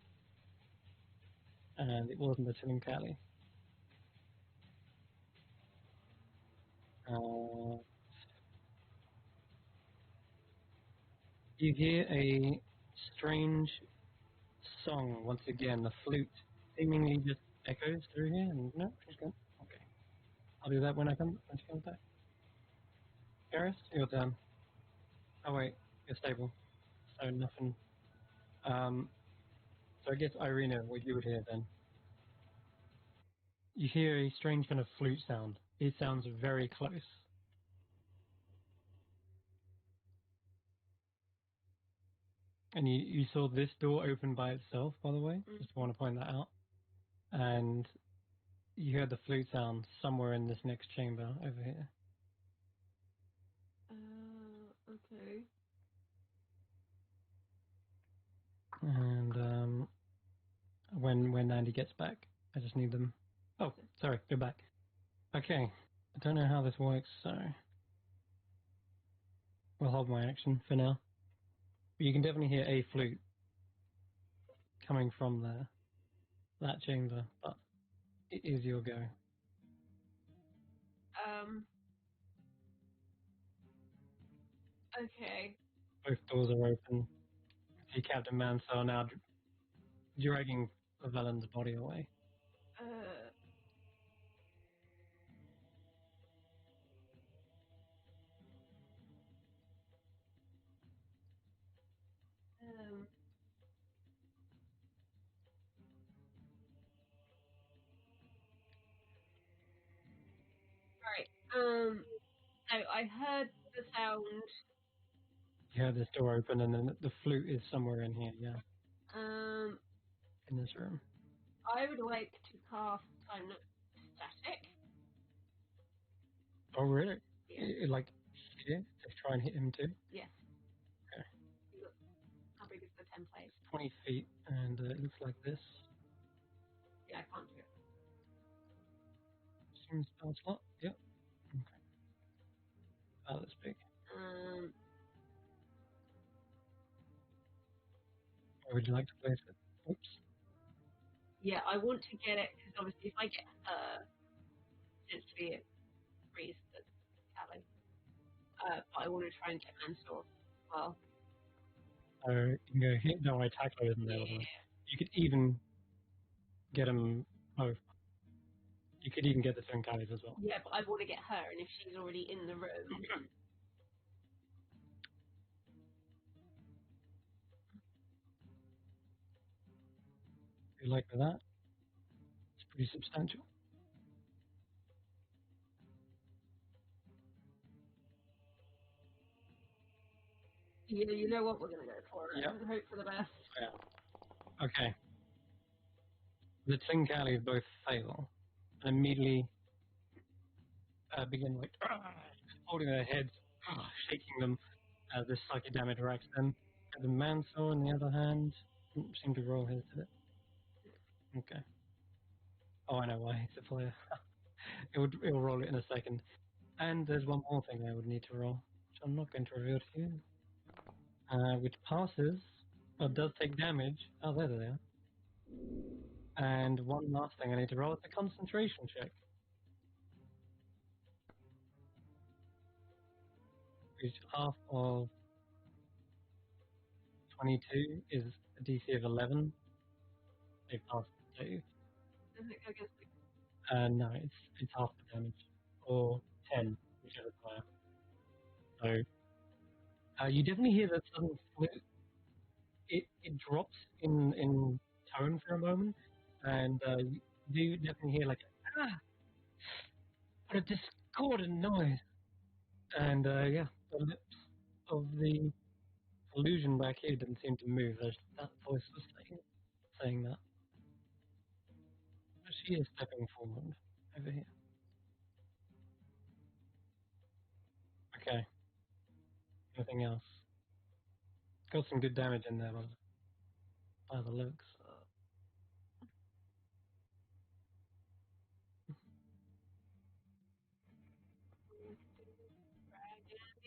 and it wasn't the Tilling Cali. You hear a strange song once again. The flute seemingly just echoes through here, and no, she's gone. Okay, I'll do that when she comes back. Garrus, your turn. Oh wait, you're stable, so nothing. So I guess Irina, what you would hear then? You hear a strange kind of flute sound. It sounds very close. And you saw this door open by itself, by the way. Just want to point that out. And you heard the flute sound somewhere in this next chamber over here. Okay. And when Andy gets back, I just need them. Oh, sorry, go back. Okay, I don't know how this works, so we'll hold my action for now. But you can definitely hear a flute coming from that chamber, but it is your go. Okay. Both doors are open. See Captain Mansell now dragging Llewellyn's body away. Right. So I heard the sound. You heard this door open, and then the flute is somewhere in here, yeah, in this room. I would like to cast static. Oh, really? Yeah. Like here, to try and hit him too? Yes. Okay. How big is the template? 20 feet, and it looks like this. Yeah, I can't do it. Seems spell slot? Yep. Okay. About this big. Where would you like to place it? Oops. Yeah, I want to get it because obviously if I get her, essentially it frees the Callie. But I want to try and get Mansour as well. So you can go hit. No, I tackle isn't there. Yeah. You could even get them both. You could even get the twin carries as well. Yeah, but I want to get her, and if she's already in the room. You like that? It's pretty substantial. Yeah, you know what? We're going to go for it. Yep. And hope for the best. Yeah. Okay. The twin carries both fail and immediately begin like holding their heads, shaking them as this psychic damage racks them. And the Mansour, on the other hand, didn't seem to roll his, did it? Okay. Oh, I know why. It's a player. It'll roll it in a second. And there's one more thing I would need to roll, which I'm not going to reveal to you. Which passes, but does take damage. Oh, there they are. And one last thing I need to roll is a concentration check. Which half of 22 is a DC of 11. They passed the save. Doesn't it go against me? No, it's half the damage. Or 10, whichever is higher. So you definitely hear that sudden flute. It drops in tone for a moment, and you do definitely hear like what a discordant noise. And yeah, the lips of the illusion back here didn't seem to move as that voice was saying that. But she is stepping forward over here. Okay. Anything else? Got some good damage in there, wasn't it? by the looks.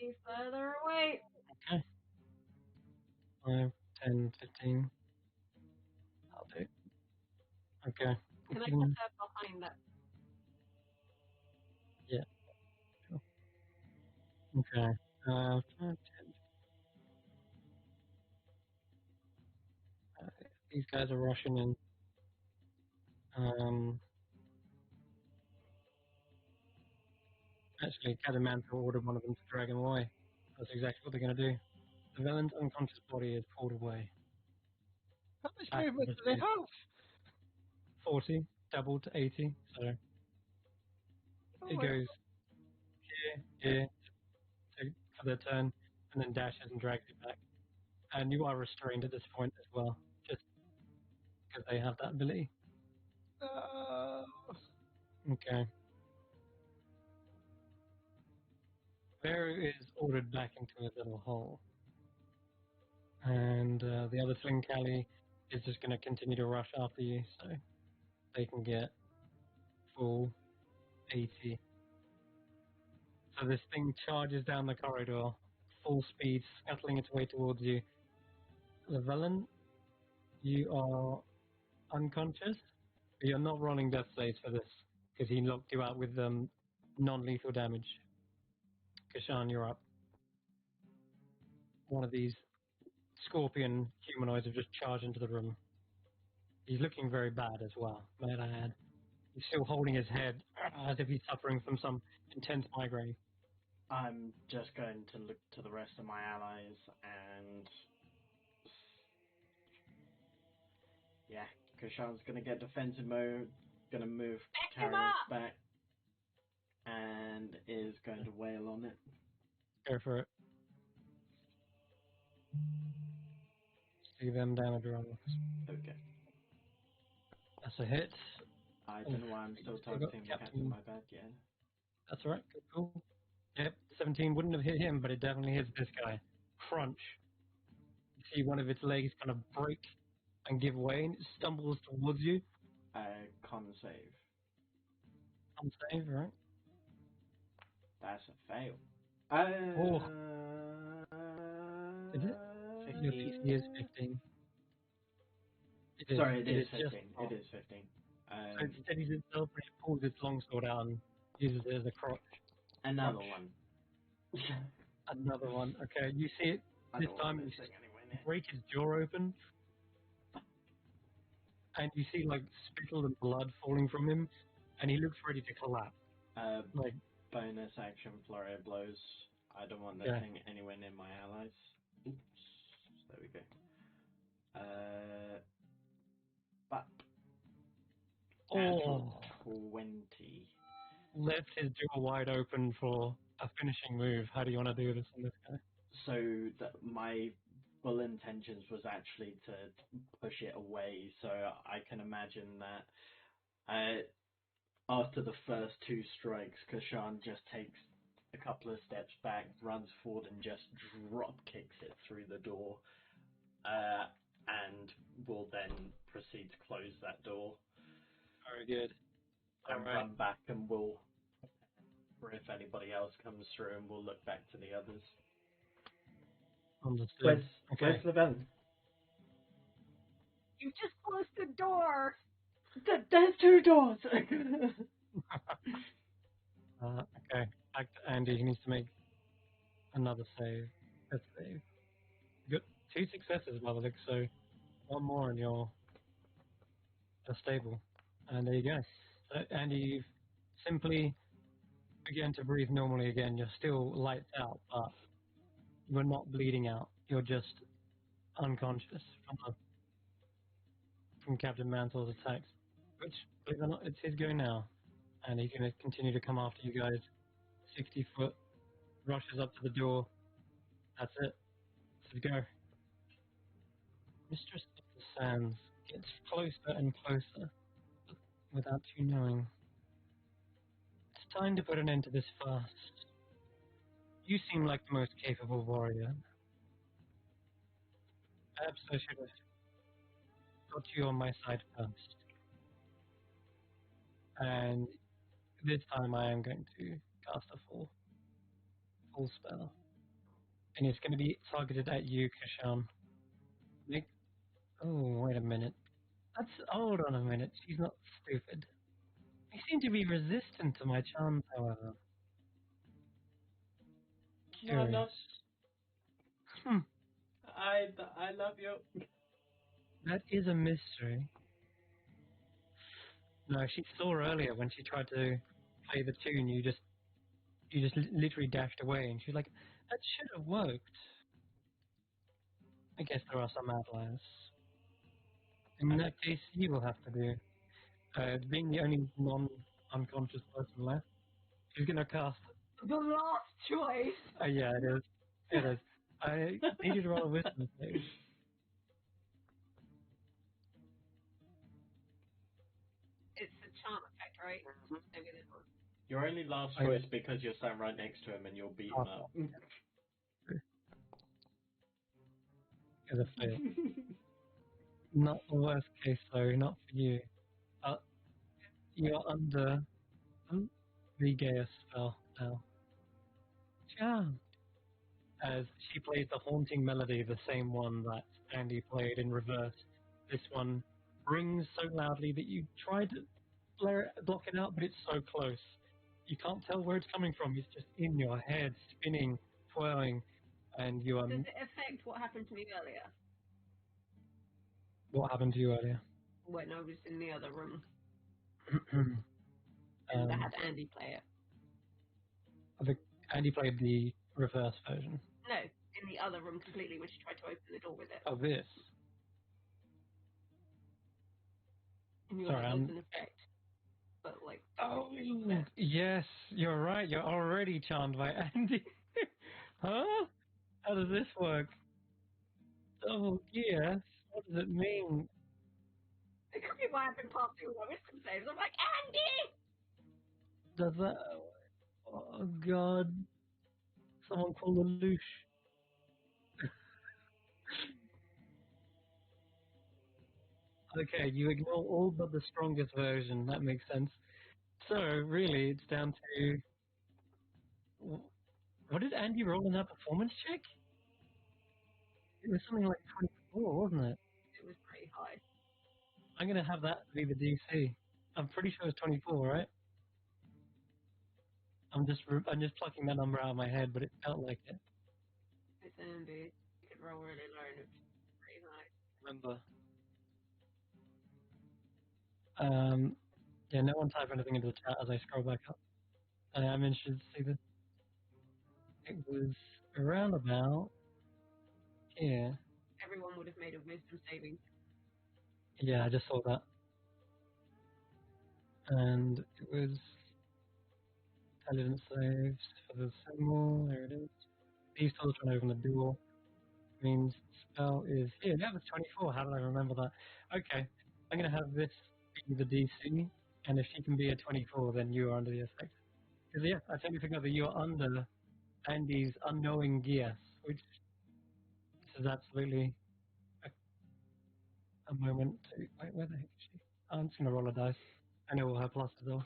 Any further away. Okay. 5, 10, 15. I'll do. Okay. Can I You get can- that behind that? Yeah. Sure. Okay. 5, 10. These guys are rushing in. Actually, Cadamanto ordered one of them to drag him away. That's exactly what they're going to do. The villain's unconscious body is pulled away. How much Back movement to do they have? 40, doubled to 80. So Oh it my goes here, for their turn, and then dashes and drags it back. And you are restrained at this point as well, just because they have that ability. God. Okay. Veru is ordered back into his little hole. And the other Fling Cali is just going to continue to rush after you, so they can get full 80. So this thing charges down the corridor, full speed, scuttling its way towards you. Llewellyn, you are unconscious, but you're not rolling death saves for this, because he knocked you out with non-lethal damage. Kashan, you're up. One of these scorpion humanoids have just charged into the room. He's looking very bad as well, might I add. He's still holding his head as if he's suffering from some intense migraine. I'm just going to look to the rest of my allies and yeah, Krishan's gonna get defensive mode, gonna move Back him Karius up! back, and is going to wail on it. Go for it. See them damage rolls. Okay. That's a hit. I don't know why I'm still Still got targeting the captain, my bad, yeah. That's alright, cool. Yep, 17 wouldn't have hit him, but it definitely hits this guy. Crunch. You see one of its legs kind of break and give way, and it stumbles towards you. Con save. Con save, right? That's a fail. Is it? Your DC is 15. It is, Sorry, it is just 15. off. It is 15. So it steadies itself and it pulls its longsword out and uses it as a crotch. Another Crunch. one. Another one. Okay, you see it I this don't time. want You this thing anywhere near. break its jaw open, and you see like spittle and blood falling from him, and he looks ready to collapse. Like Bonus action flurry of blows. I don't want this Yeah. thing anywhere near my allies. Oops. There we go. But natural 20. Left his jaw wide open for a finishing move. How do you want to do this on this guy? So my full intentions was actually to push it away. So I can imagine that after the first two strikes, Kashan just takes a couple of steps back, runs forward, and just drop kicks it through the door, and will then proceed to close that door Very good. and Alright. run back, and we'll, or if anybody else comes through, and we'll look back to the others. Understood. Where's Llewellyn? You just closed the door! There's two doors! Okay. Back to Andy. He needs to make another save. Let's save. You got 2 successes by the look, so one more and you're stable. And there you go. So, Andy, you've simply began to breathe normally again. You're still lights out, but you're not bleeding out. You're just unconscious from Captain Mantle's attacks. Which, believe it or not, it's his go now. And he's going to continue to come after you guys. 60 foot, rushes up to the door. That's it. Let's go. Mistress of the Sands gets closer and closer, without you knowing. It's time to put an end to this farce. You seem like the most capable warrior. Perhaps I should got you on my side first. And this time I am going to cast a full spell. And it's going to be targeted at you, Kashan. Oh, wait a minute. Hold on a minute. She's not stupid. I seem to be resistant to my charms, however. Curious. No. Hmm. I love you. That is a mystery. No, she saw earlier when she tried to play the tune, you just literally dashed away, and she's like, that should have worked. I guess there are some outliers. In that case, you will have to do. Being the only non-unconscious person left, she's gonna cast. The last choice. Yeah, it is. It is. I need you to roll a wisdom save. It's a charm effect, right? Maybe this one. Your only last Oh, yeah. choice because you're sat right next to him and you'll beat him up. Is a fail. Not the worst case though, not for you. You're under the Gaius spell now. Charmed. As she plays the haunting melody, the same one that Andy played in reverse. This one rings so loudly that you try to block it out, but it's so close. You can't tell where it's coming from. It's just in your head, spinning, twirling, and you are. Does it affect what happened to me earlier? What happened to you earlier? When I was in the other room and I had Andy play it. Andy played the reverse version. No, in the other room completely when she tried to open the door with it. Oh, this. And you're Sorry, like, there's an effect. But like, oh, yes, you're right. You're already charmed by Andy. Huh? How does this work? Oh, yes. What does it mean? it could be why I've been passing all my wisdom saves. I'm like, Andy! Does that... Oh, God. Someone call the Loosh. Okay, you ignore all but the strongest version. That makes sense. So, really, it's down to... What did Andy roll in that performance check? It was something like 24, wasn't it? It was pretty high. I'm going to have that be the DC. I'm pretty sure it's 24, right? I'm just plucking that number out of my head, but it felt like it. It's Andy. You could roll really low and it's pretty high. Remember. Yeah, no one type anything into the chat as I scroll back up. I'm interested to see this. It was around about here. Everyone would have made a wisdom saving. Yeah, I just saw that. And it was intelligence saves for the symbol. There it is. These tools trying to open the door. Means spell is here. That was 24. How did I remember that? Okay, I'm gonna have this be the DC, and if she can be a 24, then you are under the effect. Because yeah, I totally forgot that you're under Andy's unknowing guess, which is absolutely a moment to wait. Where the heck is she? I'm just gonna roll a dice. I know all her pluses are.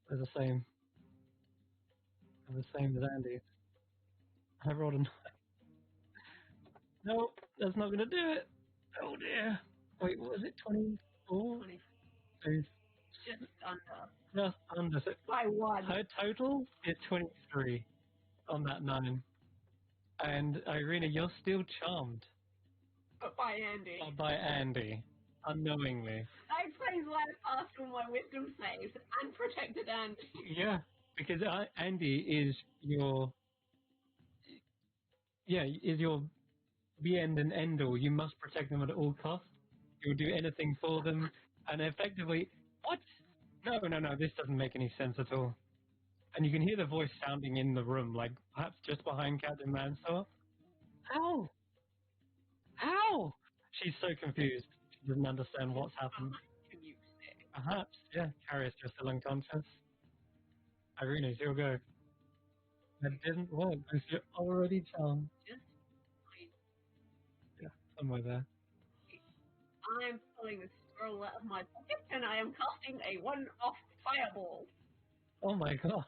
They're the same. They're the same as Andy's. I rolled a 9. Nope, that's not gonna do it. Oh dear. Wait, what was it? 24? 20. So Just under. just under. So By one. her total is 23 on that 9. And Irina, you're still charmed But by Andy. by Andy, unknowingly. That explains why I passed all my wisdom saves and protected Andy. Yeah, because Andy is your be end and end all. You must protect them at all costs. You'll do anything for them, and effectively, what? No, this doesn't make any sense at all. And you can hear the voice sounding in the room, like perhaps just behind Captain Mansour. How? How? She's so confused. She doesn't understand what's happened. Can you say? Perhaps, yeah. Carrier's just still unconscious. Irina, it's your go. That didn't work because you're already charmed. Just fine. Yeah, somewhere there. I'm pulling the scroll out of my pocket and I am casting a one-off fireball. Oh my god.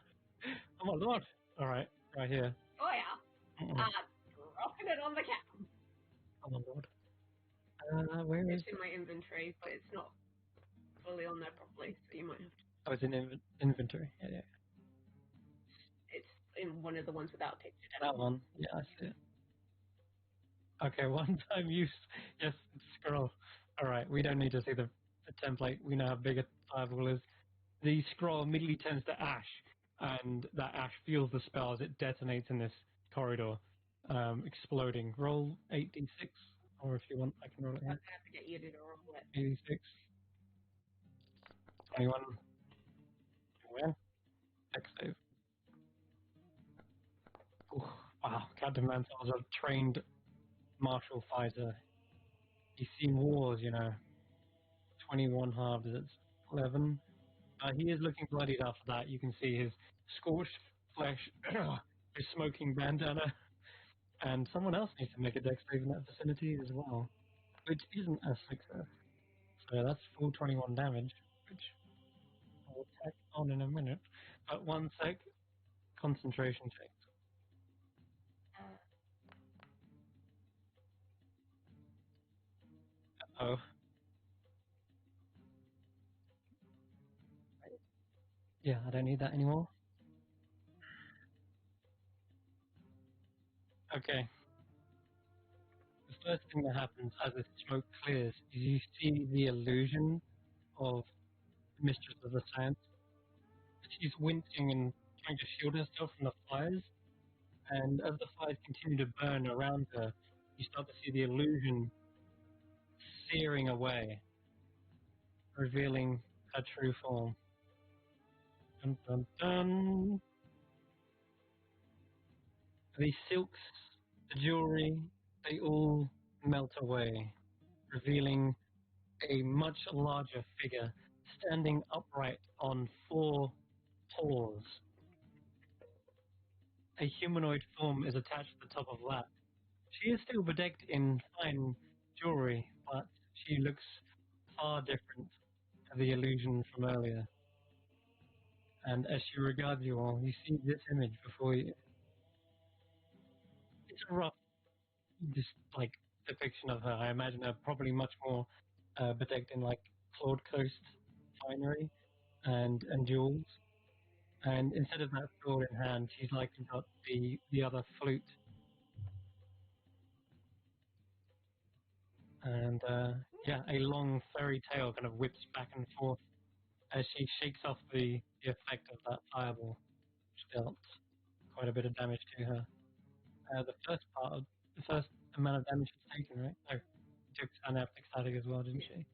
Oh my lord. Alright, right here. Oh yeah. Dropping it on the cap. Oh my lord. Where is It's in my inventory, but it's not fully on there properly, so you might have to. Oh, it's in inventory. Yeah. It's in one of the ones without a picture. That one. Yeah, I see it. Okay, one time use. Yes, scroll. Alright, we don't need to see the template. We know how big a fireball is. The scroll immediately turns to ash, and that ash fuels the spell as it detonates in this corridor, exploding. Roll 8d6, or if you want, I can roll it I'm here. gonna have to get you to roll it. 86. 21. Win. Dex save. Ooh, wow, Captain Mansell is a trained martial fighter. He's seen wars, 21 halved is 11. He is looking bloodied after that. You can see his scorched flesh, his smoking bandana, and someone else needs to make a dex save in that vicinity as well, which isn't a success. So that's full 21 damage, which I'll tack on in a minute. But one sec, concentration check. Oh, yeah, I don't need that anymore. Okay. The first thing that happens as the smoke clears is you see the illusion of Mistress of the Sands. She's wincing and trying to shield herself from the fires, and as the fires continue to burn around her, you start to see the illusion searing away, revealing her true form. Dun, dun, dun. The silks, the jewelry, they all melt away, revealing a much larger figure standing upright on 4 paws. A humanoid form is attached to the top of that. She is still bedecked in fine jewelry, but she looks far different to the illusion from earlier. And as she regards you all, you see this image before you. It's a rough, just like depiction of her. I imagine her probably much more bedecked in like Claude Coast finery and jewels. And instead of that sword in hand, she's likely got the other flute. And yeah, a long furry tail kind of whips back and forth as she shakes off the effect of that fireball, which dealt quite a bit of damage to her. The first amount of damage she's taken, right? No, she took an epic static as well, didn't she?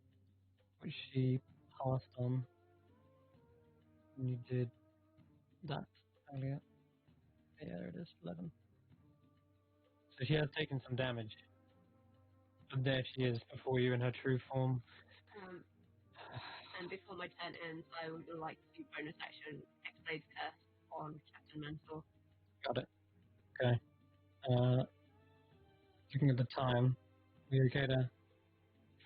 Which she passed on. And you did that earlier. Yeah, there it is, 11. So she has taken some damage. But there she is before you in her true form. And before my turn ends, I would like to bonus action X-Blade Curse on Captain Mentor. Got it. Okay. Looking at the time, are you okay to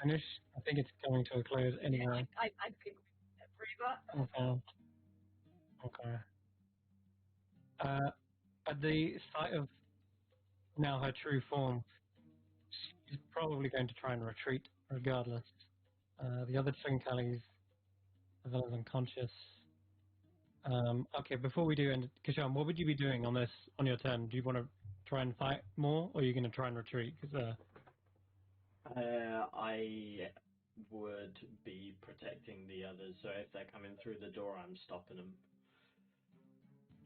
finish? I think it's coming to a close anyway. Yeah, I think breather. Okay. Okay. At the sight of now her true form, she's probably going to try and retreat regardless. The other Trinkellies, the villain's unconscious. Okay, before we do, and Kishan, what would you be doing on your turn? Do you want to try and fight more, or are you going to try and retreat? I would be protecting the others, so if they're coming through the door, I'm stopping them.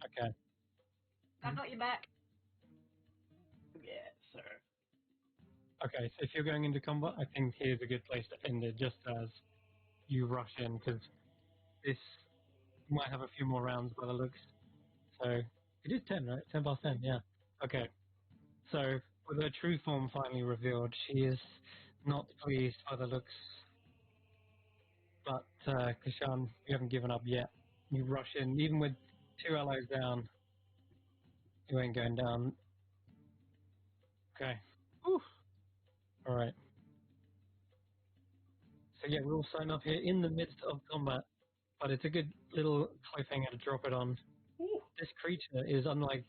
Okay. I've got your back. Yeah, sir. Okay, so if you're going into combat, I think here's a good place to end it, just as you rush in, because this might have a few more rounds by the looks. So, it is 10, right? 10 past 10, yeah. Okay. So, with her true form finally revealed, she is not pleased by the looks. But, Kishan, you haven't given up yet. You rush in, even with 2 allies down. You ain't going down. Okay. Alright. So yeah, we'll sign off here in the midst of combat, but it's a good little cliffhanger to drop it on. This creature is unlike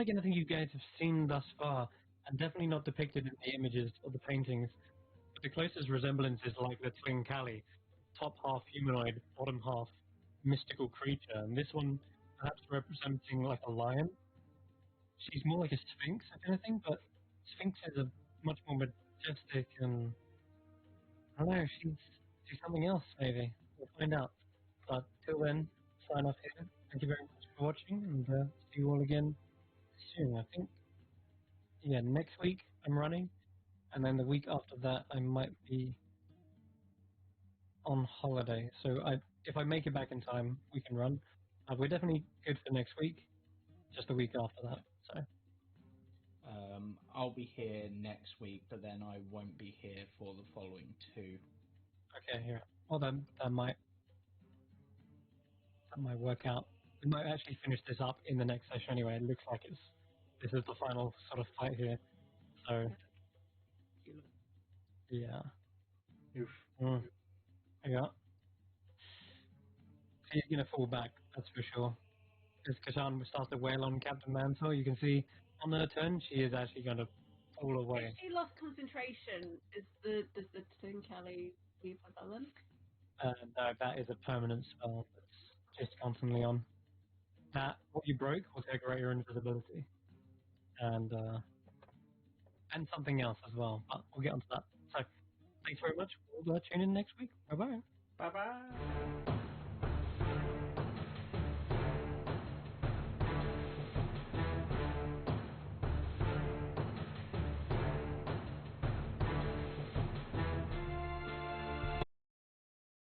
anything you guys have seen thus far, and definitely not depicted in the images or the paintings. But the closest resemblance is like the Twin Cali, top half humanoid, bottom half mystical creature, and this one perhaps representing like a lion. She's more like a sphinx, if anything, but sphinxes are much more majestic and I don't know, she's something else maybe. We'll find out. But till then, sign off here. Thank you very much for watching, and see you all again soon. I think, yeah, next week I'm running, and then the week after that I might be on holiday. So if I make it back in time, we can run. We're definitely good for next week, just the week after that. So I'll be here next week, but then I won't be here for the following 2. okay, yeah. Well then that might work out. We might actually finish this up in the next session anyway. It looks like this is the final sort of fight here. So yeah. Oof. Yeah. He's gonna fall back, that's for sure. As Kashan starts to wail on Captain Mantle, you can see on her turn she is actually gonna fall away. If she lost concentration, does the Twin Kelly leave her villain? No, that is a permanent spell that's just constantly on. That what you broke was her greater invisibility. And something else as well. But we'll get onto that. So thanks very much. We'll tune in next week. Bye bye. Bye bye.